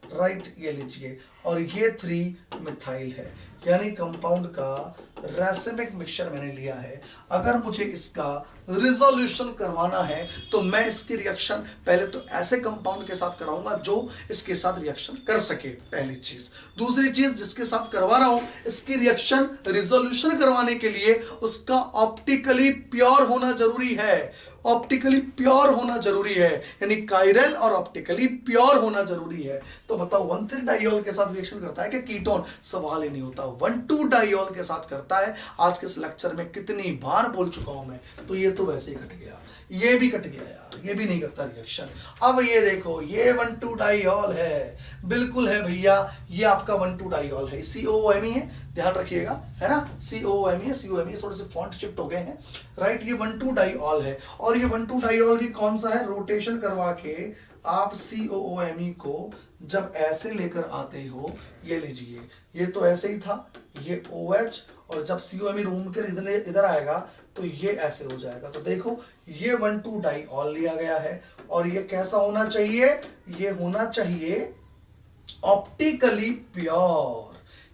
राइट, ये लीजिए, और ये 3 मिथाइल है, यानी कंपाउंड का रैसिमिक मिक्सचर मैंने लिया है। अगर मुझे इसका रिजोल्यूशन करवाना है तो मैं इसकी रिएक्शन पहले तो ऐसे कंपाउंड के साथ कराऊंगा जो इसके साथ रिएक्शन कर सके, पहली चीज। दूसरी चीज, जिसके साथ करवा रहा हूं इसकी रिएक्शन रिजोल्यूशन करवाने के लिए उसका ऑप्टिकली प्योर होना जरूरी है, ऑप्टिकली प्योर होना जरूरी है, यानी कायरल और ऑप्टिकली प्योर होना जरूरी है। तो बताओ 1,3-डाइऑल के साथ रिएक्शन करता है कि कीटोन? सवाल ही नहीं होता, 1,2-डाइऑल के साथ करता है। आज के इस लेक्चर में कितनी बार बोल चुका हूं मैं। तो ये तो वैसे ही कट गया, ये भी कट गया यार, ये भी नहीं करता रिएक्शन। अब ये देखो, ये 1,2-डाइऑल है, बिल्कुल है भैया, ये आपका 1,2-डाइऑल है, COOMe है, ध्यान रखिएगा, है ना, COOMe है, COOMe थोड़े से फॉन्ट शिफ्ट हो गए हैं, राइट। ये 1,2-डाइऑल है, और ये 1,2-डाइऑल भी कौन सा है? रोटेशन करवा के आप COOMe को जब ऐसे लेकर आते हो, ये लीजिए, ये तो ऐसे ही था, ये OH, और जब COMe रूम के इधर आएगा तो ये ऐसे हो जाएगा। तो देखो, ये 1,2-डाइऑल लिया गया है, और ये कैसा होना चाहिए? ये होना चाहिए ऑप्टिकली प्योर।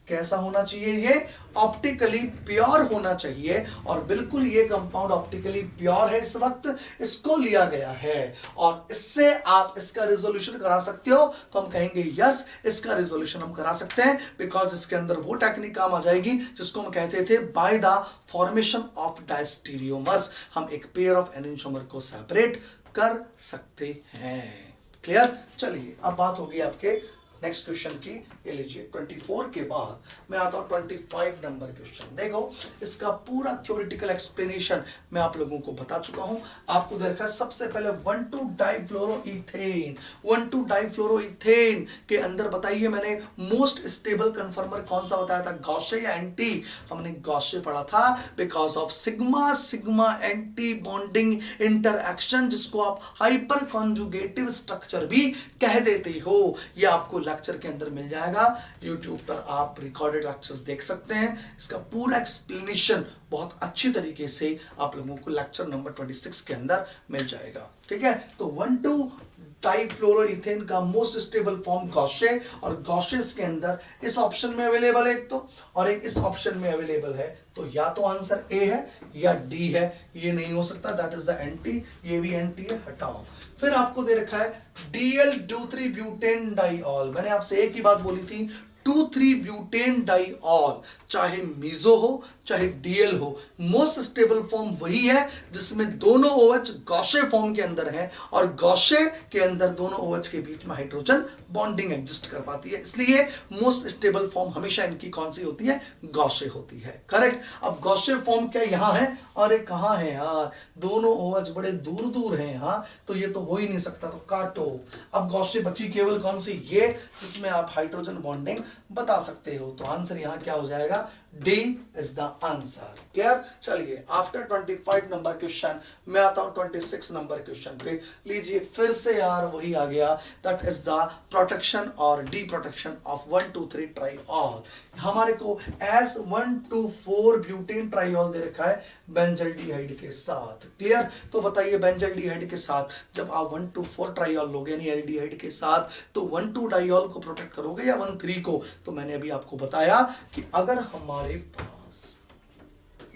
कैसा होना चाहिए? ये ऑप्टिकली प्योर होना चाहिए, और बिल्कुल ये कंपाउंड ऑप्टिकली प्योर है इस वक्त, इसको लिया गया है, और इससे आप इसका रिजोल्यूशन करा सकते हो। तो हम कहेंगे यस, इसका रिजोल्यूशन हम करा सकते हैं, बिकॉज इसके अंदर वो टेक्निक काम आ जाएगी जिसको हम कहते थे by the formation of diastereomers. हम एक पेयर ऑफ एनेंटियोमर को सेपरेट कर सकते हैं। क्लियर? चलिए, अब बात होगी आपके नेक्स्ट क्वेश्चन की। ये लीजिए, 24 के बाद मैं आता हूं 25 नंबर क्वेश्चन। देखो, इसका पूरा थ्योरेटिकल एक्सप्लेनेशन मैं आप लोगों को बता चुका हूं। आपको देखा सबसे पहले 1,2-डाइफ्लोरोइथेन, 1,2-डाइफ्लोरोइथेन के अंदर बताइए मैंने मोस्ट स्टेबल कन्फर्मर कौन सा बताया था? गॉशे या एंटी? हमने गॉशे पढ़ा था, because of sigma sigma anti bonding interaction, जिसको आप हाइपर कॉन्जुगेटिव स्ट्रक्चर भी कह देते हो। ये आपको लेक्चर के अंदर मिल जाएगा, यूट्यूब पर आप रिकॉर्डेड लेक्चर्स देख सकते हैं। इसका पूरा एक्सप्लेनेशन बहुत अच्छी तरीके से आप लोगों को लेक्चर नंबर 26 के अंदर मिल जाएगा। ठीक है, तो 1,2-डाइफ्लोरोइथेन का मोस्ट स्टेबल फॉर्म गॉशे, और गॉशेस के अंदर इस ऑप्शन में अवेलेबल है एक तो, और एक इस ऑप्शन में अवेलेबल है। तो या तो आंसर ए है या डी है, ये नहीं हो सकता, दैट इज द एंटी, ये भी एंटी है, हटाओ। फिर आपको दे रखा है DL-2,3-ब्यूटेन-डाइऑल। मैंने आपसे एक ही बात बोली थी, 2,3-ब्यूटेन-डाइऑल, चाहे मीजो हो चाहे डीएल हो, मोस्ट स्टेबल फॉर्म वही है जिसमें दोनों OH गॉशे फॉर्म के अंदर है, और गॉशे के अंदर दोनों OH के बीच में हाइड्रोजन बॉन्डिंग एग्जिस्ट कर पाती है, इसलिए मोस्ट स्टेबल फॉर्म हमेशा इनकी कौन सी होती है? गॉशे होती है। करेक्ट। अब गॉशे फॉर्म क्या यहां है? अरे कहां है यार, दोनों OH बड़े दूर दूर हैं यहां, तो ये तो हो ही नहीं सकता, तो काटो। अब गॉशे बची केवल कौन सी? ये, जिसमें आप हाइड्रोजन बॉन्डिंग बता सकते हो। तो आंसर यहां क्या हो जाएगा? D is the answer. Clear? चलिए, आफ्टर 25 नंबर क्वेश्चन मैं आता हूं 26 नंबर क्वेश्चन पे। लीजिए, फिर से यार वही आ गया, दैट इज द प्रोटेक्शन और डी प्रोटेक्शन ऑफ 1,2,3-ट्राइऑल। हमारे को एस 1,2,4 ब्यूटेन दे रखा है बेंजल्डिहाइड के साथ। क्लियर? तो बताइए, बेंजल्डिहाइड के साथ जब आप 1,2,4-ट्राइऑल लोगे यानी एल्डिहाइड के साथ, तो 1,2-डाइऑल को प्रोटेक्ट करोगे या 1,3 को? तो मैंने अभी आपको बताया कि अगर हमारे पास,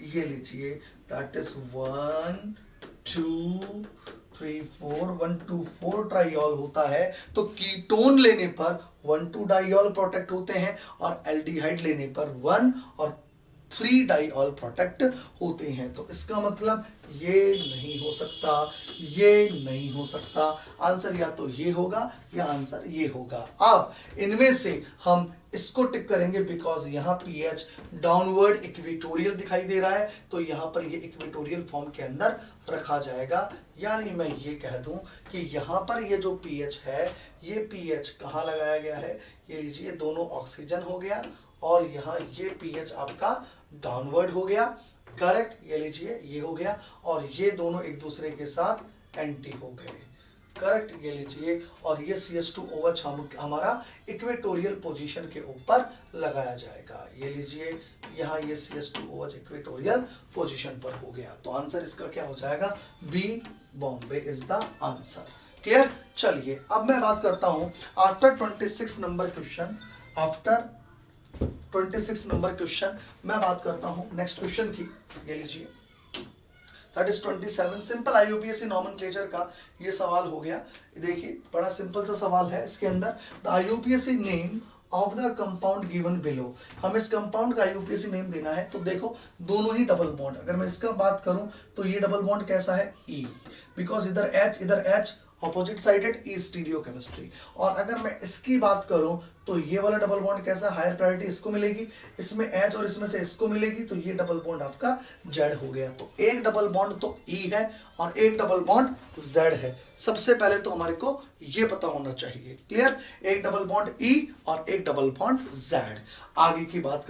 ये लीजिए, दैट इज 1,2,3,4 ट्राइऑल होता है, तो कीटोन लेने पर 1,2-डाइऑल प्रोटेक्ट होते हैं, और एल्डिहाइड लेने पर 1 और 3-डाइऑल प्रोटेक्ट होते हैं। तो इसका मतलब ये नहीं हो सकता, ये नहीं हो सकता। आंसर या तो ये होगा या आंसर ये होगा। अब इनमें से हम इसको टिक करेंगे, बिकॉज यहाँ pH डाउनवर्ड इक्वेटोरियल दिखाई दे रहा है, तो यहाँ पर ये इक्वेटोरियल फॉर्म के अंदर रखा जाएगा। यानी मैं ये कह दूं कि यहाँ पर ये जो pH है, ये pH कहाँ लगाया गया है? ये लीजिए, दोनों ऑक्सीजन हो गया, और यहाँ ये pH आपका डाउनवर्ड हो गया। करेक्ट? ये लीजिए, ये हो गया, और ये दोनों एक दूसरे के साथ एंटी हो गए। करेक्ट? ये लीजिए, और ये CH2OH हमारा इक्वेटोरियल पोजीशन के ऊपर लगाया जाएगा। ये लीजिए, यहाँ ये CH2OH इक्वेटोरियल पोजीशन पर हो गया। तो आंसर इसका क्या हो जाएगा? B, Bombay is the answer. Clear. चलिए अब मैं बात करता हूं after 26 number question, after 26 number question मैं बात करता हूं नेक्स्ट क्वेश्चन की। ये लीजिए, that is 27 simple IUPAC nomenclature का ये सवाल हो गया। देखिए बड़ा सिंपल सा सवाल है, इसके अंदर the आईयूपीएससी name of the compound given below. हमें इस कंपाउंड का आईयूपीएससी नेम देना है। तो देखो दोनों ही डबल बॉन्ड, अगर मैं इसका बात करूं तो ये डबल बॉन्ड कैसा है, ई, बिकॉज इधर एच ऑपोजिट साइडेड ई स्टीरियो केमिस्ट्री। और अगर मैं इसकी बात करूं तो ये वाला डबल बॉन्ड कैसा, हायर प्रायोरिटी इसको मिलेगी, इसमें एच और इसमें से इसको मिलेगी, तो ये डबल बॉन्ड आपका जेड हो गया। तो एक डबल बॉन्ड तो ई है और एक डबल बॉन्ड जेड है। सबसे पहले तो हमारे को ये पता होना चाहिए, क्लियर, एक डबल बॉन्ड ई और एक डबल बॉन्ड जेड। आगे की बात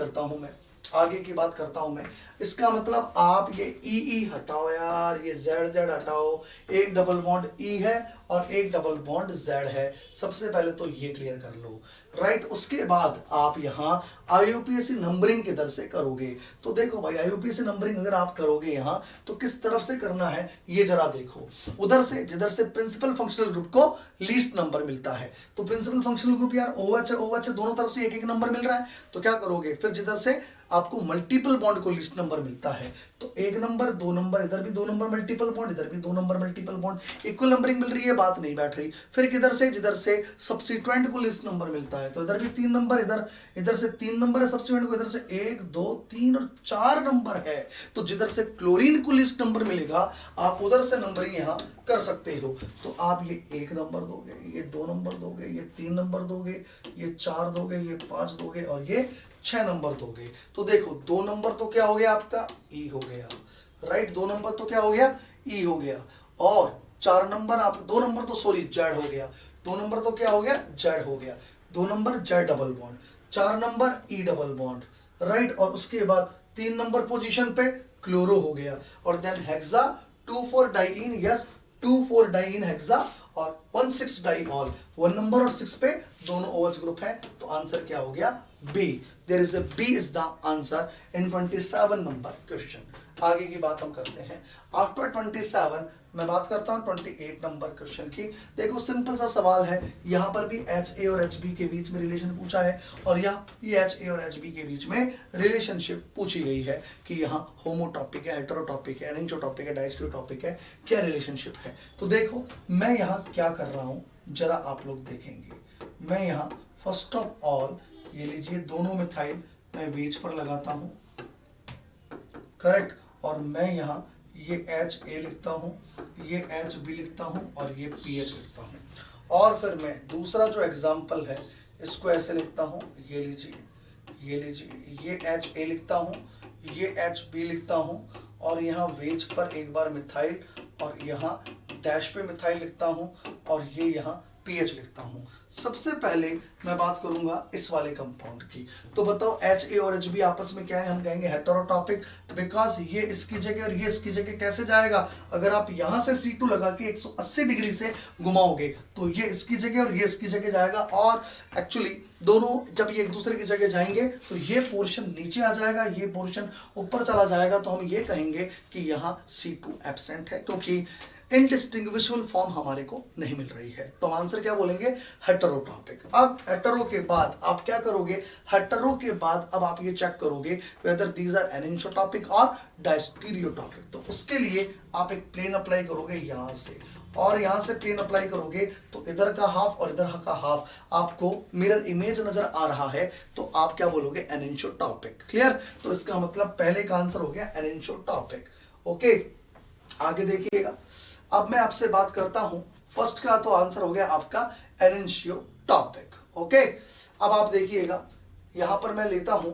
करता हूं मैं, इसका मतलब आप ये ई हटाओ यार, ये जेड हटाओ, एक डबल बॉन्ड ई है और एक डबल बॉन्ड जेड है। सबसे पहले तो ये क्लियर कर लो, राइट। उसके बाद आप यहाँ आईयूपीएससी नंबरिंग किधर से करोगे। तो देखो भाई आईयूपीएससी नंबरिंग अगर आप करोगे यहाँ तो किस तरफ से करना है ये जरा देखो, उधर से जिधर से प्रिंसिपल फंक्शनल ग्रुप को लीस्ट नंबर मिलता है। तो प्रिंसिपल फंक्शनल ग्रुप यार OH है, दोनों तरफ से एक एक नंबर मिल रहा है, तो क्या करोगे फिर जिधर से आपको मल्टीपल बॉन्ड को लीस्ट नंबर मिलता है, तो एक नंबर, दो नंबर, इधर भी दो नंबर मल्टीपल बॉन्ड, इधर भी दो नंबर मल्टीपल बॉन्ड, इक्वल नंबरिंग मिल रही है, बात नहीं बैठ रही। फिर किधर से, जिधर से सब्सिट्यूएंट को लीस्ट नंबर मिलता है, तो इधर भी तीन नंबर, इधर से तीन नंबर है सब्सिट्यूएंट को, इधर से 1 2 3 और 4 नंबर है। तो जिधर से क्लोरीन को लीस्ट नंबर मिलेगा आप उधर से नंबरिंग यहाँ कर सकते हो। तो आप ये 1 नंबर दोगे, ये 2 नंबर दोगे, ये 3 नंबर दोगे, ये 4 दोगे, ये 5 दोगे और ये 6 नंबर दोगे। तो देखो 2 नंबर तो क्या हो गया आपका, ई हो गया, राइट। 2 नंबर तो क्या हो गया, ई हो गया। और 4 नंबर आप, 2 नंबर तो सॉरी जेड हो गया, 2 नंबर तो क्या हो गया, जेड हो गया। 2 number Z double bond, 4 number E double bond, right. और उसके बाद 3 नंबर पोजीशन पे क्लोरो हो गया, और then hexa 2,4 diene, yes 2,4 diene hexa और 1,6 डाइऑल। 1 नंबर और 6 पे दोनों OH ग्रुप है, तो आंसर क्या हो गया, B. There is a B is the answer in 27 number question. आगे की बात हम करते हैं आफ्टर 27 मैं बात करता हूं 28 नंबर क्वेश्चन की। देखो सिंपल सा सवाल है, यहाँ पर भी HA और HB के बीच में रिलेशन पूछा है, और यहाँ ये HA और HB के बीच में रिलेशनशिप पूछी गई है कि यहाँ होमोटॉपिक है, हेटेरोटॉपिक है, एनिसोटॉपिक है, डायस्टियोटॉपिक है, क्या रिलेशनशिप है। तो देखो मैं यहाँ क्या कर रहा हूँ जरा आप लोग देखेंगे। मैं यहाँ फर्स्ट ऑफ ऑल ये लीजिए दोनों मिथाइल मैं वेज पर लगाता हूँ, करेक्ट। और मैं यहाँ ये HA लिखता हूँ, ये HB लिखता हूँ और ये PH लिखता हूँ। और फिर मैं दूसरा जो एग्जाम्पल है इसको ऐसे लिखता हूँ, ये लीजिए ये HA लिखता हूँ, ये HB लिखता हूँ, और यहाँ वेज पर एक बार मिथाइल और यहाँ डैश पे मिथाइल लिखता हूँ, और ये यहाँ पीएच लिखता हूँ। सबसे पहले मैं बात करूंगा इस वाले कंपाउंड की। तो बताओ HA और HB आपस में क्या है, हम कहेंगे हेटेरोटॉपिक, बिकॉज ये इसकी जगह और ये इसकी जगह कैसे जाएगा, अगर आप यहाँ से C2 लगा के 180 डिग्री से घुमाओगे तो ये इसकी जगह और ये इसकी जगह जाएगा, और एक्चुअली दोनों जब ये एक दूसरे की जगह जाएंगे तो ये पोर्शन नीचे आ जाएगा, ये पोर्शन ऊपर चला जाएगा, तो हम ये कहेंगे कि यहाँ C2 एब्सेंट है, क्योंकि इनडिस्टिंग्विशेबल फॉर्म हमारे को नहीं मिल रही है। तो आंसर क्या बोलेंगे, हेटेरोटॉपिक। अब हेटेरो के बाद आप क्या करोगे, हेटेरो के बाद अब आप ये चेक करोगे वेदर दीज आर एनिसोटॉपिक और डायस्टीरियोटॉपिक। तो उसके लिए आप एक प्लेन अप्लाई करोगे यहाँ से, और यहाँ से प्लेन अप्लाई करोगे तो इधर का हाफ और इधर का हाफ आपको मिरर इमेज नजर आ रहा है, तो आप क्या बोलोगे, एनिसोटॉपिक। क्लियर। तो इसका मतलब पहले का आंसर हो गया एनिसोटॉपिक। ओके आगे देखिएगा, अब मैं आपसे बात करता हूं फर्स्ट का, तो आंसर हो गया आपका एनिसोटॉपिक। ओके अब आप देखिएगा यहां पर मैं लेता हूं,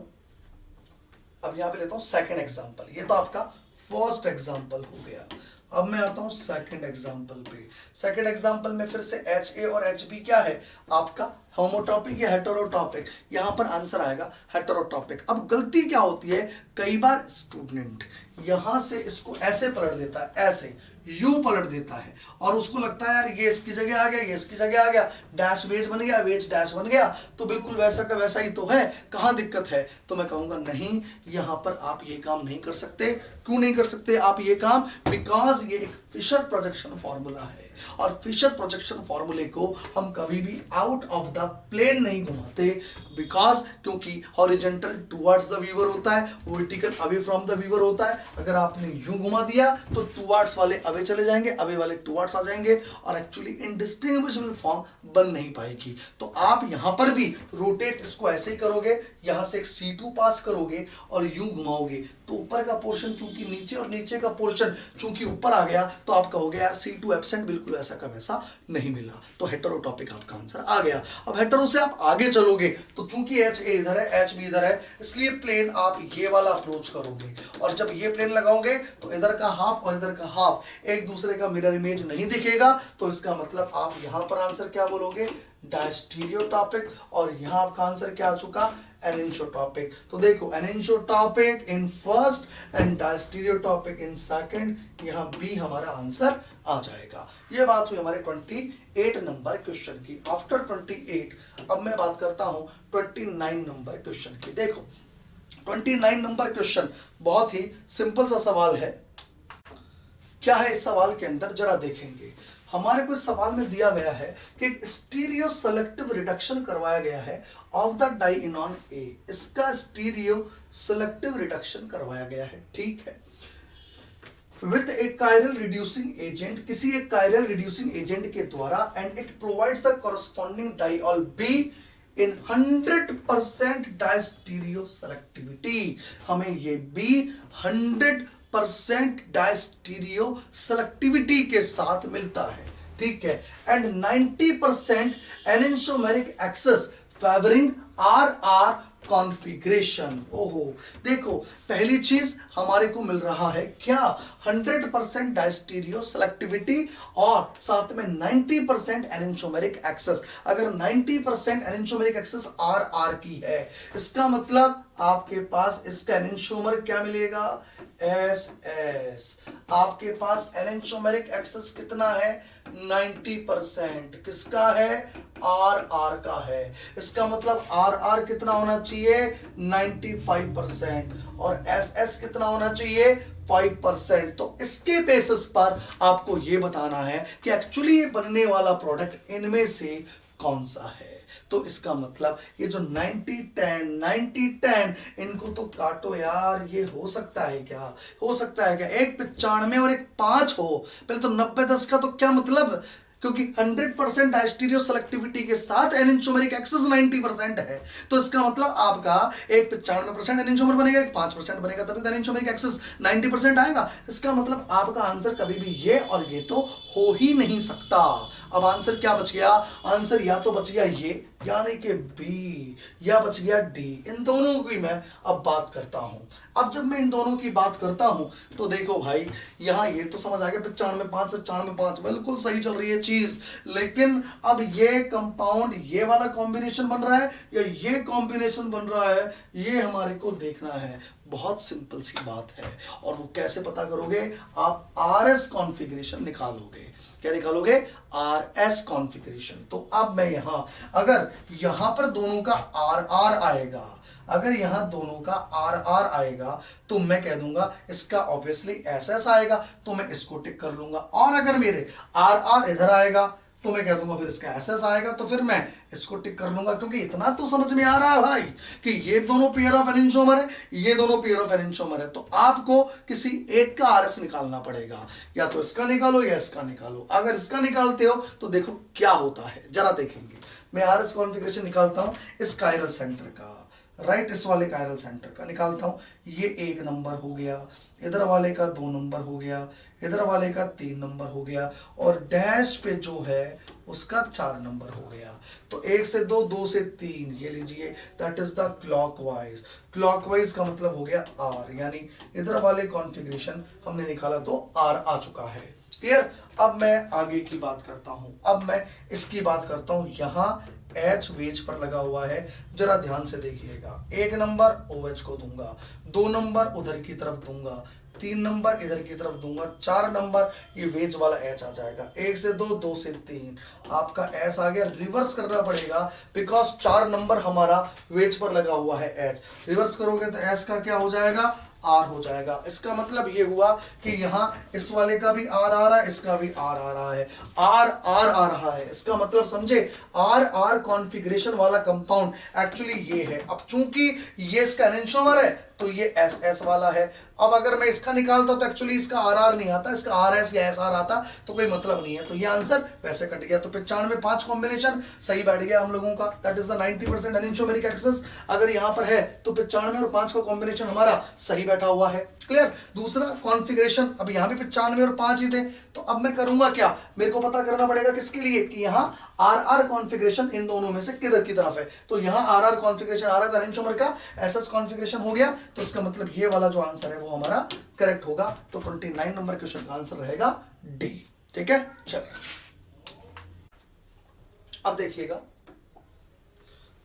अब यहां पे लेता हूं सेकंड एग्जांपल। ये तो आपका फर्स्ट एग्जांपल हो गया। अब मैं आता हूं सेकंड एग्जांपल पे। सेकंड एग्जांपल में फिर से HA और HB क्या है आपका, होमोटॉपिक या हेटेरोटॉपिक। यहां पर आंसर आएगा हेटेरोटॉपिक। अब गलती क्या होती है, कई बार स्टूडेंट यहां से इसको ऐसे पलट देता है, ऐसे यू पलट देता है, और उसको लगता है यार ये इसकी जगह आ गया, ये इसकी जगह आ गया, डैश वेज बन गया, वेज डैश बन गया, तो बिल्कुल वैसा का वैसा ही तो है, कहां दिक्कत है। तो मैं कहूंगा नहीं, यहां पर आप ये काम नहीं कर सकते, क्यों नहीं कर सकते आप ये काम? बिकॉज ये एक फिशर प्रोजेक्शन फॉर्मूला है और फिशर प्रोजेक्शन फॉर्मूले को हम कभी भी आउट ऑफ द प्लेन नहीं घुमाते, बिकॉज क्योंकि हॉरिजॉन्टल टुवर्ड्स द व्यूअर होता है, vertical away from the viewer होता है। अगर आपने यूं घुमा दिया तो टुवर्ड्स वाले अवे चले जाएंगे, अवे वाले टुवर्ड्स आ जाएंगे और एक्चुअली इनडिस्टिंग्विशेबल फॉर्म बन नहीं पाएगी। तो आप यहां पर भी रोटेट इसको ऐसे ही करोगे, यहां से एक C2 पास करोगे और यूं घुमाओगे तो ऊपर का पोर्शन चूंकि नीचे और नीचे का पोर्शन चूंकि ऊपर आ गया तो आप कहोगे यार C2 एब्सेंट, बिल्कुल ऐसा का वैसा नहीं मिला। तो हेटेरोटॉपिक आपका आंसर आ गया। अब हेटेरो से आप आगे चलोगे तो चूंकि HA इधर है, HB इधर है, इसलिए प्लेन आप ये वाला अप्रोच करोगे और जब ये प्लेन लगाओगे तो इधर का हाफ और इधर का हाफ एक दूसरे का मिरर इमेज नहीं दिखेगा। तो इसका मतलब आप यहां पर आंसर क्या बोलोगे? डायस्टीरियोटॉपिक। और यहां आपका आंसर क्या आ चुका? एनिसोटॉपिक। तो देखो anisotopic in first and diastereotopic in second, यहां बी हमारा आंसर आ जाएगा। ये बात हुई हमारे 28 नंबर क्वेश्चन की। आफ्टर 28 अब मैं बात करता हूं 29 नंबर क्वेश्चन की। देखो 29 नंबर क्वेश्चन बहुत ही सिंपल सा सवाल है। क्या है इस सवाल के अंदर जरा देखेंगे। हमारे को इस सवाल में दिया गया है कि एक स्टीरियो सेलेक्टिव रिडक्शन करवाया गया है ऑफ द डाइइनॉन ए। इसका स्टीरियो सेलेक्टिव रिडक्शन करवाया गया है, ठीक है, with A chiral reducing agent, किसी एक कायरल रिड्यूसिंग एजेंट के द्वारा, and it provides the corresponding diol be in 100% diastereo selectivity. हमें ये बी 100% डायस्टीरियो सेलेक्टिविटी के साथ मिलता है, ठीक है, and 90% enantiomeric excess favouring RR configuration. ओहो, देखो पहली चीज हमारे को मिल रहा है क्या? 100% डायस्टीरियो सेलेक्टिविटी और साथ में 90% एनेंसोमेरिक एक्सेस। अगर 90% एनेंसोमेरिक एक्सेस RR की है, इसका मतलब आपके पास इसका एनेंसोमर क्या मिलेगा? SS। आपके पास एनेंसोमेरिक एक्सेस कितना है? 90%। किसका है? RR का है। इसका मतलब RR कितना होना चाहिए? 95%। और SS कितना होना चाहिए? 5%। तो इसके बेसिस पर आपको यह बताना है कि एक्चुअली ये बनने वाला प्रोडक्ट इनमें से कौन सा है। तो इसका मतलब ये जो 90-10 इनको तो काटो यार। ये हो सकता है क्या? हो सकता है क्या एक 95 और एक 5 हो? पहले तो 90-10 का तो क्या मतलब, क्योंकि 100% डायस्टीरियो सेलेक्टिविटी के साथ एनेंसोमेरिक एक्सेस 90% है। तो इसका मतलब आपका एक 95% एनेंसोमर बनेगा, एक 5% बनेगा, तभी तो एनेंसोमेरिक एक्सेस 90% आएगा। इसका मतलब आपका आंसर कभी भी ये और ये तो हो ही नहीं सकता। अब आंसर क्या बच गया? आंसर या तो बच गया ये, यानी कि बी, या बच गया डी। इन दोनों की मैं अब बात करता हूं। अब जब मैं इन दोनों की बात करता हूं तो देखो भाई, यहां ये तो समझ आ गया 95-5 बिल्कुल सही चल रही है चीज। लेकिन अब ये कंपाउंड ये वाला कॉम्बिनेशन बन रहा है या ये कॉम्बिनेशन बन रहा है, ये हमारे को देखना है। बहुत सिंपल सी बात है। और वो कैसे पता करोगे? आप RS कॉन्फ़िगरेशन निकालोगे। क्या निकालोगे? RS configuration. तो अब मैं यहां, अगर यहां पर दोनों का RR आएगा, अगर यहां दोनों का RR आएगा तो मैं कह दूंगा इसका ऑब्वियसली SS आएगा, तो मैं इसको टिक कर लूंगा। और अगर मेरे RR इधर आएगा तो मैं कह दूंगा फिर इसका SS आएगा, तो फिर मैं इसको टिक कर लूंगा। क्योंकि इतना तो समझ में आ रहा है भाई कि ये दोनों पेयर ऑफ एनेंसोमर है, ये दोनों पेयर ऑफ एनेंसोमर है। तो आपको किसी एक का RS निकालना पड़ेगा, या तो इसका निकालो या इसका निकालो। अगर इसका निकालते हो तो देखो क्या होता है, जरा देखेंगे। मैं RS कॉन्फ़िगरेशन निकालता हूं इस कायरल सेंटर का, राइट, इस वाले कायरल सेंटर का निकालता हूं। ये 1 नंबर हो गया, इधर वाले का 2 नंबर हो गया, इधर वाले का 3 नंबर हो गया, और डैश पे जो है उसका 4 नंबर हो गया। तो 1 से 2, 2 से 3, ये लीजिए, that is the clockwise. Clockwise का मतलब हो गया R, यानी इधर वाले कॉन्फ़िगरेशन हमने निकाला तो R आ चुका है। क्लियर? अब मैं आगे की बात करता हूं। अब मैं इसकी बात करता हूं। यहां H वेज पर लगा हुआ है, जरा ध्यान से देखिएगा। 1 नंबर OH को दूंगा, 2 नंबर उधर की तरफ दूंगा, 3 नंबर इधर की तरफ दूंगा, 4 नंबर ये वेज वाला H आ जाएगा। 1 से 2, 2 से 3, आपका S आ गया। रिवर्स करना पड़ेगा बिकॉज 4 नंबर हमारा वेज पर लगा हुआ है H। रिवर्स करोगे तो S का क्या हो जाएगा? R हो जाएगा। इसका मतलब ये हुआ कि यहाँ इस वाले का भी R आ रहा है, इसका भी R आ रहा है, R आ रहा है। इसका मतलब समझे, R कॉन्फ़िगरेशन वाला कंपाउंड एक्चुअली ये है। अब चूंकि ये इसका एनेंटियोमर है तो ये SS वाला है। अब अगर मैं इसका निकालता तो एक्चुअली इसका RR नहीं आता, इसका RS या SR आता, तो कोई मतलब नहीं है। तो ये आंसर वैसे कट गया। तो 95 में 5 कॉम्बिनेशन सही बैठ गया हम लोगों का, दैट इज द 90% एनेंटियोमेरिक एक्सेस। अगर यहाँ पर है तो 95 और 5 का कॉम्बिनेशन हमारा सही बैठा हुआ है। क्लियर। दूसरा कॉन्फ़िगरेशन, अब यहाँ भी 95 और 5 ही थे, तो अब मैं करूंगा क्या, मेरे को पता करना पड़ेगा किसके लिए, कि यहाँ RR कॉन्फ़िगरेशन इन दोनों में से किधर की तरफ है। तो यहाँ RR कॉन्फ़िगरेशन आ रहा है एनेंटियोमर का, SS कॉन्फ़िगरेशन हो गया, तो इसका मतलब ये वाला जो आंसर है वो हमारा करेक्ट होगा। तो 29 नंबर क्वेश्चन का आंसर रहेगा डी। ठीक है, चलिए अब देखिएगा,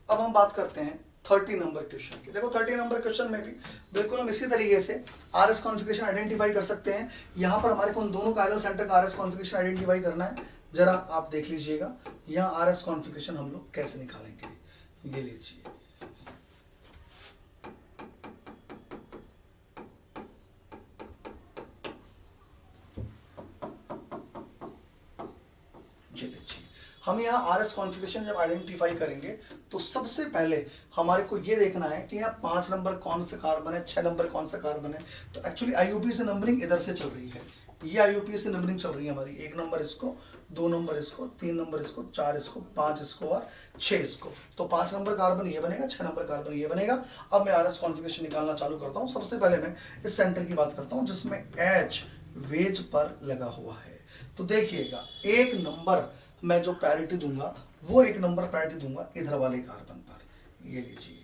अब हम बात करते हैं 30 नंबर क्वेश्चन की। देखो 30 नंबर क्वेश्चन में भी बिल्कुल हम इसी तरीके से RS कॉन्फ़िगरेशन आइडेंटिफाई कर सकते हैं। यहाँ पर हमारे को उन दोनों कायरल सेंटर का RS कॉन्फ़िगरेशन आइडेंटिफाई करना है। जरा आप देख लीजिएगा यहाँ RS कॉन्फ़िगरेशन हम लोग कैसे निकालेंगे। ये लीजिए, हम यहाँ RS कॉन्फ़िगरेशन जब आइडेंटिफाई करेंगे तो सबसे पहले हमारे को ये देखना है कि यहाँ 5 नंबर कौन सा कार्बन है, 6 नंबर कौन सा कार्बन है। तो एक्चुअली IUP से नंबरिंग इधर से चल रही है, ये IUP से नंबरिंग चल रही है हमारी। 1 नंबर इसको, 2 नंबर इसको, 3 नंबर इसको, 4 इसको, 5 इसको और 6 इसको। तो 5 नंबर कार्बन ये बनेगा, 6 नंबर कार्बन ये बनेगा। अब मैं RS कॉन्फ़िगरेशन निकालना चालू करता हूँ। सबसे पहले मैं इस सेंटर की बात करता हूँ जिसमें H वेज पर लगा हुआ है। तो देखिएगा 1 नंबर मैं जो प्रायोरिटी दूंगा वो 1 नंबर प्रायोरिटी दूंगा इधर वाले कार्बन पर, ये लीजिए।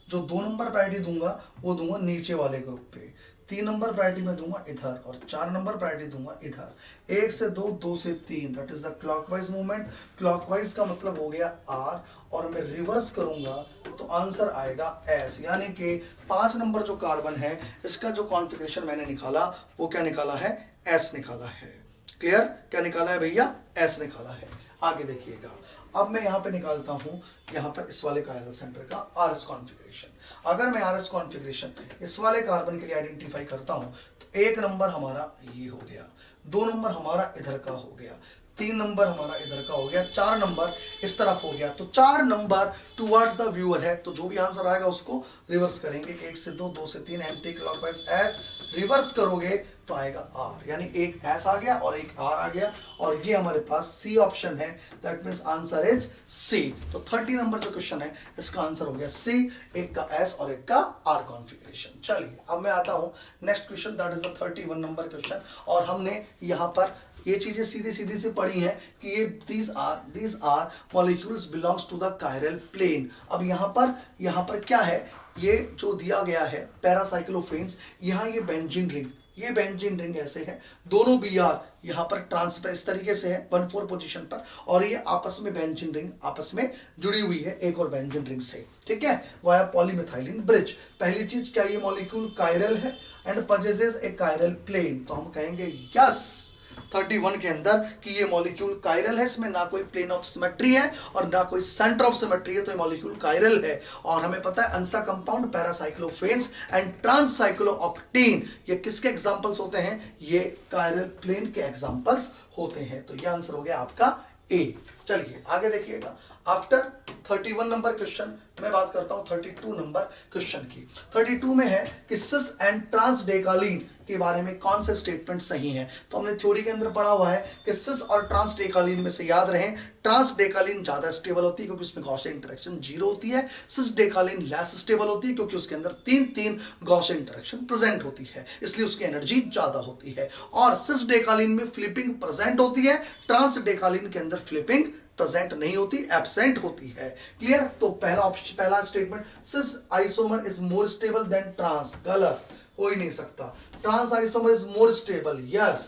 जो 2 नंबर प्रायोरिटी दूंगा वो दूंगा नीचे वाले ग्रुप पे, 3 नंबर प्रायोरिटी में दूंगा इधर, और 4 नंबर प्रायोरिटी दूंगा इधर। 1 से 2, 2 से 3, that is the clockwise movement. Clockwise का मतलब हो गया R, और मैं रिवर्स करूंगा तो आंसर आएगा S। यानी कि 5 नंबर जो कार्बन है इसका जो कॉन्फ़िगरेशन मैंने निकाला वो क्या निकाला है, S निकाला है। क्लियर, क्या निकाला है भैया, S निकाला है। आगे देखिएगा, अब मैं यहाँ पे निकालता हूँ यहाँ पर इस वाले कायरल सेंटर का RS कॉन्फ़िगरेशन। अगर मैं RS कॉन्फ़िगरेशन इस वाले कार्बन के लिए आइडेंटिफाई करता हूँ तो 1 नंबर हमारा ये हो गया, 2 नंबर हमारा इधर का हो गया, 3 नंबर हमारा इधर का हो गया, 4 नंबर इस तरफ हो गया। तो 4 नंबर टुवर्ड्स द व्यूअर है, तो जो भी आंसर आएगा उसको रिवर्स करेंगे। 1 से 2, 2 से 3, एंटी क्लॉकवाइज S, रिवर्स करोगे तो आएगा R, यानी एक S आ गया और एक R आ गया, और ये हमारे पास C ऑप्शन है, that means answer is C। तो 30 नंबर जो क्वेश्चन है इसका आंसर हो गया C, एक का S और एक का R कॉन्फ़िगरेशन। चलिए अब मैं आता हूँ next question, that is the 31 number question. और हमने यहाँ पर ये चीजें सीधी सीधी से पढ़ी हैं कि ये these are molecules belongs to the chiral plane। अब यहाँ पर क्या है, ये जो दिया गया है पैरासाइक्लोफेन्स, यहाँ ये बेंजीन रिंग, ये बेंजीन रिंग ऐसे है, दोनों Br यहाँ पर ट्रांसफर इस तरीके से है 1,4 पोजीशन पर, और ये आपस में बेंजीन रिंग आपस में जुड़ी हुई है एक और बेंजीन रिंग से। ठीक है, वाया पॉलीमिथाइलिन ब्रिज। पहली चीज, क्या ये मॉलिक्यूल कायरल है and possesses a chiral plane, तो हम कहेंगे यस 31 के अंदर कि ये मॉलिक्यूल कायरल है, इसमें ना कोई प्लेन ऑफ सिमेट्री है और ना कोई सेंटर ऑफ सिमेट्री है, तो ये मॉलिक्यूल कायरल है। और हमें पता है अंसा कंपाउंड पैरासाइक्लोफेन्स एंड ट्रांससाइक्लोऑक्टेन ये किसके एग्जांपल्स होते हैं, ये कायरल प्लेन के एग्जांपल्स होते हैं। तो ये आंसर हो गया आपका A। चलिए आगे देखिएगा, आफ्टर 31 नंबर क्वेश्चन मैं बात करता हूं 32 नंबर क्वेश्चन की। 32 में है कि सिस एंड ट्रांसडेकालीन के बारे में कौन से स्टेटमेंट सही हैं। तो हमने थ्योरी के अंदर पढ़ा हुआ है कि सिस और ट्रांसडेकालीन में से याद रहे, ट्रांसडेकालीन ज्यादा स्टेबल होती है क्योंकि उसमें गॉसियन इंटरेक्शन 0 होती है, सिसडेकालीन लेस स्टेबल होती है क्योंकि उसके अंदर 3 गॉसियन इंटरेक्शन प्रेजेंट होती है, इसलिए उसकी एनर्जी ज्यादा होती है। और सिसडेकालीन में फ्लिपिंग प्रेजेंट होती है, ट्रांसडेकालीन के अंदर फ्लिपिंग प्रेजेंट नहीं होती, एब्सेंट होती है। क्लियर। तो पहला statement, cis isomer is more stable than trans, गलत, हो ही नहीं सकता। Trans isomer is more stable, yes.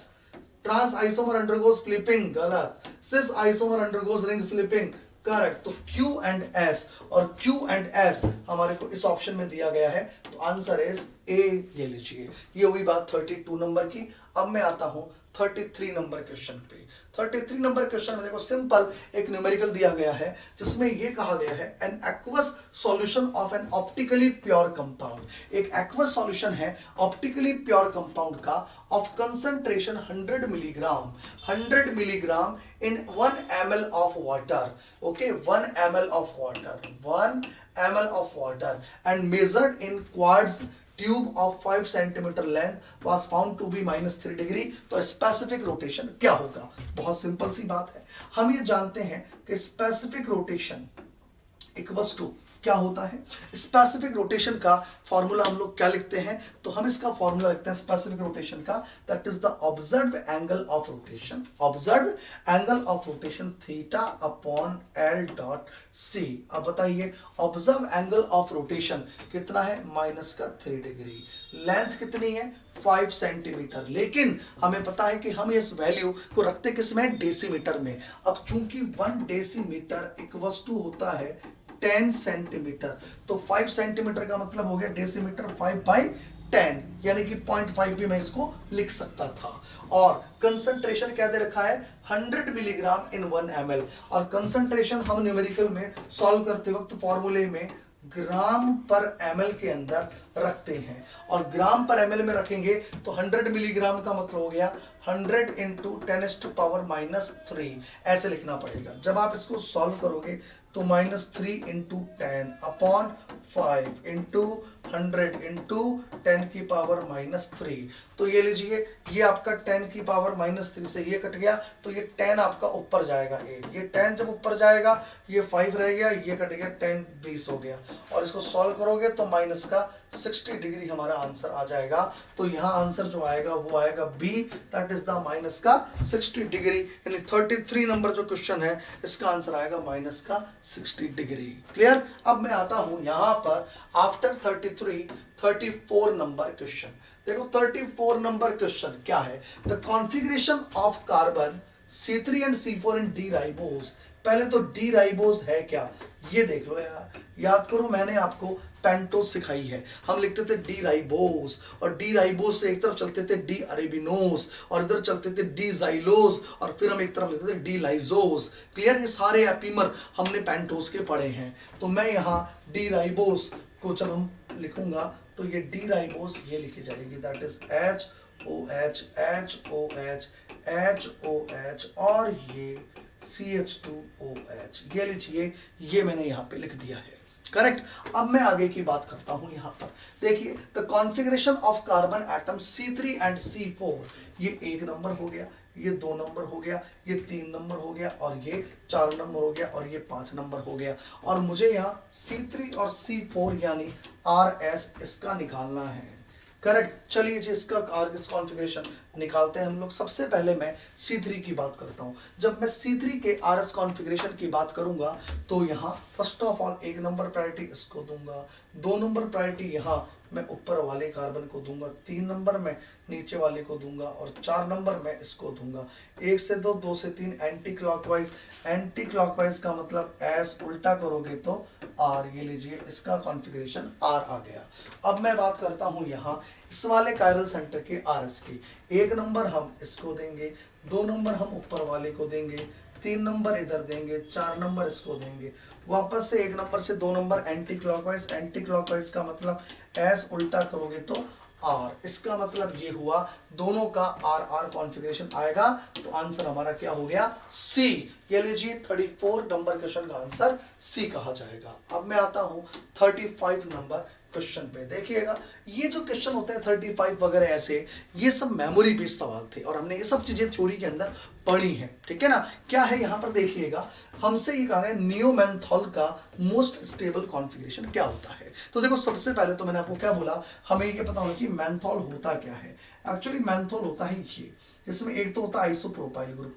Trans isomer undergoes flipping, गलत। Cis isomer undergoes ring flipping, correct. तो Q एंड S, और Q एंड S हमारे को इस ऑप्शन में दिया गया है, तो आंसर इज A। ये लीजिए, ये हुई बात 32 नंबर की। अब मैं आता हूं 33 नंबर क्वेश्चन पे। 33 नंबर क्वेश्चन में देखो सिंपल एक न्यूमेरिकल दिया गया है जिसमें ये कहा गया है an aqueous solution of an optically pure compound. एक एक्वस सॉल्यूशन है ऑप्टिकली प्योर कंपाउंड का of concentration 100 milligram in 1 ml of water. Okay, 1 ml of water, 1 ml of water and measured in quartz tube of 5 centimetre length was found to be -3 degree. तो specific rotation क्या होगा? बहुत simple सी बात है, हम ये जानते हैं कि स्पेसिफिक रोटेशन इक्वल्स टू क्या होता है। स्पेसिफिक रोटेशन का फॉर्मूला हम लोग क्या लिखते हैं? तो हम इसका फॉर्मूला लिखते हैं स्पेसिफिक रोटेशन का, that is the observe angle of rotation, observe angle of rotation theta upon L dot C. अब बताइए ऑब्जर्व एंगल ऑफ रोटेशन कितना है? -3 डिग्री। लेंथ कितनी है? 5 सेंटीमीटर। लेकिन हमें पता है कि हम इस वैल्यू को रखते किस में? डेसीमीटर में। अब चूंकि 1 डेसीमीटर इक्वल्स टू होता है 10 सेंटीमीटर, तो 5 सेंटीमीटर का मतलब हो गया डेसीमीटर 5/10, यानी कि 0.5 भी मैं इसको लिख सकता था। और कंसंट्रेशन क्या दे रखा है? 100 मिलीग्राम इन 1 ml। और कंसंट्रेशन हम न्यूमेरिकल में सॉल्व करते वक्त फॉर्मूले में ग्राम पर ml के अंदर रखते हैं, और ग्राम पर ml में रखेंगे तो 100 मिलीग्राम का मतलब हो गया 100 इंटू 10⁻³ ऐसे लिखना पड़ेगा। जब आप इसको सॉल्व करोगे तो -3 इंटू 10 अपॉन 5 इंटू 100 इंटू 10⁻³ तो ये लीजिए, ये आपका 10⁻³ से ये कट गया तो ये 10 आपका ऊपर जाएगा 8, ये 10 जब ऊपर जाएगा ये 5 रह गया, ये कट गया 10 20 हो गया, और इसको सॉल्व करोगे तो माइनस का 60 डिग्री हमारा आंसर आ जाएगा। तो यहाँ आंसर जो आएगा वो आएगा B, that is the minus का 60 डिग्री। यानी 33 नंबर जो क्वेश्चन है इसका आंसर आएगा माइनस का 60 डिग्री। क्लियर? अब मैं आता हूं यहां पर आफ्टर 34 नंबर क्वेश्चन। देखो 34 नंबर क्वेश्चन क्या है? The configuration of carbon C3 and C4 in D ribose. पहले तो डी राइबोस है क्या ये देख लो यार, याद करो मैंने आपको पेंटोस सिखाई है, हम लिखते थे डी राइबोस, और डी राइबोस से एक तरफ चलते थे डी अरेबिनोस, और इधर चलते थे डी जाइलोस, और फिर हम एक तरफ लिखते थे डी लाइजोस। क्लियर? ये सारे एपीमर हमने पेंटोस के पढ़े हैं। तो मैं यहाँ डी राइबोस को जब हम लिखूंगा तो ये डी राइबोस ये लिखी जाएगी, that is HOH HOH HOH और ये CH2OH। ये लीजिए, ये मैंने यहाँ पे लिख दिया है। करेक्ट? अब मैं आगे की बात करता हूं। यहां पर देखिए the configuration of carbon atom C3 and C4, ये 1 नंबर हो गया, ये 2 नंबर हो गया, ये 3 नंबर हो गया, और ये 4 नंबर हो गया, और ये 5 नंबर हो गया। और मुझे यहाँ C3 और C4 यानी RS इसका निकालना है। करेक्ट? चलिए जी इसका कॉन्फ़िगरेशन निकालते हैं हम लोग। सबसे पहले मैं C3 की बात करता हूं। जब मैं C3 के RS कॉन्फ़िगरेशन की बात करूंगा तो यहाँ first of all 1 number priority इसको दूंगा, 2 नंबर प्रायोरिटी यहाँ मैं ऊपर वाले कार्बन को दूंगा, 3 नंबर मैं नीचे वाले को दूंगा, और 4 नंबर मैं इसको दूंगा। 1 से 2, 2 से 3 एंटी क्लॉकवाइज। एंटी क्लॉकवाइज का मतलब एस उल्टा करोगे तो आर। ये लीजिए इसका कॉन्फ़िगरेशन आर आ गया। अब मैं बात करता हूँ यहाँ इस वाले कायरल सेंटर के RS की। 1 नंबर हम इसको देंगे, 2 नंबर हम ऊपर वाले को देंगे, 3 नंबर इधर देंगे, 4 नंबर इसको देंगे। वापस से 1 नंबर से 2 number anti clockwise. Anti clockwise का मतलब एस उल्टा करोगे तो आर। इसका मतलब ये हुआ दोनों का आर आर कॉन्फ़िगरेशन आएगा। तो आंसर हमारा क्या हो गया? सी। ये लीजिए 34 नंबर क्वेश्चन का आंसर सी कहा जाएगा। अब मैं आता हूं 35 नंबर क्वेश्चन पे। देखिएगा ये जो क्वेश्चन होते हैं 35 वगैरह ऐसे, ये सब मेमोरी बेस्ड सवाल थे और हमने ये सब चीजें थ्योरी के अंदर पढ़ी हैं। ठीक है ना? क्या है यहाँ पर देखिएगा, हमसे ये कहा है नियोमेंथॉल का मोस्ट स्टेबल कॉन्फ़िगरेशन क्या होता है। तो देखो सबसे पहले तो मैंने आपको क्या बोला, हमें ये पता होना चाहिए मेंथॉल होता क्या है। एक्चुअली मेंथॉल होता है ये, इसमें एक तो होता है आइसोप्रोपाइल ग्रुप,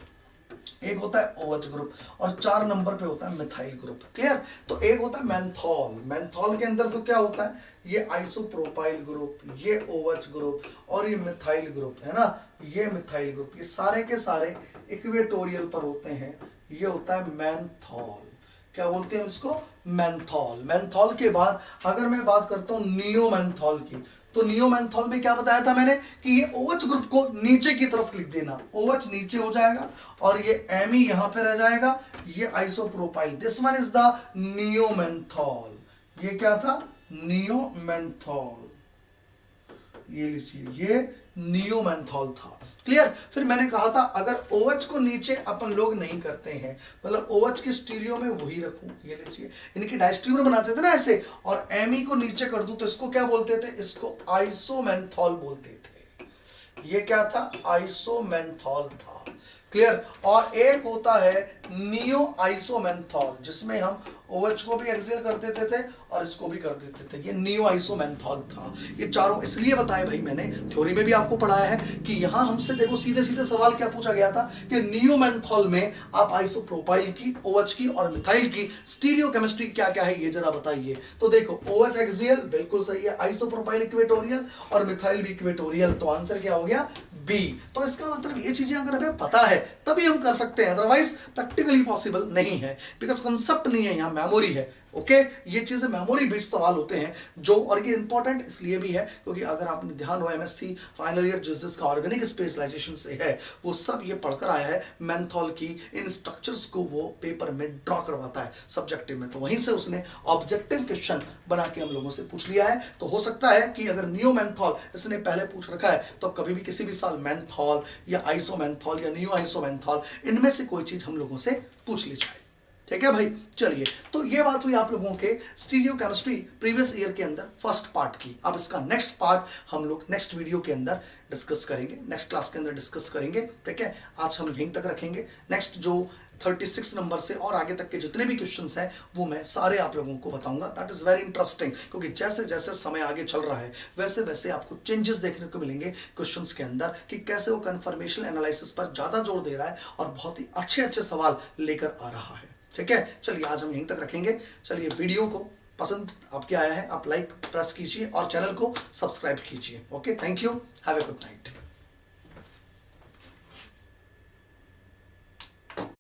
एक होता है OH ग्रुप, और 4 नंबर पे होता है मिथाइल ग्रुप। क्लियर? तो एक होता है मेंथॉल। मेंथॉल के अंदर तो क्या होता है, ये आइसोप्रोपाइल ग्रुप, ये OH ग्रुप, और ये मिथाइल ग्रुप है ना, ये मिथाइल ग्रुप, ये सारे के सारे इक्वेटोरियल पर होते हैं। ये होता है मेंथॉल। क्या बोलते हैं इसको? मेंथॉल। मेंथॉल के बाद अगर मैं बात करता हूँ नियोमेंथॉल की, तो नियोमेंथॉल में क्या बताया था मैंने कि ये OH ग्रुप को नीचे की तरफ लिख देना, OH नीचे हो जाएगा और ये Me यहां पे रह जाएगा, ये isopropyl, this one is the neomenthol. ये क्या था? नियोमेंथॉल, ये लीजिए, ये नियोमेंथॉल था। क्लियर? फिर मैंने कहा था अगर OH को नीचे अपन लोग नहीं करते हैं, मतलब OH के स्टीरियो में वही रखूं, ये लीजिए, इनकी डायस्टीरियो बनाते थे ना ऐसे, और Me को नीचे कर दूं तो इसको क्या बोलते थे? इसको आइसोमेंथॉल बोलते थे। ये क्या था? आइसोमेंथॉल था। क्लियर? और एक होता है नियो आइसोमेंथॉल, जिसमें हम OH को भी एक्सेल कर देते थे और इसको भी कर देते थे, ये नियो आइसोमेंथॉल था। ये चारों इसलिए बताए भाई, मैंने थ्योरी में भी आपको पढ़ाया है कि यहां हमसे देखो सीधे सीधे सवाल क्या पूछा गया था कि नियोमेंथॉल में आप आइसोप्रोपाइल की, OH की और मिथाइल की स्टीरियो केमिस्ट्री क्या क्या है ये जरा बताइए। तो देखो OH एक्सियल बिल्कुल सही है, आइसोप्रोपाइल इक्वेटोरियल और मिथाइल भी इक्वेटोरियल, तो आंसर क्या हो गया? बी। तो इसका मतलब ये चीजें अगर हमें पता है तभी हम कर सकते हैं, अदरवाइज प्रैक्टिकली पॉसिबल नहीं है, बिकॉज कंसेप्ट नहीं है, यहां मेमोरी है। ओके, ये चीजें मेमोरी बेस्ड सवाल होते हैं जो, और ये इंपॉर्टेंट इसलिए भी है क्योंकि अगर आपने ध्यान हो MSc फाइनल ईयर जिसका ऑर्गेनिक स्पेशलाइजेशन से है, वो सब ये पढ़कर आया है मेंथॉल की इन स्ट्रक्चर्स को वो पेपर में ड्रॉ करवाता है सब्जेक्टिव में, तो वहीं से उसने ऑब्जेक्टिव क्वेश्चन बना के हम लोगों से पूछ लिया है। तो हो सकता है कि अगर नियोमेंथॉल इसने पहले पूछ रखा है तो कभी भी किसी भी साल मेंथॉल या आइसोमेंथॉल या नियो आइसोमेंथॉल इनमें से कोई चीज हम लोगों से पूछ ली जाए। ठीक है भाई, चलिए, तो ये बात हुई आप लोगों के स्टीरियो केमिस्ट्री प्रीवियस ईयर के अंदर फर्स्ट पार्ट की। अब इसका नेक्स्ट पार्ट हम लोग नेक्स्ट वीडियो के अंदर डिस्कस करेंगे, नेक्स्ट क्लास के अंदर डिस्कस करेंगे। ठीक है, आज हम यहीं तक रखेंगे। नेक्स्ट जो 36 नंबर से और आगे तक के जितने भी क्वेश्चंस हैं वो मैं सारे आप लोगों को बताऊंगा। दैट इज वेरी इंटरेस्टिंग, क्योंकि जैसे जैसे समय आगे चल रहा है वैसे वैसे आपको चेंजेस देखने को मिलेंगे क्वेश्चंस के अंदर, कि कैसे वो कन्फर्मेशन एनालिसिस पर ज्यादा जोर दे रहा है और बहुत ही अच्छे अच्छे सवाल लेकर आ रहा है। ठीक है, चलिए आज हम यहीं तक रखेंगे। चलिए, वीडियो को पसंद आपके आया है, आप लाइक प्रेस कीजिए और चैनल को सब्सक्राइब कीजिए। Okay, thank you, have a good night.